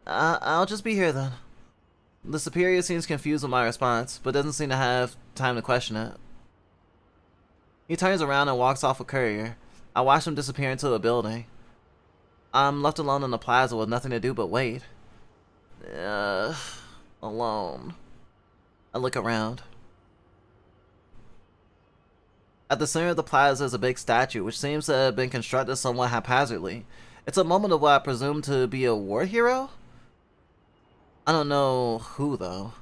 I'll just be here then. The superior seems confused with my response, but doesn't seem to have time to question it. He turns around and walks off with Courier. I watch him disappear into a building. I'm left alone in the plaza with nothing to do but wait. Alone. I look around. At the center of the plaza is a big statue, which seems to have been constructed somewhat haphazardly. It's a moment of what I presume to be a war hero? I don't know who, though.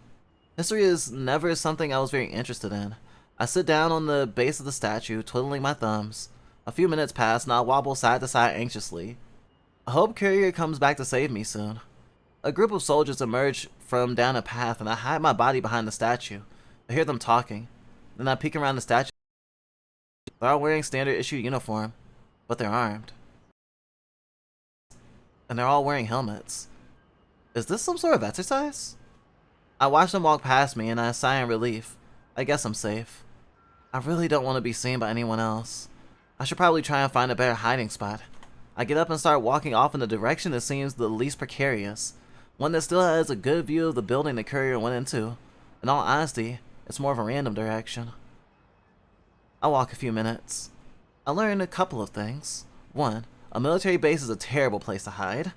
History is never something I was very interested in. I sit down on the base of the statue, twiddling my thumbs. A few minutes pass, and I wobble side to side anxiously. I hope Courier comes back to save me soon. A group of soldiers emerge from down a path, and I hide my body behind the statue. I hear them talking. Then I peek around the statue. They're all wearing standard issue uniform, but they're armed. And they're all wearing helmets. Is this some sort of exercise? I watch them walk past me and I sigh in relief. I guess I'm safe. I really don't want to be seen by anyone else. I should probably try and find a better hiding spot. I get up and start walking off in the direction that seems the least precarious. One that still has a good view of the building the Courier went into. In all honesty, it's more of a random direction. I walk a few minutes. I learn a couple of things. One, a military base is a terrible place to hide.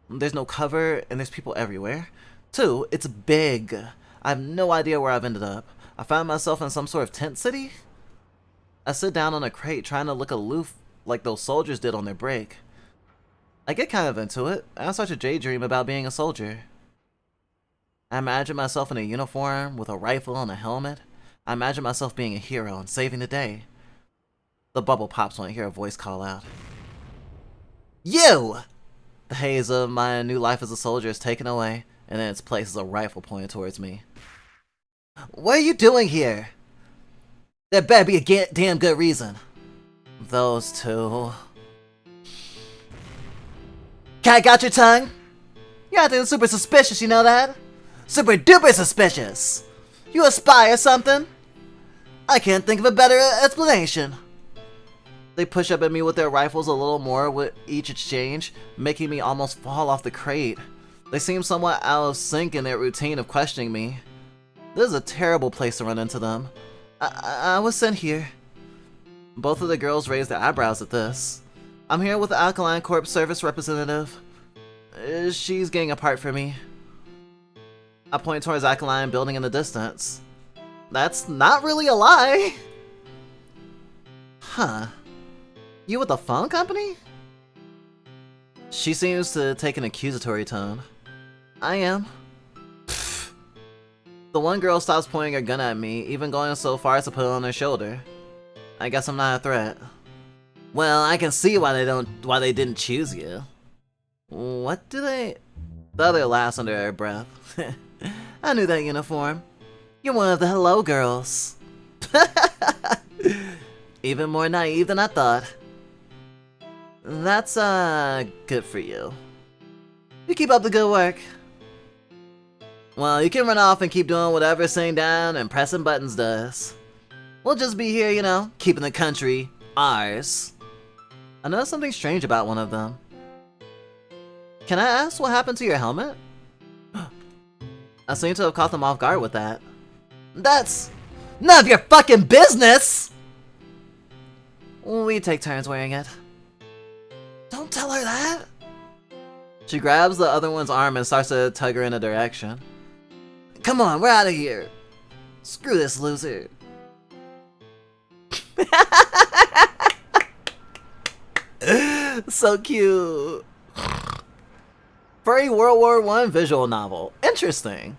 There's no cover and there's people everywhere. Two, it's big. I have no idea where I've ended up. I found myself in some sort of tent city? I sit down on a crate trying to look aloof like those soldiers did on their break. I get kind of into it, and I start to daydream about being a soldier. I imagine myself in a uniform with a rifle and a helmet. I imagine myself being a hero and saving the day. The The bubble pops when I hear a voice call out. You! The haze of my new life as a soldier is taken away, and in its place is a rifle pointed towards me. What are you doing here? There better be a damn good reason. Those two. Cat got your tongue? You're acting super suspicious, you know that? Super duper suspicious! You a spy or something? I can't think of a better explanation. They push up at me with their rifles a little more with each exchange, making me almost fall off the crate. They seem somewhat out of sync in their routine of questioning me. This is a terrible place to run into them. I was sent here. Both of the girls raise their eyebrows at this. I'm here with the Alkaline Corp service representative. She's getting apart from me. I point towards Alkaline building in the distance. That's not really a lie. Huh. You with the phone company? She seems to take an accusatory tone. I am. Pfft. The one girl stops pointing her gun at me, even going so far as to put it on her shoulder. I guess I'm not a threat. Well, I can see why they didn't choose you. What do they... The other laughs under her breath. I knew that uniform. You're one of the hello girls. Even more naive than I thought. That's, good for you. You keep up the good work. Well, you can run off and keep doing whatever sitting down and pressing buttons does. We'll just be here, you know, keeping the country ours. I noticed something strange about one of them. Can I ask what happened to your helmet? I seem to have caught them off guard with that. That's none of your fucking business! We take turns wearing it. Don't tell her that! She grabs the other one's arm and starts to tug her in a direction. Come on, we're out of here! Screw this loser. So cute. Furry World War I visual novel. Interesting.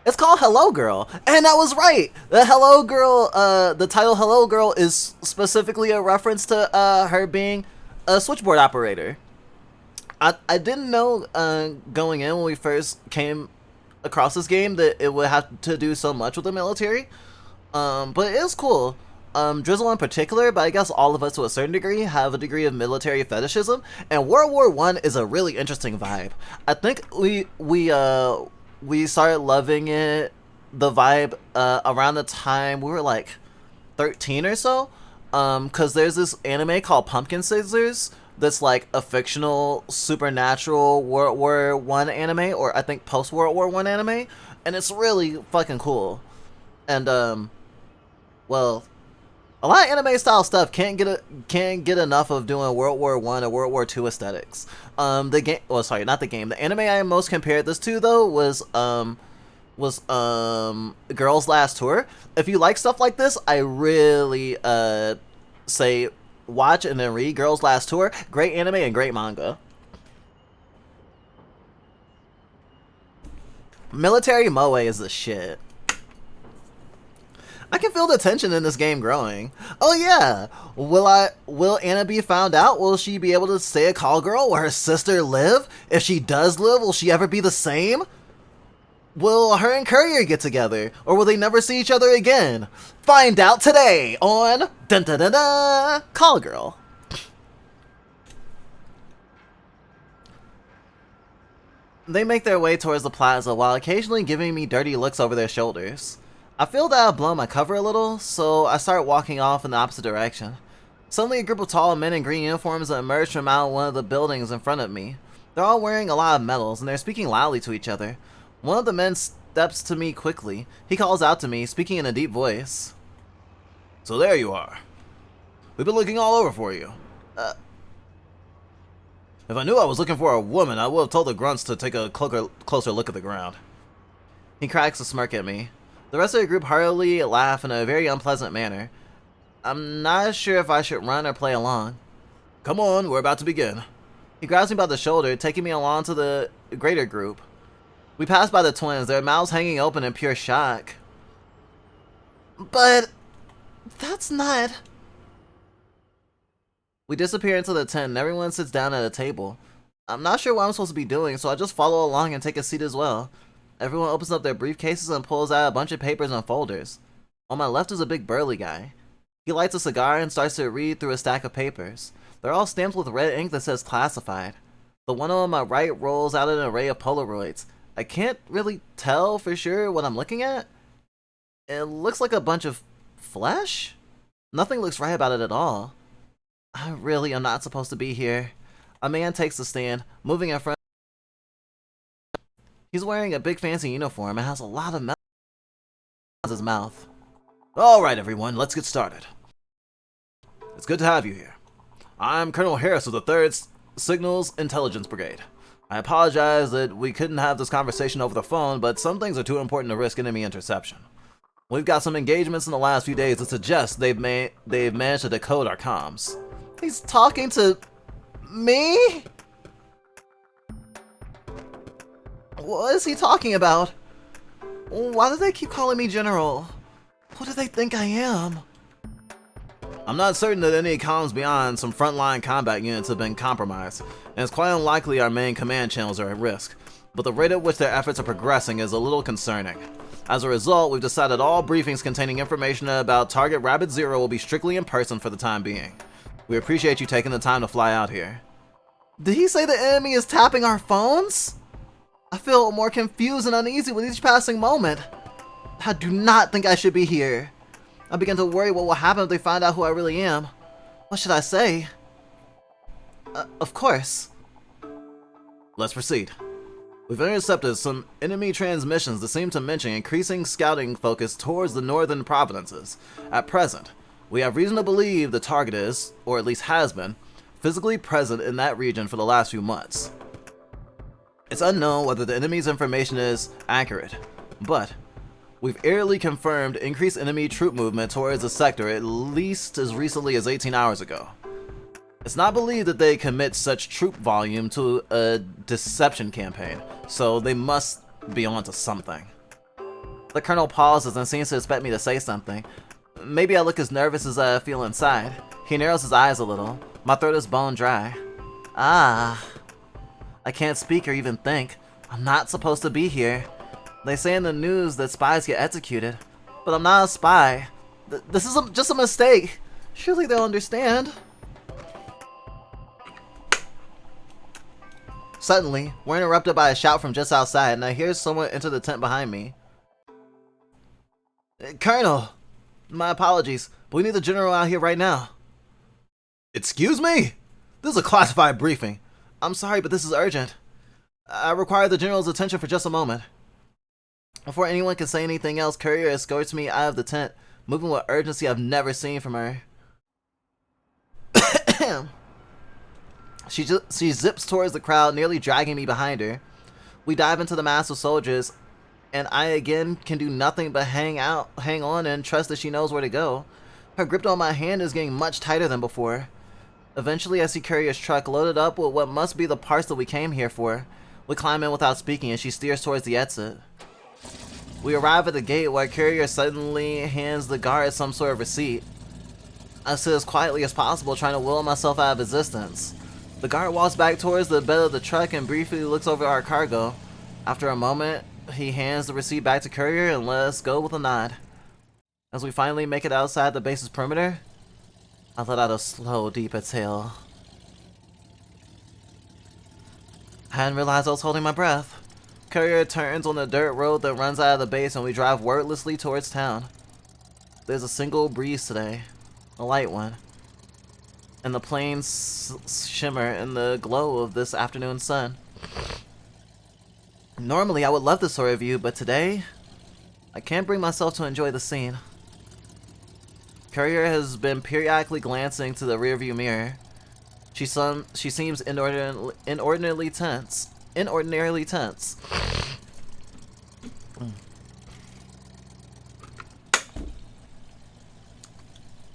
It's called Hello Girl, and I was right. The Hello Girl, the title Hello Girl is specifically a reference to her being a switchboard operator. I didn't know going in when we first came across this game that it would have to do so much with the military. But it is cool. Drizzle in particular, but I guess all of us to a certain degree have a degree of military fetishism, and World War I is a really interesting vibe. I think we started loving it, the vibe, around the time we were like 13 or so, because there's this anime called Pumpkin Scissors that's like a fictional supernatural World War I anime, or I think post World War I anime, and it's really fucking cool. And well, a lot of anime style stuff can't get enough of doing World War I or World War II aesthetics. The game, well, sorry, not the game. The anime I most compared this to though was Girls Last Tour. If you like stuff like this, I really say watch and then read Girls Last Tour. Great anime and great manga. Military moe is the shit. I can feel the tension in this game growing. Oh yeah, will Anna be found out? Will she be able to stay a call girl? Will her sister live? If she does live, will she ever be the same? Will her and Courier get together? Or will they never see each other again? Find out today on Dun Dun Dun Dun Call Girl. They make their way towards the plaza while occasionally giving me dirty looks over their shoulders. I feel that I've blown my cover a little, so I start walking off in the opposite direction. Suddenly a group of tall men in green uniforms emerge from out one of the buildings in front of me. They're all wearing a lot of medals, and they're speaking loudly to each other. One of the men steps to me quickly. He calls out to me, speaking in a deep voice. So there you are. We've been looking all over for you. If I knew I was looking for a woman, I would have told the grunts to take a closer look at the ground. He cracks a smirk at me. The rest of the group heartily laugh in a very unpleasant manner. I'm not sure if I should run or play along. Come on, we're about to begin. He grabs me by the shoulder, taking me along to the greater group. We pass by the twins, their mouths hanging open in pure shock. But that's not... We disappear into the tent and everyone sits down at a table. I'm not sure what I'm supposed to be doing, so I just follow along and take a seat as well. Everyone opens up their briefcases and pulls out a bunch of papers and folders. On my left is a big burly guy. He lights a cigar and starts to read through a stack of papers. They're all stamped with red ink that says classified. The one on my right rolls out an array of Polaroids. I can't really tell for sure what I'm looking at. It looks like a bunch of flesh? Nothing looks right about it at all. I really am not supposed to be here. A man takes the stand, moving in front. He's wearing a big fancy uniform and has a lot of metal in his mouth. Alright everyone, let's get started. It's good to have you here. I'm Colonel Harris of the 3rd Signals Intelligence Brigade. I apologize that we couldn't have this conversation over the phone, but some things are too important to risk enemy interception. We've got some engagements in the last few days that suggest they've managed to decode our comms. He's talking to me? What is he talking about? Why do they keep calling me General? Who do they think I am? I'm not certain that any comms beyond some frontline combat units have been compromised, and it's quite unlikely our main command channels are at risk, but the rate at which their efforts are progressing is a little concerning. As a result, we've decided all briefings containing information about Target Rabbit Zero will be strictly in person for the time being. We appreciate you taking the time to fly out here. Did he say the enemy is tapping our phones? I feel more confused and uneasy with each passing moment. I do not think I should be here. I begin to worry what will happen if they find out who I really am. What should I say? Of course. Let's proceed. We've intercepted some enemy transmissions that seem to mention increasing scouting focus towards the northern provinces. At present, we have reason to believe the target is, or at least has been, physically present in that region for the last few months. It's unknown whether the enemy's information is accurate, but we've eerily confirmed increased enemy troop movement towards the sector at least as recently as 18 hours ago. It's not believed that they commit such troop volume to a deception campaign, so they must be onto something. The colonel pauses and seems to expect me to say something. Maybe I look as nervous as I feel inside. He narrows his eyes a little. My throat is bone dry. I can't speak or even think. I'm not supposed to be here. They say in the news that spies get executed, but I'm not a spy. This is just a mistake. Surely they'll understand. Suddenly, we're interrupted by a shout from just outside, and I hear someone enter the tent behind me. Colonel! My apologies, but we need the general out here right now. Excuse me? This is a classified briefing. I'm sorry, but this is urgent. I require the general's attention for just a moment. Before anyone can say anything else, Courier escorts me out of the tent, moving with urgency I've never seen from her. She zips towards the crowd, nearly dragging me behind her. We dive into the mass of soldiers, and I again can do nothing but hang on, and trust that she knows where to go. Her grip on my hand is getting much tighter than before. Eventually, I see Courier's truck loaded up with what must be the parts that we came here for. We climb in without speaking, and she steers towards the exit. We arrive at the gate where Courier suddenly hands the guard some sort of receipt. I sit as quietly as possible, trying to will myself out of existence. The guard walks back towards the bed of the truck and briefly looks over our cargo. After a moment, he hands the receipt back to Courier and lets us go with a nod. As we finally make it outside the base's perimeter, I let out a slow, deep exhale. I hadn't realized I was holding my breath. Courier turns on the dirt road that runs out of the base and we drive wordlessly towards town. There's a single breeze today, a light one, and the plains shimmer in the glow of this afternoon sun. Normally I would love this sort of view, but today I can't bring myself to enjoy the scene. Courier has been periodically glancing to the rearview mirror. She seems inordinately tense.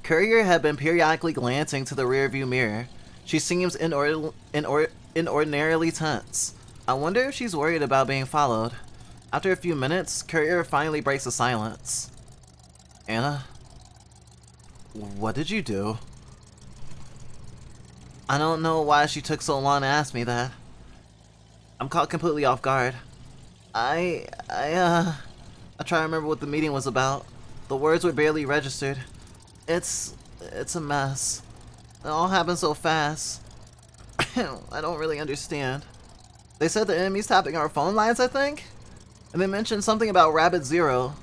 Courier had been periodically glancing to the rearview mirror. She seems inordinarily tense. I wonder if she's worried about being followed. After a few minutes, Courier finally breaks the silence. Anna? What did you do? I don't know why she took so long to ask me that. I'm caught completely off guard. I, I, uh, I try to remember what the meeting was about. The words were barely registered. It's a mess. It all happened so fast. I don't really understand. They said the enemy's tapping our phone lines, I think? And they mentioned something about Rabbit Zero.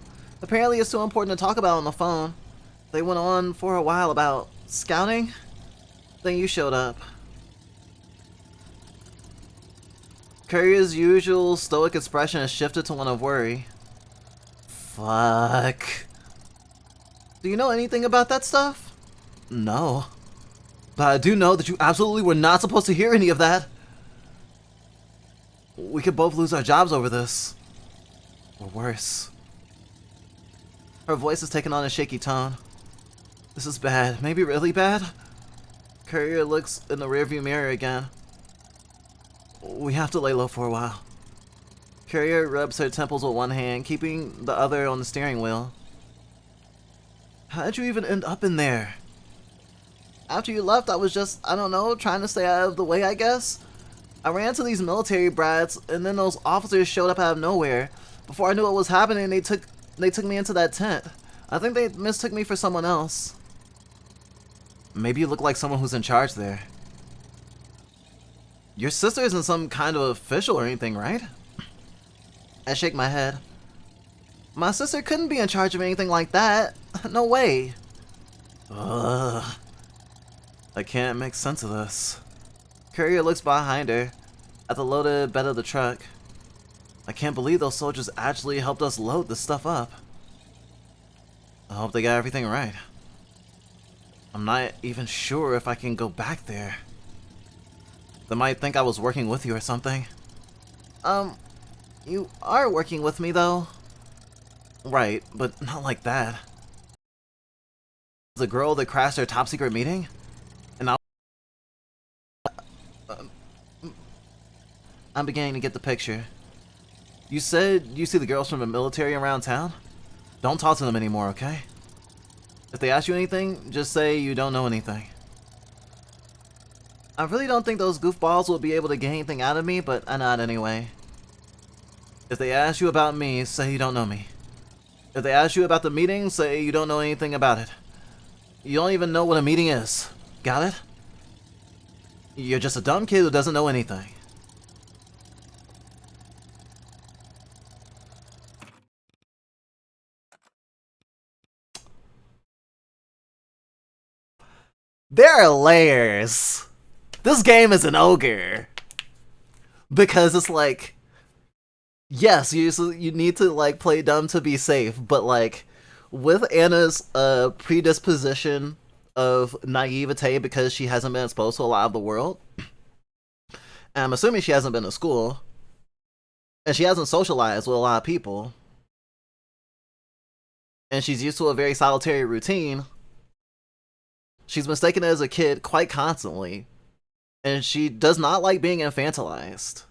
Apparently it's too important to talk about on the phone. They went on for a while about scouting. Then you showed up. Courier's usual stoic expression has shifted to one of worry. Fuck. Do you know anything about that stuff? No. But I do know that you absolutely were not supposed to hear any of that. We could both lose our jobs over this. Or worse. Her voice has taken on a shaky tone. This is bad. Maybe really bad? Courier looks in the rearview mirror again. We have to lay low for a while. Courier rubs her temples with one hand, keeping the other on the steering wheel. How did you even end up in there? After you left, I was just, I don't know, trying to stay out of the way, I guess. I ran to these military brats, and then those officers showed up out of nowhere. Before I knew what was happening, they took me into that tent. I think they mistook me for someone else. Maybe you look like someone who's in charge there. Your sister isn't some kind of official or anything, right? I shake my head. My sister couldn't be in charge of anything like that. No way. Ugh. I can't make sense of this. Courier looks behind her, at the loaded bed of the truck. I can't believe those soldiers actually helped us load this stuff up. I hope they got everything right. I'm not even sure if I can go back there. They might think I was working with you or something. You are working with me though. Right, but not like that. The girl that crashed our top secret meeting? And I'm beginning to get the picture. You said you see the girls from the military around town? Don't talk to them anymore, okay? If they ask you anything, just say you don't know anything. I really don't think those goofballs will be able to get anything out of me, but I nod anyway. If they ask you about me, say you don't know me. If they ask you about the meeting, say you don't know anything about it. You don't even know what a meeting is. Got it? You're just a dumb kid who doesn't know anything. There are layers. This game is an ogre. Because it's like, yes, you need to like play dumb to be safe, but like with Anna's predisposition of naivete because she hasn't been exposed to a lot of the world, and I'm assuming she hasn't been to school, and she hasn't socialized with a lot of people, and she's used to a very solitary routine. She's mistaken as a kid quite constantly, and she does not like being infantilized.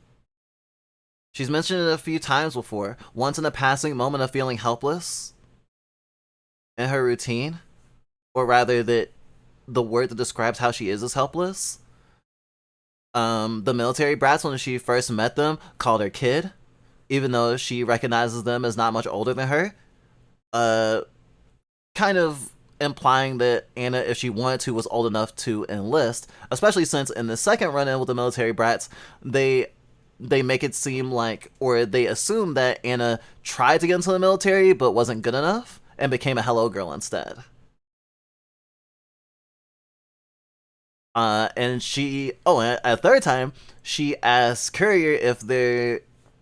She's mentioned it a few times before, once in a passing moment of feeling helpless in her routine, or rather that the word that describes how she is helpless. The military brats, when she first met them, called her kid, even though she recognizes them as not much older than her. Kind of implying that Anna, if she wanted to, was old enough to enlist, especially since in the second run-in with the military brats, they make it seem like, or they assume that Anna tried to get into the military but wasn't good enough and became a hello girl instead. And she, and a third time, she asked Courier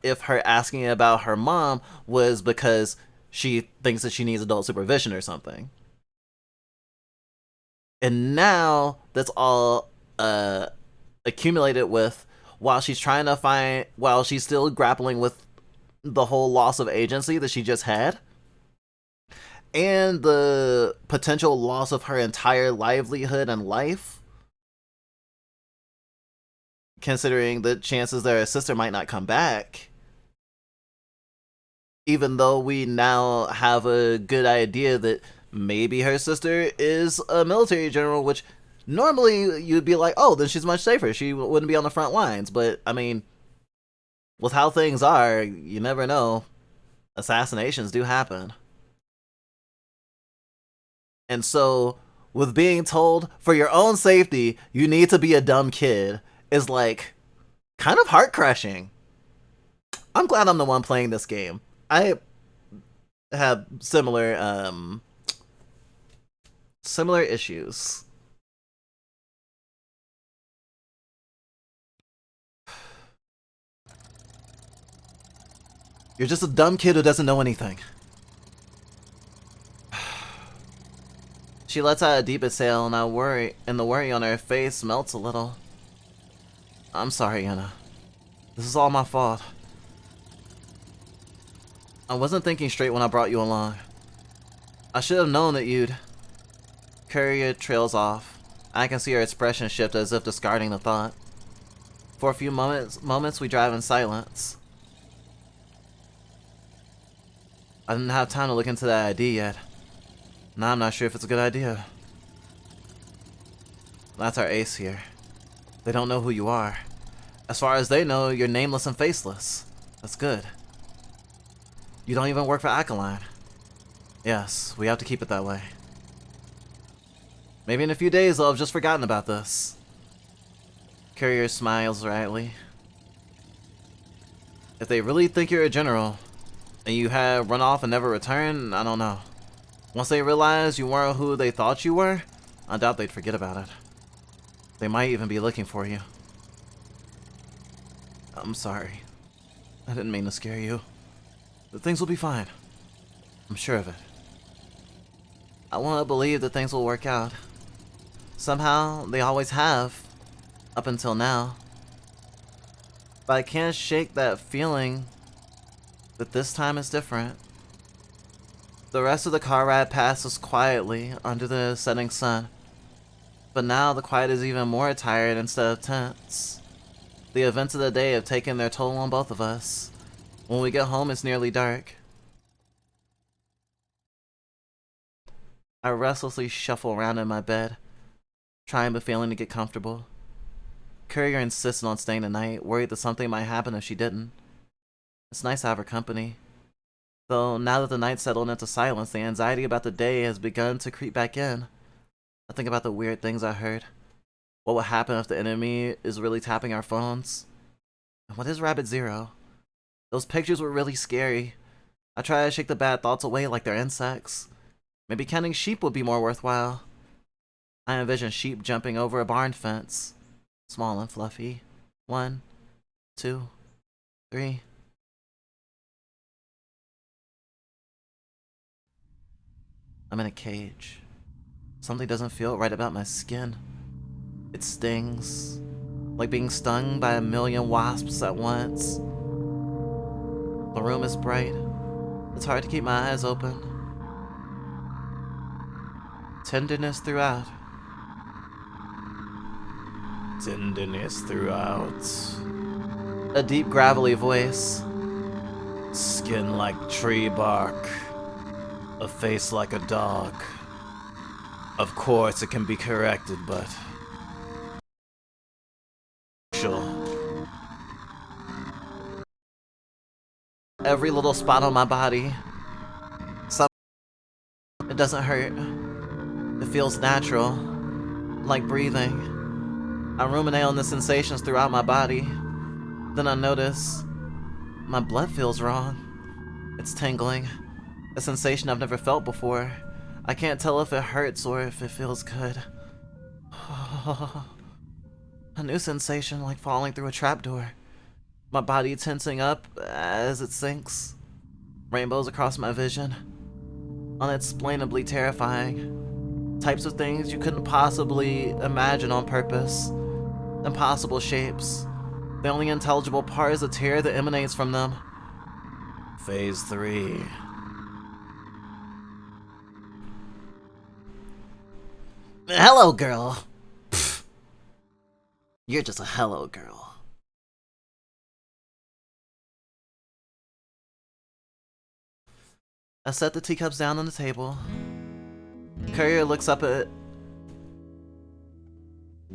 if her asking about her mom was because she thinks that she needs adult supervision or something. And now that's all accumulated with while she's still grappling with the whole loss of agency that she just had, and the potential loss of her entire livelihood and life, considering the chances that her sister might not come back, even though we now have a good idea that maybe her sister is a military general, which Normally, you'd be like, oh, then she's much safer. She wouldn't be on the front lines. But, I mean, with how things are, you never know. Assassinations do happen. And so, with being told, for your own safety, you need to be a dumb kid, is like, kind of heart crushing. I'm glad I'm the one playing this game. I have similar issues. You're just a dumb kid who doesn't know anything. She lets out a deep exhale, and the worry on her face melts a little. I'm sorry, Anna. This is all my fault. I wasn't thinking straight when I brought you along. I should have known that you'd... Courier trails off. I can see her expression shift as if discarding the thought. For a few moments we drive in silence. I didn't have time to look into that ID yet. Now I'm not sure if it's a good idea. That's our ace here. They don't know who you are. As far as they know, you're nameless and faceless. That's good. You don't even work for Aquiline. Yes, we have to keep it that way. Maybe in a few days they'll have just forgotten about this. Courier smiles wryly. If they really think you're a general, and you have run off and never returned, I don't know. Once they realize you weren't who they thought you were, I doubt they'd forget about it. They might even be looking for you. I'm sorry. I didn't mean to scare you. But things will be fine. I'm sure of it. I want to believe that things will work out. Somehow, they always have. Up until now. But I can't shake that feeling that this time is different. The rest of the car ride passes quietly under the setting sun. But now the quiet is even more tired instead of tense. The events of the day have taken their toll on both of us. When we get home, it's nearly dark. I restlessly shuffle around in my bed, trying but failing to get comfortable. Courier insisted on staying the night, worried that something might happen if she didn't. It's nice to have her company. Though now that the night settled into silence, the anxiety about the day has begun to creep back in. I think about the weird things I heard. What would happen if the enemy is really tapping our phones? And what is Rabbit Zero? Those pictures were really scary. I try to shake the bad thoughts away like they're insects. Maybe counting sheep would be more worthwhile. I envision sheep jumping over a barn fence. Small and fluffy. 1, 2, 3. I'm in a cage. Something doesn't feel right about my skin. It stings, like being stung by a million wasps at once. The room is bright. It's hard to keep my eyes open. Tenderness throughout. Tenderness throughout. A deep, gravelly voice. Skin like tree bark. A face like a dog. Of course, it can be corrected, but... Sure. Every little spot on my body. It doesn't hurt. It feels natural. Like breathing. I ruminate on the sensations throughout my body. Then I notice... my blood feels wrong. It's tingling. A sensation I've never felt before. I can't tell if it hurts or if it feels good. A new sensation like falling through a trapdoor. My body tensing up as it sinks. Rainbows across my vision. Unexplainably terrifying. Types of things you couldn't possibly imagine on purpose. Impossible shapes. The only intelligible part is the terror that emanates from them. Phase 3. Hello, girl. Pfft. You're just a hello, girl. I set the teacups down on the table. Courier looks up at...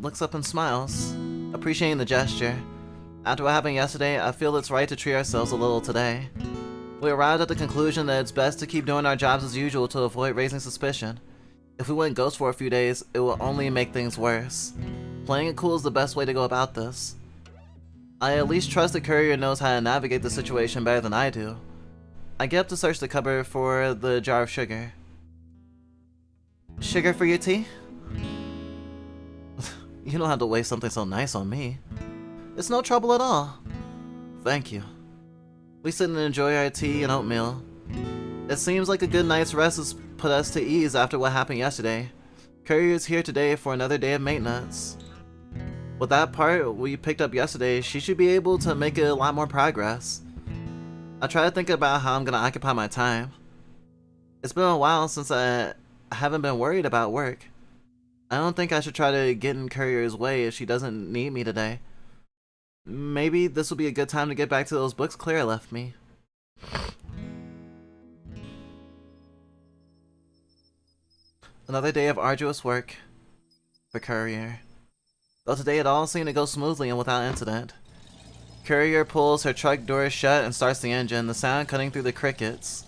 looks up and smiles, appreciating the gesture. After what happened yesterday, I feel it's right to treat ourselves a little today. We arrived at the conclusion that it's best to keep doing our jobs as usual to avoid raising suspicion. If we went ghost for a few days, it will only make things worse. Playing it cool is the best way to go about this. I at least trust the courier knows how to navigate the situation better than I do. I get up to search the cupboard for the jar of sugar. Sugar for your tea? You don't have to waste something so nice on me. It's no trouble at all. Thank you. We sit and enjoy our tea and oatmeal. It seems like a good night's rest has put us to ease after what happened yesterday. Courier is here today for another day of maintenance. With that part we picked up yesterday, she should be able to make a lot more progress. I try to think about how I'm gonna occupy my time. It's been a while since I haven't been worried about work. I don't think I should try to get in Courier's way if she doesn't need me today. Maybe this will be a good time to get back to those books Claire left me. Another day of arduous work for Courier. Though today it all seemed to go smoothly and without incident. Courier pulls her truck doors shut and starts the engine, the sound cutting through the crickets.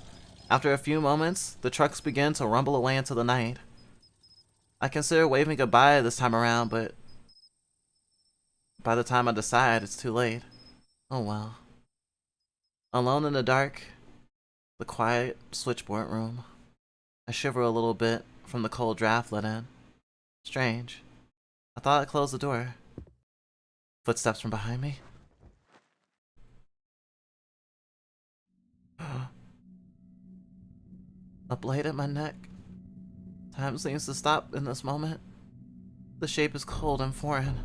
After a few moments, the trucks begin to rumble away into the night. I consider waving goodbye this time around, but by the time I decide, it's too late. Oh well. Alone in the dark, the quiet switchboard room. I shiver a little bit from the cold draft let in. Strange. I thought I closed the door. Footsteps from behind me. A blade at my neck. Time seems to stop in this moment. The shape is cold and foreign.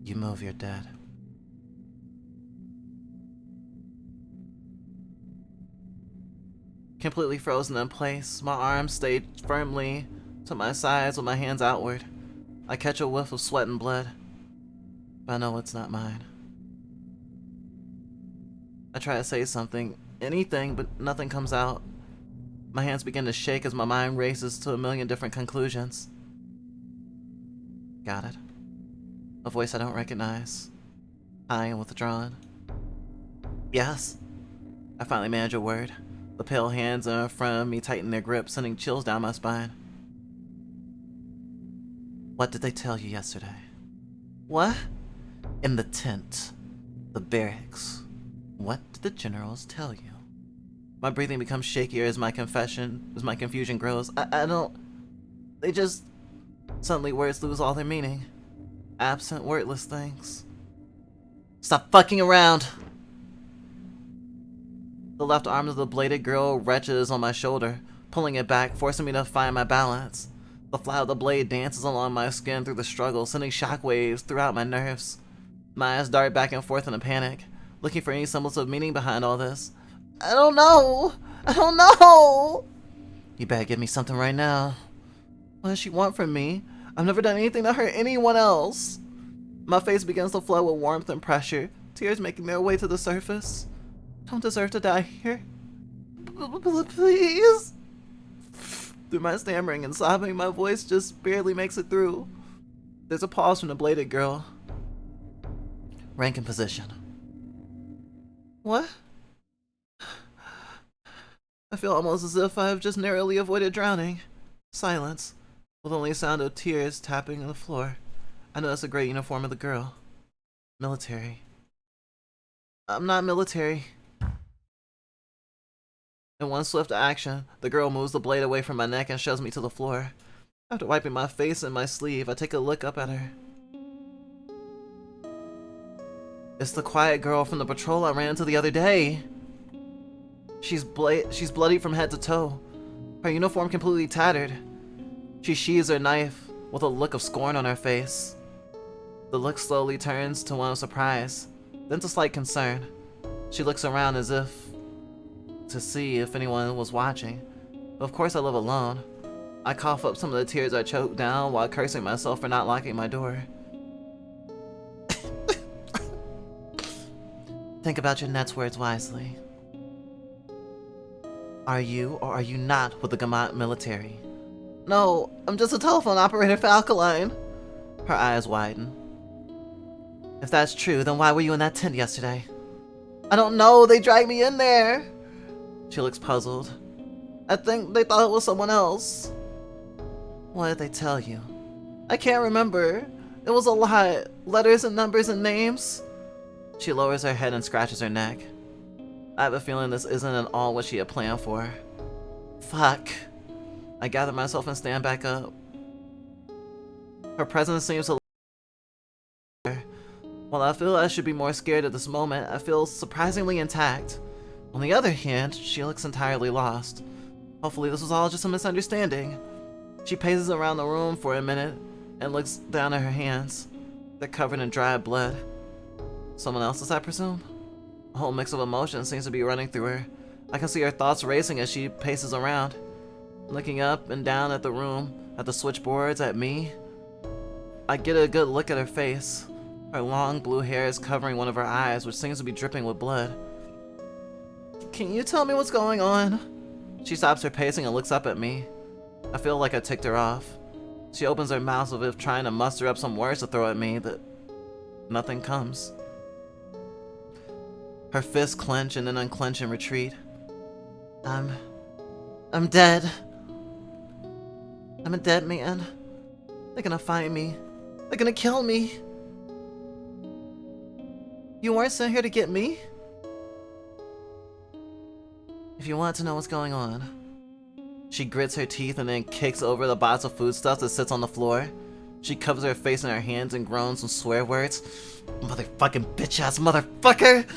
You move, you're dead. Completely frozen in place, my arms stay firmly to my sides with my hands outward. I catch a whiff of sweat and blood, but I know it's not mine. I try to say something, anything, but nothing comes out. My hands begin to shake as my mind races to a million different conclusions. Got it. A voice I don't recognize. High and withdrawn. Yes. I finally manage a word. The pale hands in front of me tighten their grip, sending chills down my spine. What did they tell you yesterday? What? In the tent. The barracks. What did the generals tell you? My breathing becomes shakier as my confusion grows. I don't... They just... Suddenly words lose all their meaning. Absent, wordless things. Stop fucking around! The left arm of the bladed girl retches on my shoulder, pulling it back, forcing me to find my balance. The flat of the blade dances along my skin through the struggle, sending shockwaves throughout my nerves. My eyes dart back and forth in a panic, looking for any semblance of meaning behind all this. I don't know! I don't know! You better give me something right now. What does she want from me? I've never done anything to hurt anyone else. My face begins to flood with warmth and pressure, tears making their way to the surface. I don't deserve to die here. Please? Through my stammering and sobbing, my voice just barely makes it through. There's a pause from the bladed girl. Rank and position. What? I feel almost as if I have just narrowly avoided drowning. Silence, with only a sound of tears tapping on the floor. I notice the gray uniform of the girl. Military. I'm not military. In one swift action, the girl moves the blade away from my neck and shoves me to the floor. After wiping my face and my sleeve, I take a look up at her. It's the quiet girl from the patrol I ran into the other day. She's bloody from head to toe, her uniform completely tattered. She sheathes her knife with a look of scorn on her face. The look slowly turns to one of surprise, then to slight concern. She looks around as if to see if anyone was watching. But of course I live alone. I cough up some of the tears I choke down while cursing myself for not locking my door. Think about your next words wisely. Are you or are you not with the Gamat military? No, I'm just a telephone operator for Alkaline. Her eyes widen. If that's true, then why were you in that tent yesterday? I don't know, they dragged me in there. She looks puzzled. I think they thought it was someone else. What did they tell you? I can't remember. It was a lot. Letters and numbers and names. She lowers her head and scratches her neck. I have a feeling this isn't at all what she had planned for. Fuck. I gather myself and stand back up. Her presence seems to... While I feel I should be more scared at this moment, I feel surprisingly intact. On the other hand, she looks entirely lost. Hopefully this was all just a misunderstanding. She paces around the room for a minute and looks down at her hands. They're covered in dried blood. Someone else's, I presume? A whole mix of emotions seems to be running through her. I can see her thoughts racing as she paces around, looking up and down at the room, at the switchboards, at me. I get a good look at her face. Her long blue hair is covering one of her eyes, which seems to be dripping with blood. Can you tell me what's going on? She stops her pacing and looks up at me. I feel like I ticked her off. She opens her mouth as if trying to muster up some words to throw at me, but nothing comes. Her fists clench and then unclench and retreat. I'm dead. I'm a dead man. They're gonna find me. They're gonna kill me. You weren't sent here to get me? If you want to know what's going on. She grits her teeth and then kicks over the box of foodstuffs that sits on the floor. She covers her face in her hands and groans some swear words. Motherfucking bitch-ass motherfucker!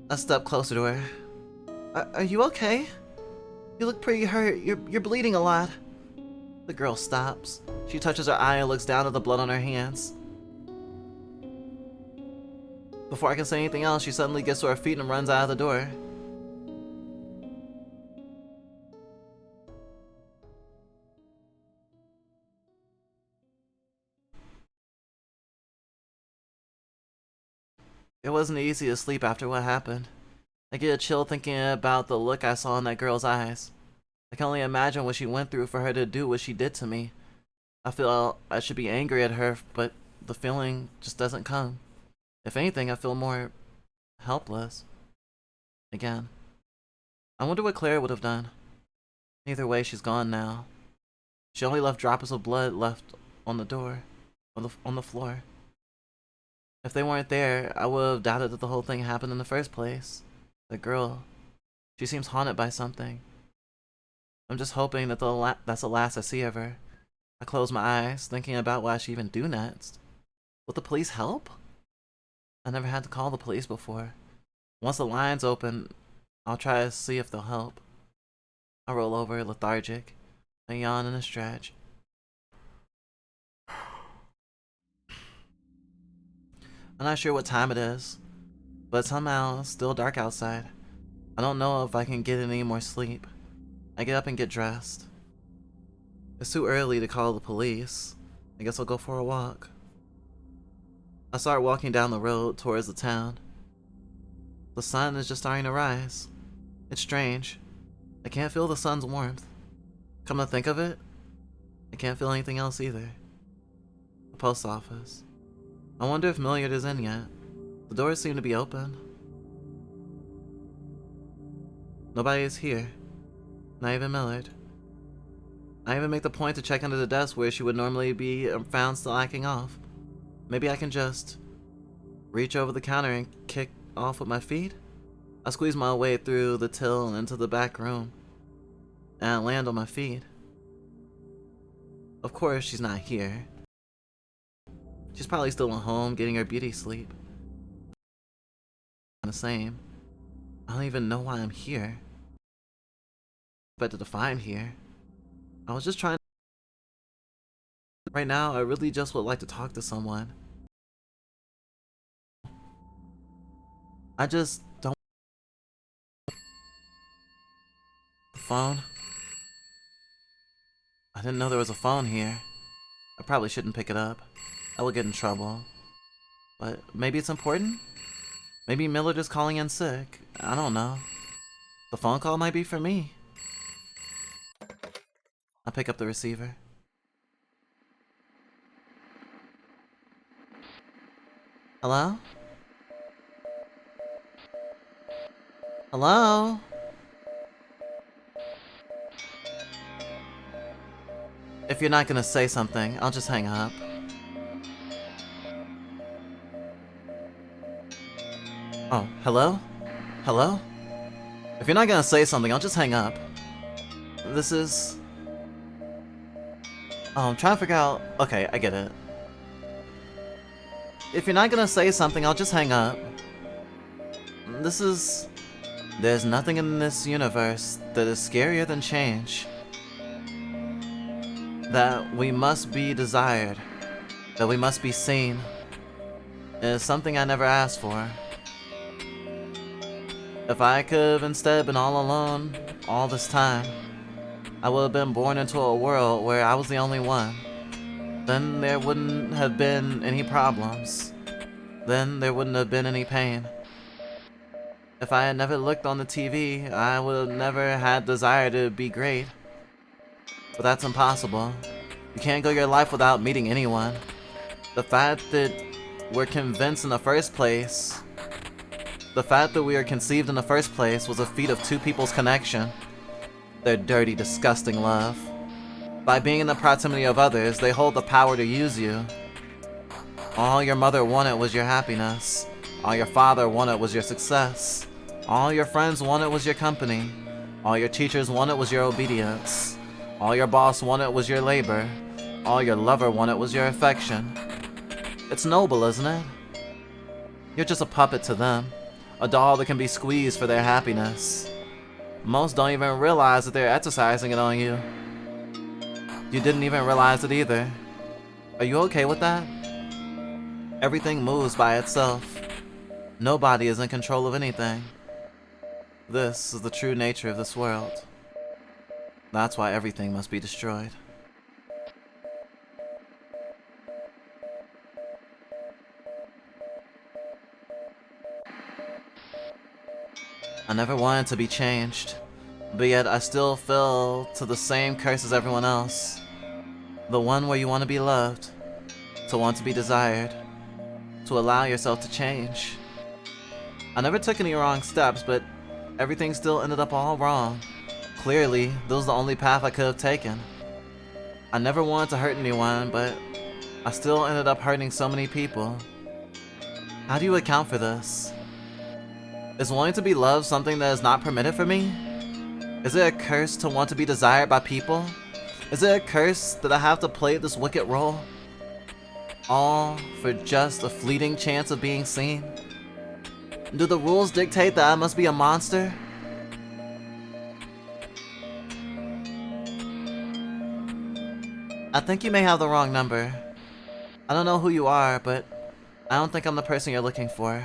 I step closer to her. Are you okay? You look pretty hurt. You're bleeding a lot. The girl stops. She touches her eye and looks down at the blood on her hands. Before I can say anything else, she suddenly gets to her feet and runs out of the door. It wasn't easy to sleep after what happened. I get a chill thinking about the look I saw in that girl's eyes. I can only imagine what she went through for her to do what she did to me. I feel I should be angry at her, but the feeling just doesn't come. If anything, I feel more helpless. Again. I wonder what Claire would have done. Either way, she's gone now. She only left droplets of blood left on the door, on the floor. If they weren't there, I would have doubted that the whole thing happened in the first place. The girl, she seems haunted by something. I'm just hoping that that's the last I see of her. I close my eyes, thinking about what I should even do next. Will the police help? I never had to call the police before. Once the line's open, I'll try to see if they'll help. I roll over, lethargic. I yawn and a stretch. I'm not sure what time it is, but somehow it's still dark outside. I don't know if I can get any more sleep. I get up and get dressed. It's too early to call the police. I guess I'll go for a walk. I start walking down the road towards the town. The sun is just starting to rise. It's strange. I can't feel the sun's warmth. Come to think of it, I can't feel anything else either. The post office. I wonder if Milliard is in yet. The doors seem to be open. Nobody is here. Not even Millard. I even make the point to check under the desk where she would normally be found slacking off. Maybe I can just reach over the counter and kick off with my feet? I squeeze my way through the till and into the back room, and I land on my feet. Of course, she's not here. She's probably still at home getting her beauty sleep. The same. I don't even know why I'm here. But to find here. I was just trying. Right now, I really just would like to talk to someone. I just don't. The phone. I didn't know there was a phone here. I probably shouldn't pick it up. I will get in trouble. But maybe it's important? Maybe Millard is calling in sick. I don't know. The phone call might be for me. I'll pick up the receiver. Hello? Hello? If you're not gonna say something, I'll just hang up. Oh, hello? Hello? If you're not gonna say something, I'll just hang up. This is... Oh, I'm trying to figure out... Okay, I get it. If you're not gonna say something, I'll just hang up. This is... There's nothing in this universe that is scarier than change. That we must be desired. That we must be seen. It is something I never asked for. If I could have instead been all alone all this time, I would have been born into a world where I was the only one. Then there wouldn't have been any problems. Then there wouldn't have been any pain. If I had never looked on the TV, I would have never had desire to be great. But that's impossible. You can't go your life without meeting anyone. The fact that we're convinced in the first place, the fact that we were conceived in the first place was a feat of two people's connection. Their dirty, disgusting love. By being in the proximity of others, they hold the power to use you. All your mother wanted was your happiness. All your father wanted was your success. All your friends wanted was your company. All your teachers wanted was your obedience. All your boss wanted was your labor. All your lover wanted was your affection. It's noble, isn't it? You're just a puppet to them. A doll that can be squeezed for their happiness. Most don't even realize that they're exercising it on you. You didn't even realize it either. Are you okay with that? Everything moves by itself. Nobody is in control of anything. This is the true nature of this world. That's why everything must be destroyed. I never wanted to be changed, but yet I still fell to the same curse as everyone else. The one where you want to be loved, to want to be desired, to allow yourself to change. I never took any wrong steps, but everything still ended up all wrong. Clearly, this was the only path I could have taken. I never wanted to hurt anyone, but I still ended up hurting so many people. How do you account for this? Is wanting to be loved something that is not permitted for me? Is it a curse to want to be desired by people? Is it a curse that I have to play this wicked role? All for just a fleeting chance of being seen? Do the rules dictate that I must be a monster? I think you may have the wrong number. I don't know who you are, but I don't think I'm the person you're looking for.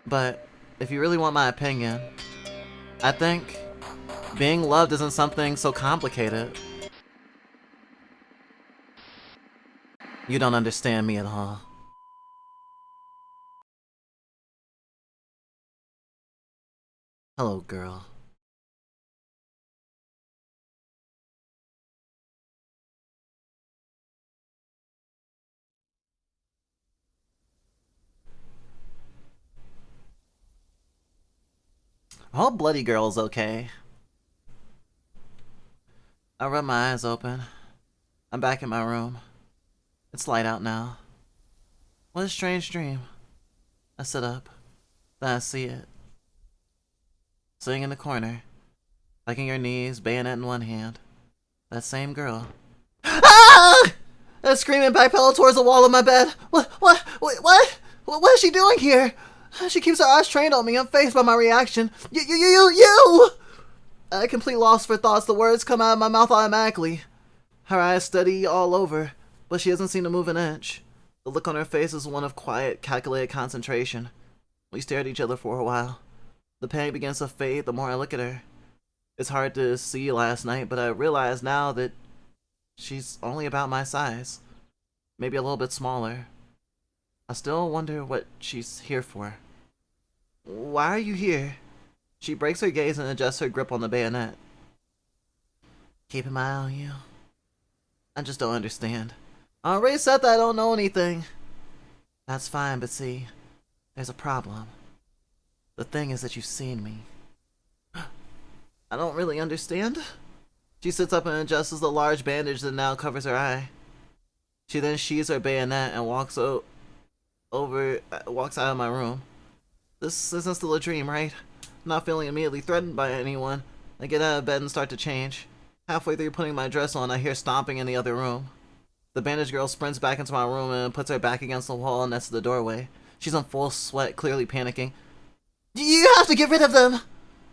But if you really want my opinion, I think being loved isn't something so complicated. You don't understand me at all. Hello, girl. I hope Bloody Girl's okay. I rub my eyes open. I'm back in my room. It's light out now. What a strange dream. I sit up. Then I see it. Sitting in the corner, hugging her knees, bayonet in one hand. That same girl. Ah! A screaming backpedal towards the wall of my bed. What is she doing here? She keeps her eyes trained on me, unfazed by my reaction. You! A complete loss for thoughts, the words come out of my mouth automatically. Her eyes steady all over, but she doesn't seem to move an inch. The look on her face is one of quiet, calculated concentration. We stare at each other for a while. The panic begins to fade the more I look at her. It's hard to see last night, but I realize now that she's only about my size. Maybe a little bit smaller. I still wonder what she's here for. Why are you here? She breaks her gaze and adjusts her grip on the bayonet. keeping my eye on you. I just don't understand. I already said that I don't know anything. That's fine, but see, there's a problem. The thing is that you've seen me. I don't really understand. She sits up and adjusts the large bandage that now covers her eye. She then sheathes her bayonet and walks out of my room. This isn't still a dream, right? I'm not feeling immediately threatened by anyone. I get out of bed and start to change. Halfway through putting my dress on, I hear stomping in the other room. The bandaged girl sprints back into my room and puts her back against the wall next to the doorway. She's in full sweat, clearly panicking. You have to get rid of them!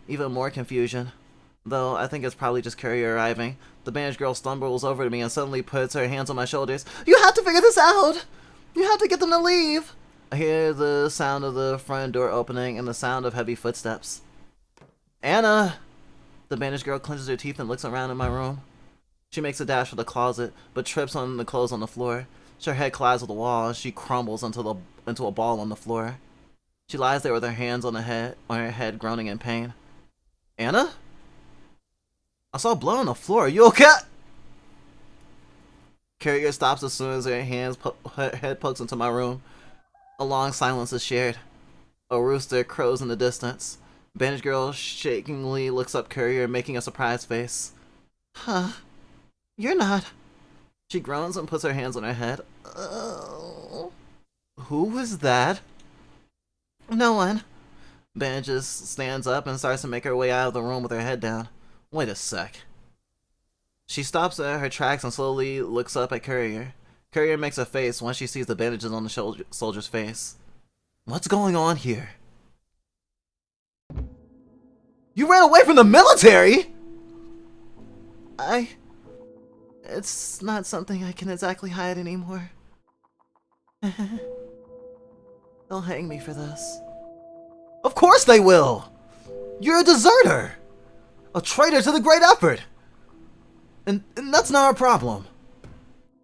Even more confusion. Though, I think it's probably just Courier arriving. The bandaged girl stumbles over to me and suddenly puts her hands on my shoulders. You have to figure this out! You have to get them to leave! I hear the sound of the front door opening and the sound of heavy footsteps. Anna! The bandaged girl clenches her teeth and looks around in my room. She makes a dash for the closet, but trips on the clothes on the floor. Her head collides with the wall and she crumbles into a ball on the floor. She lies there with her hands on her head, groaning in pain. Anna? I saw blood on the floor. Are you okay? Courier stops as soon as her head pokes into my room. A long silence is shared. A rooster crows in the distance. Bandaged girl shakingly looks up Courier, making a surprised face. Huh. You're not. She groans and puts her hands on her head. Who was that? No one. Bandages stands up and starts to make her way out of the room with her head down. Wait a sec. She stops at her tracks and slowly looks up at Courier. Courier makes a face once she sees the bandages on the soldier's face. What's going on here? You ran away from the military?! It's not something I can exactly hide anymore. They'll hang me for this. Of course they will! You're a deserter! A traitor to the great effort! And that's not our problem.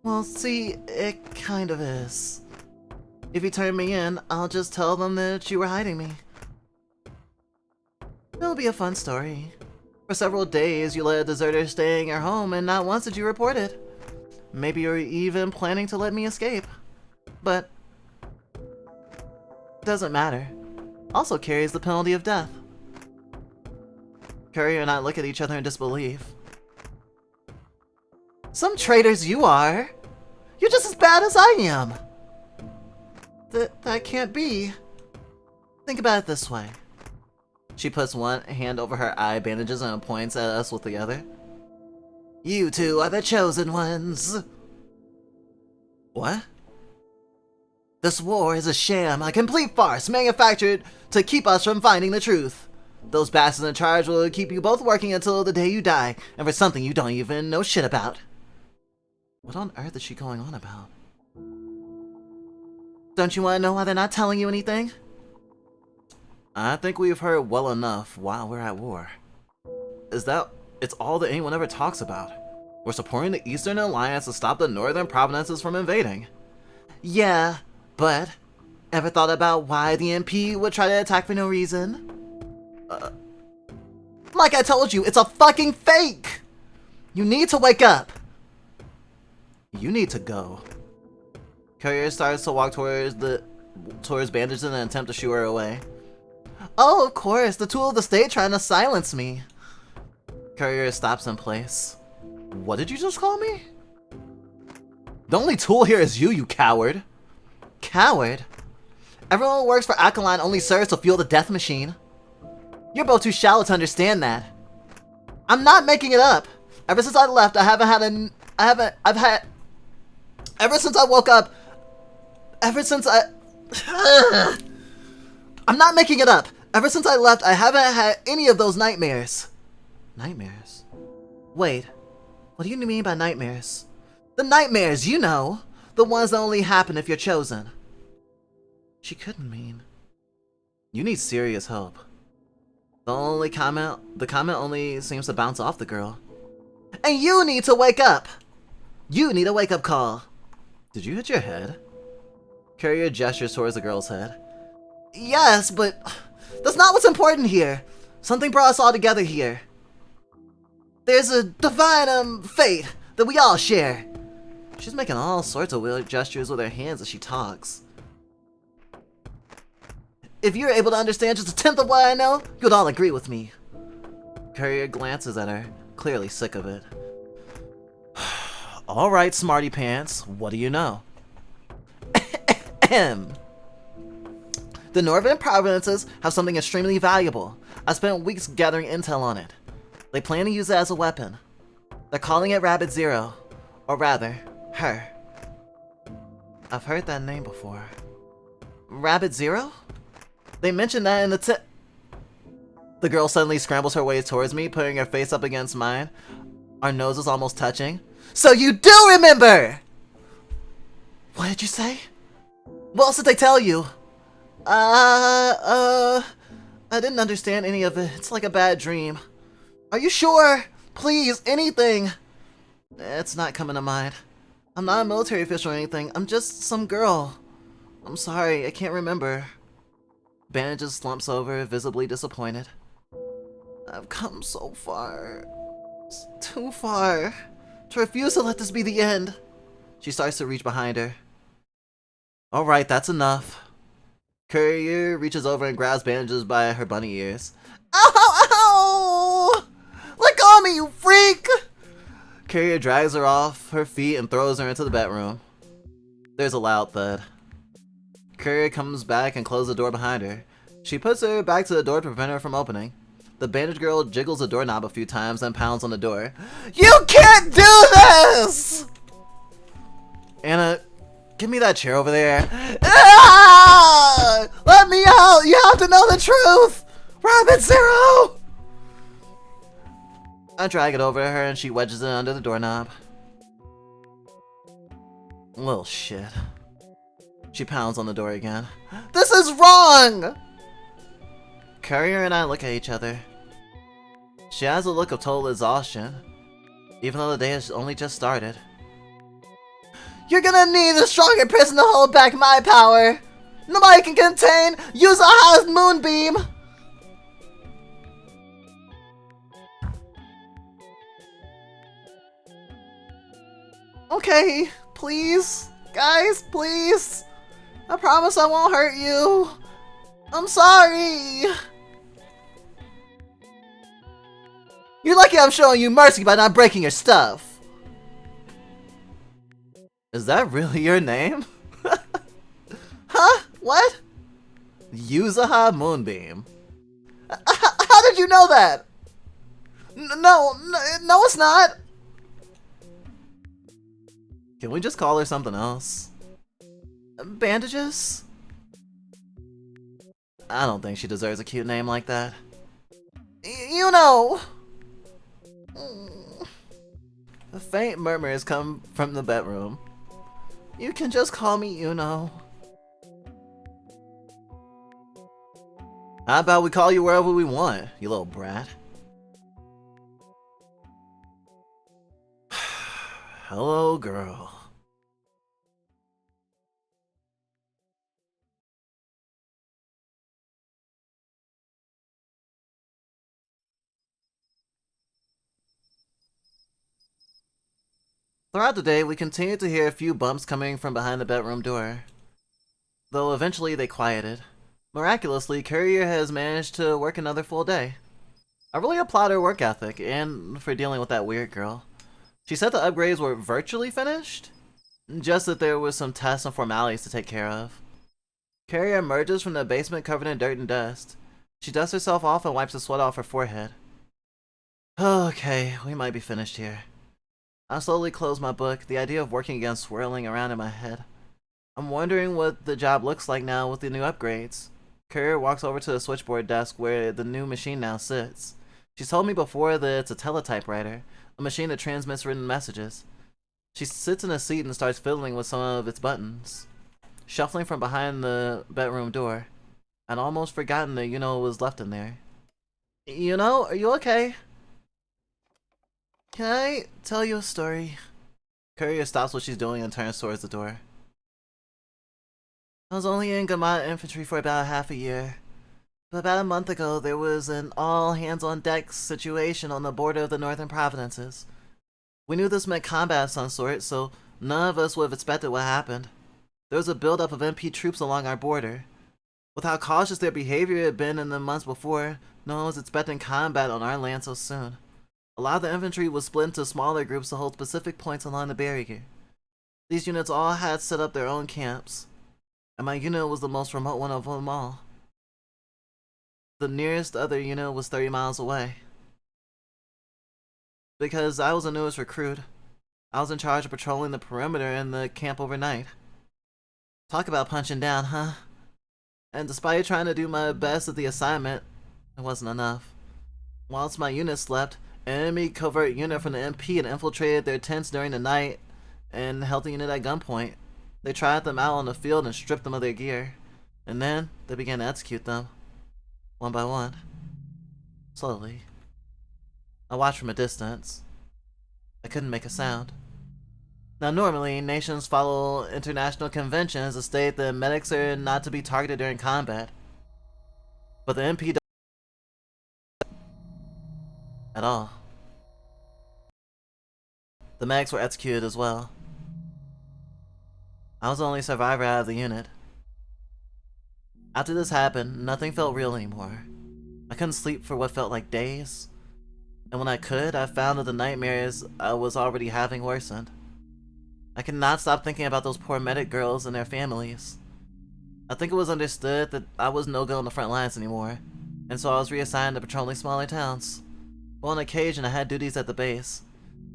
Well, see, it kind of is. If you turn me in, I'll just tell them that you were hiding me. It'll be a fun story. For several days, you let a deserter stay in your home, and not once did you report it. Maybe you're even planning to let me escape. But doesn't matter. Also carries the penalty of death. Courier and I look at each other in disbelief. Some traitors you are! You're just as bad as I am! That can't be. Think about it this way. She puts one hand over her eye bandages and points at us with the other. You two are the chosen ones! What? This war is a sham, a complete farce manufactured to keep us from finding the truth. Those bastards in charge will keep you both working until the day you die, and for something you don't even know shit about. What on earth is she going on about? Don't you want to know why they're not telling you anything? I think we've heard well enough while we're at war. It's all that anyone ever talks about. We're supporting the Eastern Alliance to stop the Northern provinces from invading. Yeah, but ever thought about why the MP would try to attack for no reason? Like I told you, it's a fucking fake! You need to wake up! You need to go. Courier starts to walk towards bandages in an attempt to shoo her away. Oh, of course, the tool of the state trying to silence me. Courier stops in place. What did you just call me? The only tool here is you coward. Coward? Everyone who works for Alkaline only serves to fuel the death machine. You're both too shallow to understand that. I'm not making it up. Ever since I left, ever since I woke up, I'm not making it up. Ever since I left, I haven't had any of those nightmares. Nightmares? Wait, what do you mean by nightmares? The nightmares, you know. The ones that only happen if you're chosen. She couldn't mean. You need serious help. The comment only seems to bounce off the girl. And you need to wake up! You need a wake-up call. Did you hit your head? Courier gestures towards the girl's head. Yes, but that's not what's important here. Something brought us all together here. There's a divine, fate that we all share. She's making all sorts of weird gestures with her hands as she talks. If you're able to understand just a tenth of what I know, you'd all agree with me. Courier glances at her, clearly sick of it. Alright, smarty pants, what do you know? The northern provinces have something extremely valuable. I spent weeks gathering intel on it. They plan to use it as a weapon. They're calling it Rabbit Zero. Or rather, her. I've heard that name before. Rabbit Zero? They mentioned that in the The girl suddenly scrambles her way towards me, putting her face up against mine. Our noses almost touching. So you do remember! What did you say? What else did they tell you? I didn't understand any of it. It's like a bad dream. Are you sure? Please, anything. It's not coming to mind. I'm not a military official or anything. I'm just some girl. I'm sorry, I can't remember. Bandages slumps over, visibly disappointed. I've come so far. Too far. To refuse to let this be the end. She starts to reach behind her. Alright, that's enough. Courier reaches over and grabs bandages by her bunny ears. Ow! Ow! Let go of me, you freak! Courier drags her off her feet and throws her into the bedroom. There's a loud thud. Courier comes back and closes the door behind her. She puts her back to the door to prevent her from opening. The bandaged girl jiggles the doorknob a few times and pounds on the door. You can't do this! Anna, give me that chair over there. Ah! Let me out! You have to know the truth! Rabbit Zero! I drag it over to her and she wedges it under the doorknob. Little shit. She pounds on the door again. This is wrong! Courier and I look at each other. She has a look of total exhaustion, even though the day has only just started. You're gonna need a stronger person to hold back my power! Nobody can contain Yuzaha's moonbeam! Okay, please? Guys, please? I promise I won't hurt you. I'm sorry! You're lucky I'm showing you mercy by not breaking your stuff. Is that really your name? Huh? What? Yuzaha Moonbeam. How did you know that? No, it's not. Can we just call her something else? Bandages? I don't think she deserves a cute name like that. You know. A faint murmurs come from the bedroom. You can just call me Yuno. How about we call you wherever we want, you little brat? Hello, girl. Throughout the day, we continued to hear a few bumps coming from behind the bedroom door, though eventually they quieted. Miraculously, Courier has managed to work another full day. I really applaud her work ethic, and for dealing with that weird girl. She said the upgrades were virtually finished, just that there was some tests and formalities to take care of. Courier emerges from the basement covered in dirt and dust. She dusts herself off and wipes the sweat off her forehead. Okay, we might be finished here. I slowly close my book, the idea of working again swirling around in my head. I'm wondering what the job looks like now with the new upgrades. Courier walks over to the switchboard desk where the new machine now sits. She's told me before that it's a teletypewriter, a machine that transmits written messages. She sits in a seat and starts fiddling with some of its buttons, shuffling from behind the bedroom door. I'd almost forgotten that Yuno was left in there. Yuno, are you okay? Can I tell you a story? Courier stops what she's doing and turns towards the door. I was only in Gamma Infantry for about half a year, About a month ago, there was an all-hands-on-deck situation on the border of the northern provinces. We knew this meant combat of some sort, so none of us would have expected what happened. There was a buildup of MP troops along our border. With how cautious their behavior had been in the months before, no one was expecting combat on our land so soon. A lot of the infantry was split into smaller groups to hold specific points along the barrier. These units all had set up their own camps, and my unit was the most remote one of them all. The nearest other unit was 30 miles away. Because I was the newest recruit, I was in charge of patrolling the perimeter and the camp overnight. Talk about punching down, huh? And despite trying to do my best at the assignment, it wasn't enough. Whilst my unit slept, an enemy covert unit from the MP had infiltrated their tents during the night and held the unit at gunpoint. They tried them out on the field and stripped them of their gear. And then they began to execute them. One by one. Slowly. I watched from a distance. I couldn't make a sound. Now normally, nations follow international conventions that state that medics are not to be targeted during combat. But the MP doesn't at all. The medics were executed as well. I was the only survivor out of the unit. After this happened, nothing felt real anymore. I couldn't sleep for what felt like days. And when I could, I found that the nightmares I was already having worsened. I could not stop thinking about those poor medic girls and their families. I think it was understood that I was no good on the front lines anymore, and so I was reassigned to patrolling smaller towns. But on occasion, I had duties at the base.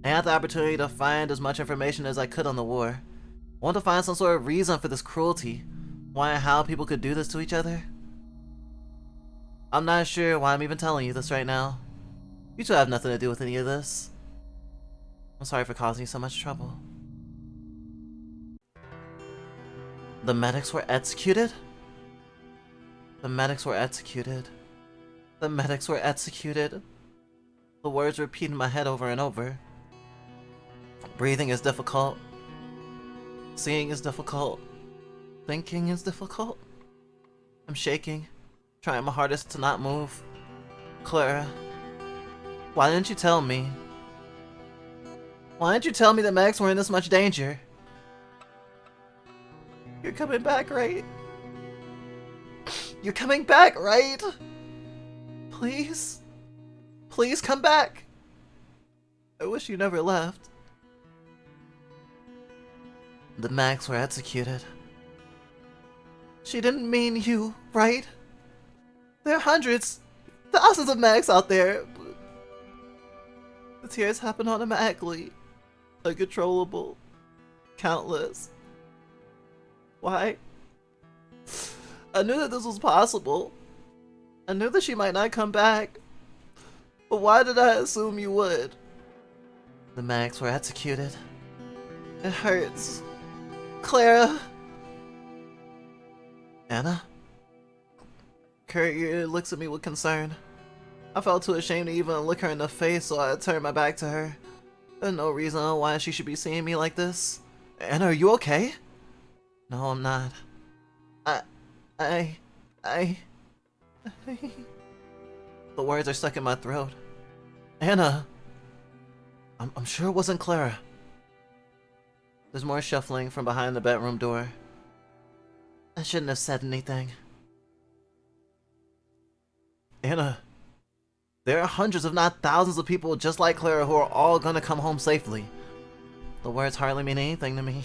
I had the opportunity to find as much information as I could on the war. I wanted to find some sort of reason for this cruelty, why and how people could do this to each other. I'm not sure why I'm even telling you this right now. You two have nothing to do with any of this. I'm sorry for causing you so much trouble. The medics were executed? The medics were executed. The medics were executed. The words repeat in my head over and over. Breathing is difficult. Seeing is difficult. Thinking is difficult. I'm shaking, trying my hardest to not move. Clara, why didn't you tell me? Why didn't you tell me that medics were in this much danger? You're coming back, right? You're coming back, right? Please? Please come back. I wish you never left. The medics were executed. She didn't mean you, right? There are hundreds, thousands of medics out there. The tears happen automatically. Uncontrollable. Countless. Why? I knew that this was possible. I knew that she might not come back. But why did I assume you would? The medics were executed. It hurts. Clara! Anna? Courier looks at me with concern. I felt too ashamed to even look her in the face, so I turned my back to her. There's no reason why she should be seeing me like this. Anna, are you okay? No, I'm not. I... The words are stuck in my throat. Anna! I'm sure it wasn't Clara. There's more shuffling from behind the bedroom door. I shouldn't have said anything. Anna, there are hundreds if not thousands of people just like Clara who are all gonna come home safely. The words hardly mean anything to me.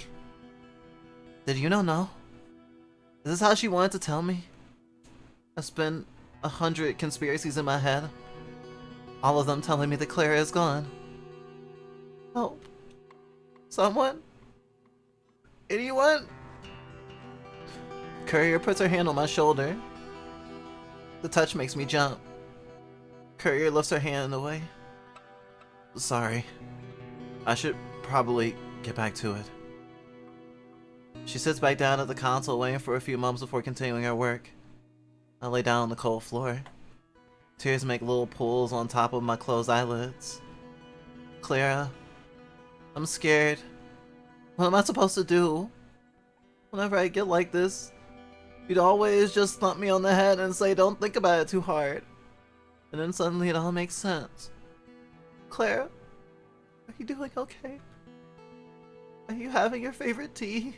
Did you not know? Is this how she wanted to tell me? I spent 100 conspiracies in my head. All of them telling me that Clara is gone. Help. Someone? Anyone? Courier puts her hand on my shoulder. The touch makes me jump. Courier lifts her hand away. Sorry. I should probably get back to it. She sits back down at the console waiting for a few moments before continuing her work. I lay down on the cold floor. Tears make little pools on top of my closed eyelids. Clara, I'm scared. What am I supposed to do? Whenever I get like this, You'd always just thump me on the head and say, don't think about it too hard. And then suddenly it all makes sense. Claire, are you doing okay? Are you having your favorite tea?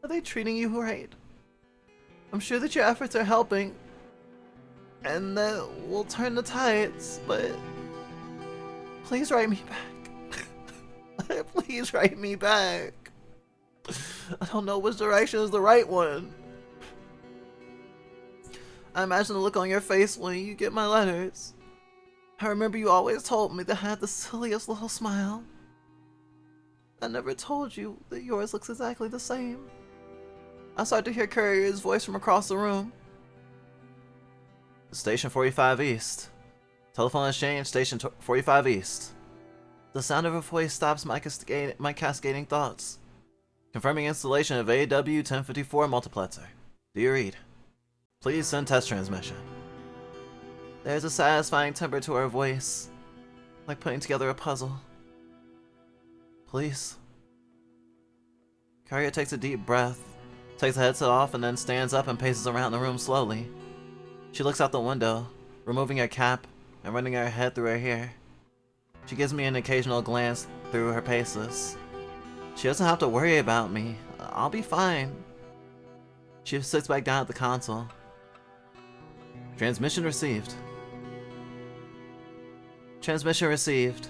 Are they treating you right? I'm sure that your efforts are helping, and that will turn the tides, but please write me back. Please write me back. I don't know which direction is the right one. I imagine the look on your face when you get my letters. I remember you always told me that I had the silliest little smile. I never told you that yours looks exactly the same. I start to hear Courier's voice from across the room. Station 45 East. Telephone exchange, Station 45 East. The sound of her voice stops my cascading thoughts. Confirming installation of AW-1054 multiplexer. Do you read? Please send test transmission. There's a satisfying timbre to her voice, like putting together a puzzle. Please. Courier takes a deep breath, takes the headset off, and then stands up and paces around the room slowly. She looks out the window, removing her cap and running her head through her hair. She gives me an occasional glance through her paces. She doesn't have to worry about me. I'll be fine. She sits back down at the console. Transmission received. Transmission received.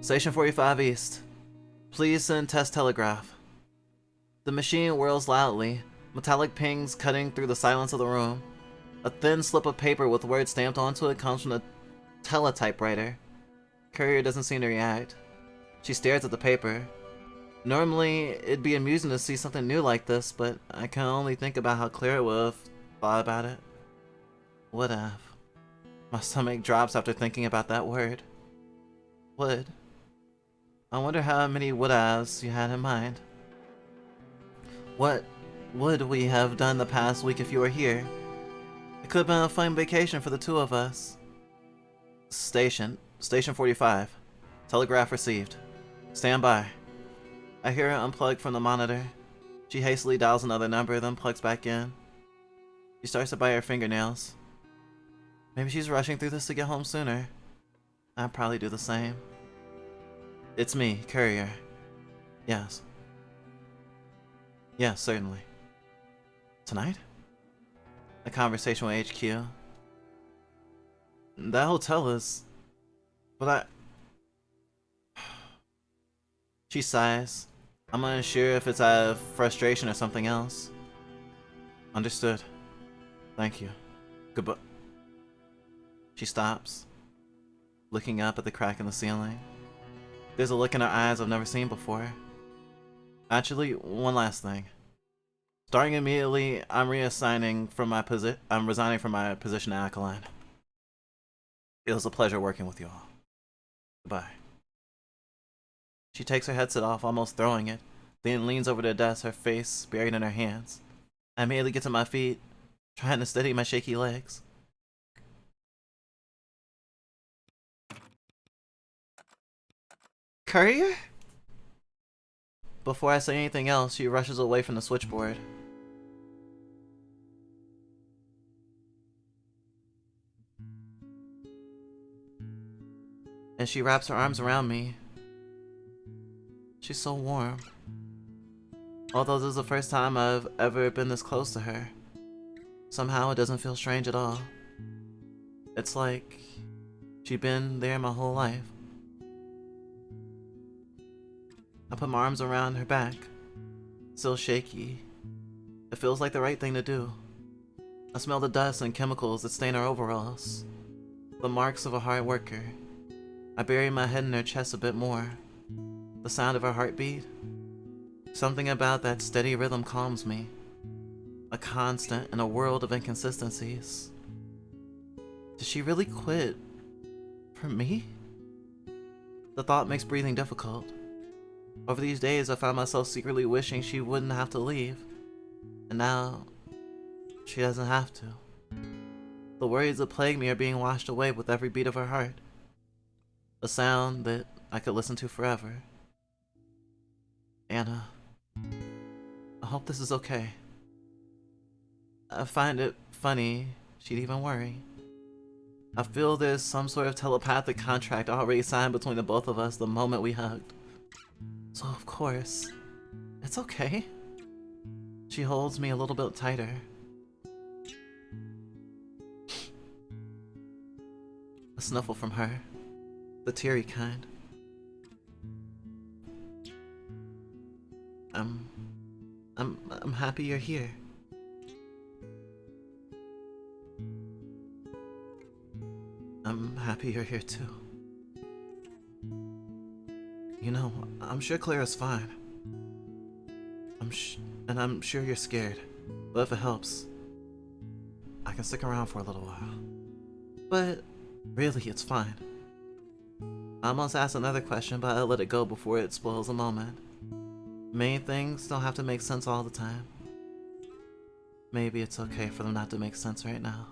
Station 45 East. Please send test telegraph. The machine whirls loudly, metallic pings cutting through the silence of the room. A thin slip of paper with words stamped onto it comes from the teletypewriter. Courier doesn't seem to react. She stares at the paper. Normally, it'd be amusing to see something new like this, but I can only think about how Claire would have thought about it. Would have. My stomach drops after thinking about that word. Would. I wonder how many would-haves you had in mind. What would we have done the past week if you were here? It could have been a fun vacation for the two of us. Station 45. Telegraph received. Stand by. I hear her unplug from the monitor. She hastily dials another number, then plugs back in. She starts to bite her fingernails. Maybe she's rushing through this to get home sooner. I'd probably do the same. It's me, Courier. Yes. Yes, certainly. Tonight? A conversation with HQ. That hotel is... But She sighs. I'm unsure if it's out of frustration or something else. Understood. Thank you. Goodbye. She stops, looking up at the crack in the ceiling. There's a look in her eyes I've never seen before. Actually, one last thing. Starting immediately, I'm resigning from my position at Alkaline. It was a pleasure working with you all. Goodbye. She takes her headset off, almost throwing it, then leans over the desk, her face buried in her hands. I immediately get to my feet, trying to steady my shaky legs. Courier? Before I say anything else, she rushes away from the switchboard. And she wraps her arms around me. She's so warm. Although this is the first time I've ever been this close to her, somehow it doesn't feel strange at all. It's like she's been there my whole life. I put my arms around her back, still shaky. It feels like the right thing to do. I smell the dust and chemicals that stain her overalls, the marks of a hard worker. I bury my head in her chest a bit more. The sound of her heartbeat. Something about that steady rhythm calms me. A constant in a world of inconsistencies. Did she really quit? For me? The thought makes breathing difficult. Over these days, I found myself secretly wishing she wouldn't have to leave. And now, she doesn't have to. The worries that plague me are being washed away with every beat of her heart. A sound that I could listen to forever. Anna, I hope this is okay. I find it funny she'd even worry. I feel there's some sort of telepathic contract already signed between the both of us the moment we hugged. So of course, it's okay. She holds me a little bit tighter. A snuffle from her. The teary kind. I'm happy you're here. I'm happy you're here too. You know, I'm sure Clara's fine. I'm sure you're scared. But if it helps, I can stick around for a little while. But really, it's fine. I almost asked another question, but I let it go before it spoils the moment. Main things don't have to make sense all the time. Maybe it's okay for them not to make sense right now.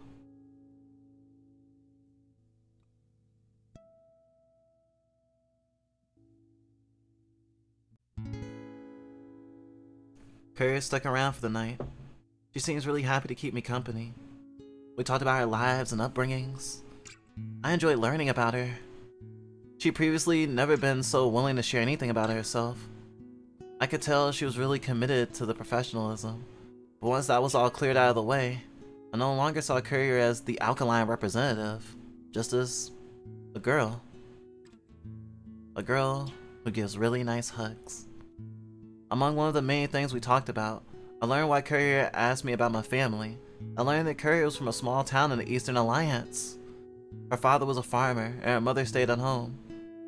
Courier stuck around for the night. She seems really happy to keep me company. We talked about our lives and upbringings. I enjoyed learning about her. She'd previously never been so willing to share anything about herself. I could tell she was really committed to the professionalism. But once that was all cleared out of the way, I no longer saw Courier as the alkaline representative, just as a girl. A girl who gives really nice hugs. Among one of the main things we talked about, I learned why Courier asked me about my family. I learned that Courier was from a small town in the Eastern Alliance. Her father was a farmer, and her mother stayed at home.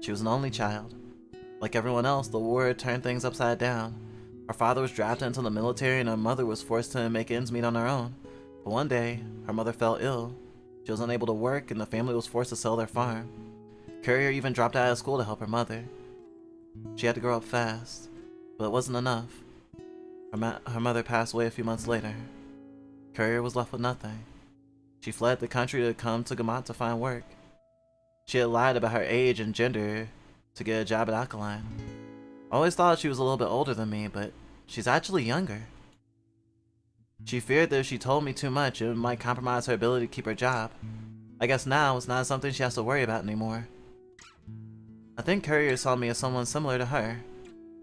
She was an only child. Like everyone else, the war had turned things upside down. Her father was drafted into the military, and her mother was forced to make ends meet on her own. But one day, her mother fell ill. She was unable to work, and the family was forced to sell their farm. Courier even dropped out of school to help her mother. She had to grow up fast, but it wasn't enough. Her mother passed away a few months later. Courier was left with nothing. She fled the country to come to Gamat to find work. She had lied about her age and gender to get a job at Alkaline. I always thought she was a little bit older than me, but she's actually younger. She feared that if she told me too much, it might compromise her ability to keep her job. I guess now it's not something she has to worry about anymore. I think Courier saw me as someone similar to her.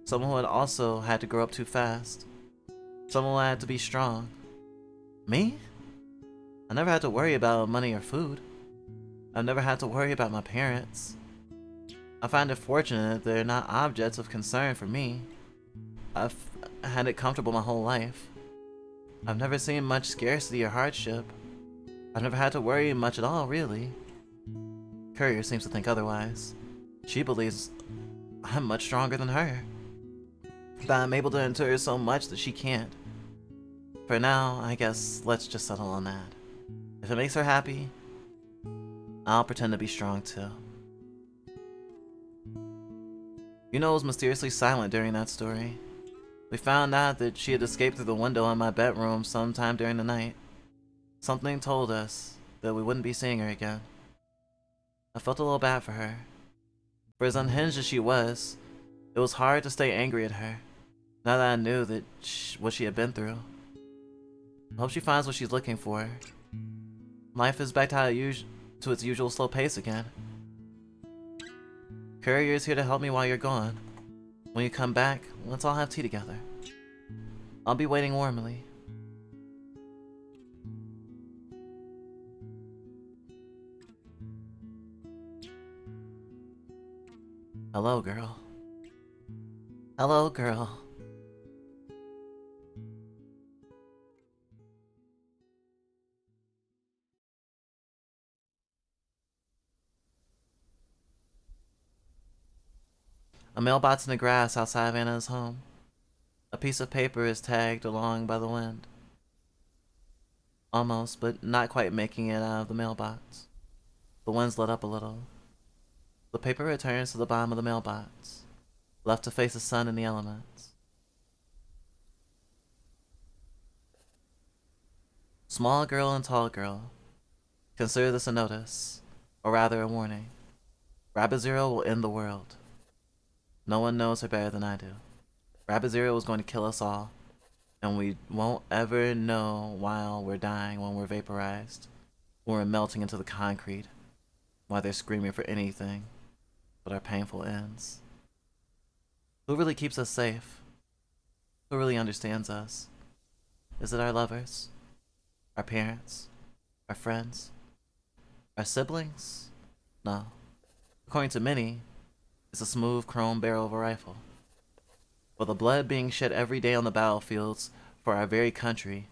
Someone who had also had to grow up too fast. Someone who had to be strong. Me? I never had to worry about money or food. I've never had to worry about my parents. I find it fortunate they're not objects of concern for me. I've had it comfortable my whole life. I've never seen much scarcity or hardship. I've never had to worry much at all, really. Courier seems to think otherwise. She believes I'm much stronger than her. That I'm able to endure so much that she can't. For now, I guess let's just settle on that. If it makes her happy, I'll pretend to be strong too. Yuno was mysteriously silent during that story. We found out that she had escaped through the window in my bedroom sometime during the night. Something told us that we wouldn't be seeing her again. I felt a little bad for her. For as unhinged as she was, it was hard to stay angry at her, now that I knew that what she had been through. I hope she finds what she's looking for. Life is back to its usual slow pace again. Courier is here to help me while you're gone. When you come back, let's all have tea together. I'll be waiting warmly. Hello, girl. Hello, girl. A mailbox in the grass outside Anna's home. A piece of paper is tagged along by the wind. Almost, but not quite making it out of the mailbox. The wind's let up a little. The paper returns to the bottom of the mailbox, left to face the sun and the elements. Small girl and tall girl. Consider this a notice, or rather a warning. Rabbit Zero will end the world. No one knows her better than I do. Rabbit Zero is going to kill us all. And we won't ever know while we're dying, when we're vaporized, when we're melting into the concrete, why they're screaming for anything but our painful ends. Who really keeps us safe? Who really understands us? Is it our lovers? Our parents? Our friends? Our siblings? No. According to many, it's a smooth chrome barrel of a rifle. With the blood being shed every day on the battlefields for our very country,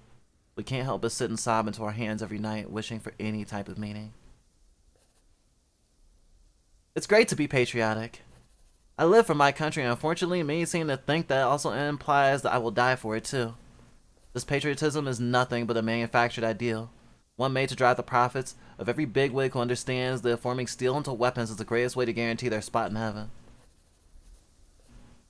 we can't help but sit and sob into our hands every night, wishing for any type of meaning. It's great to be patriotic. I live for my country, and unfortunately, many seem to think that also implies that I will die for it too. This patriotism is nothing but a manufactured ideal, one made to drive the profits of every bigwig who understands that forming steel into weapons is the greatest way to guarantee their spot in heaven.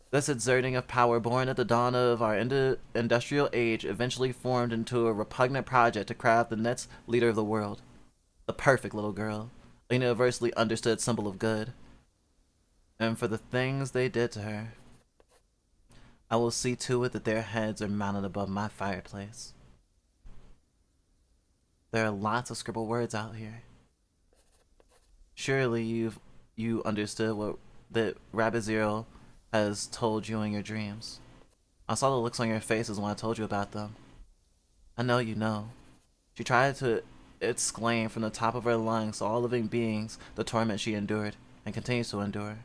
This exerting of power, born at the dawn of our industrial age, eventually formed into a repugnant project to craft the next leader of the world. The perfect little girl, a universally understood symbol of good. And for the things they did to her, I will see to it that their heads are mounted above my fireplace. There are lots of scribbled words out here. Surely you understood what that Rabbit Zero has told you in your dreams. I saw the looks on your faces when I told you about them. I know you know. She tried to exclaim from the top of her lungs to all living beings the torment she endured and continues to endure.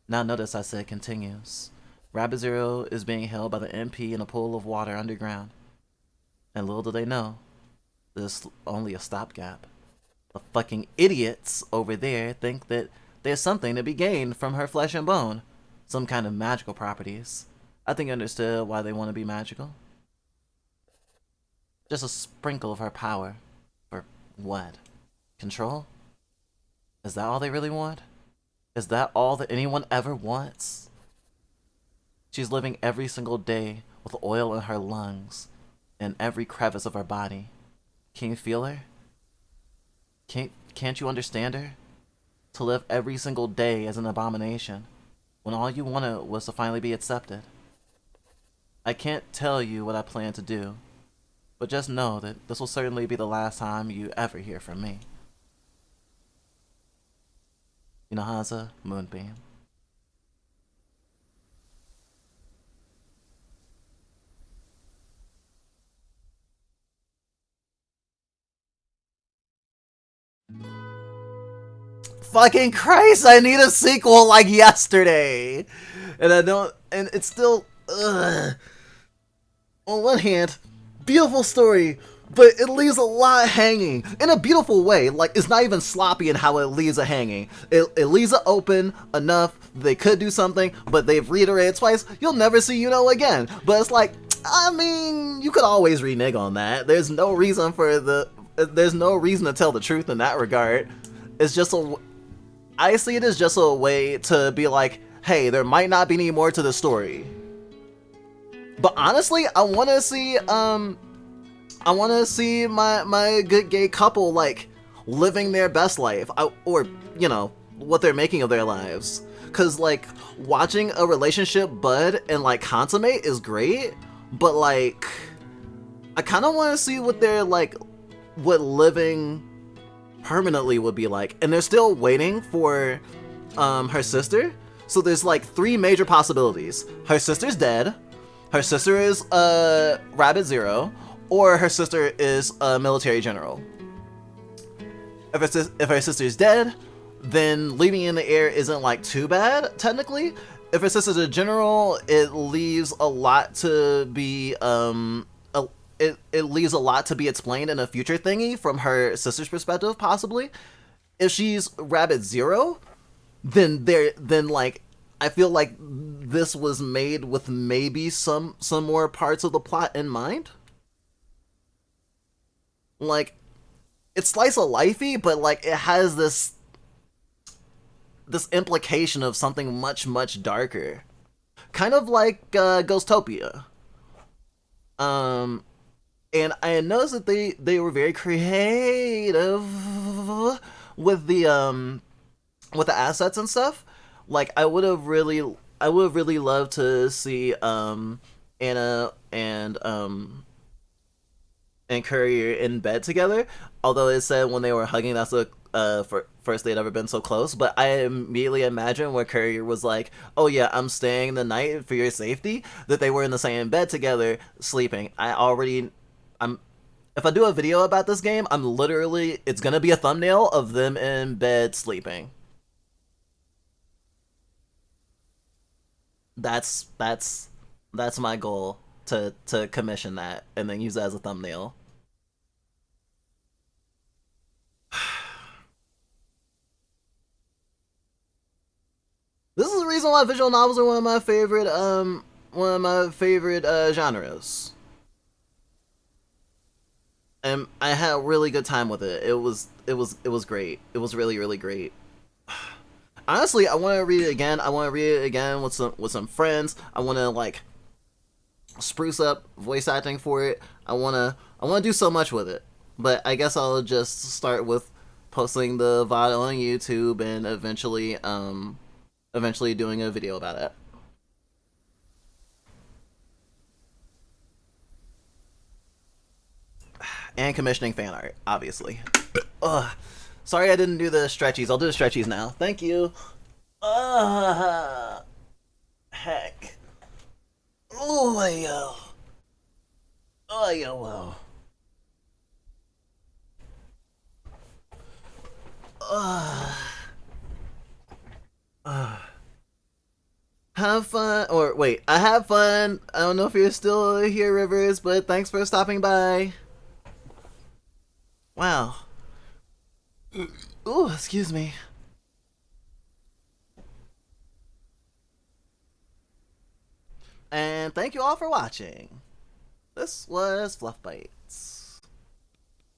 Now notice I said continues. Rabbit Zero is being held by the MP in a pool of water underground. And little do they know, this is only a stopgap. The fucking idiots over there think that there's something to be gained from her flesh and bone. Some kind of magical properties. I think you understood why they want to be magical. Just a sprinkle of her power. For what? Control? Is that all they really want? Is that all that anyone ever wants? She's living every single day with oil in her lungs and every crevice of her body. Can you feel her? Can't you understand her? To live every single day as an abomination, when all you wanted was to finally be accepted. I can't tell you what I plan to do, but just know that this will certainly be the last time you ever hear from me. Inahaza Moonbeam. Fucking Christ, I need a sequel like yesterday. And I don't, and it's still, ugh. On one hand, beautiful story, but it leaves a lot hanging in a beautiful way. Like, it's not even sloppy in how it leaves it hanging. It leaves it open enough they could do something, but they've reiterated twice, you'll never see again. But it's like, I mean, you could always renege on that. There's no reason to tell the truth in that regard. It's just I see it as just a way to be like, hey, there might not be any more to the story. But honestly, I want to see my good gay couple like living their best life, or you know what they're making of their lives. Cause like watching a relationship bud and like consummate is great, but like I kind of want to see what they're like, what living permanently would be like. And they're still waiting for her sister. So there's like three major possibilities. Her sister's dead, her sister is Rabbit Zero, or her sister is a military general. If her sister's dead, then leaving in the air isn't like too bad technically. If her sister's a general, it leaves a lot to be it leaves a lot to be explained in a future thingy from her sister's perspective, possibly. If she's Rabbit Zero, then like I feel like this was made with maybe some more parts of the plot in mind. Like, it's slice of lifey, but like it has this implication of something much darker, kind of like Ghostopia. And I noticed that they were very creative with the assets and stuff. Like I would have really loved to see Anna and Courier in bed together. Although it said when they were hugging, that's the first they'd ever been so close. But I immediately imagined where Courier was like, "Oh yeah, I'm staying the night for your safety." That they were in the same bed together, sleeping. I'm. If I do a video about this game, it's gonna be a thumbnail of them in bed sleeping. That's that's my goal to commission that and then use it as a thumbnail. This is the reason why visual novels are one of my favorite genres. And I had a really good time with it. It was great. It was really great. Honestly, I want to read it again. I want to read it again with some friends. I want to like spruce up voice acting for it. I want to do so much with it. But I guess I'll just start with posting the VOD on YouTube and eventually doing a video about it. And commissioning fan art, obviously. Ugh. Sorry I didn't do the stretchies. I'll do the stretchies now. Thank you. Heck. Oh, yo. Oh, yo, wow. Uh, uh. Have fun. Or wait, I have fun. I don't know if you're still here, Rivers, but thanks for stopping by. Wow. Ooh, excuse me. And thank you all for watching. This was Fluff Bite.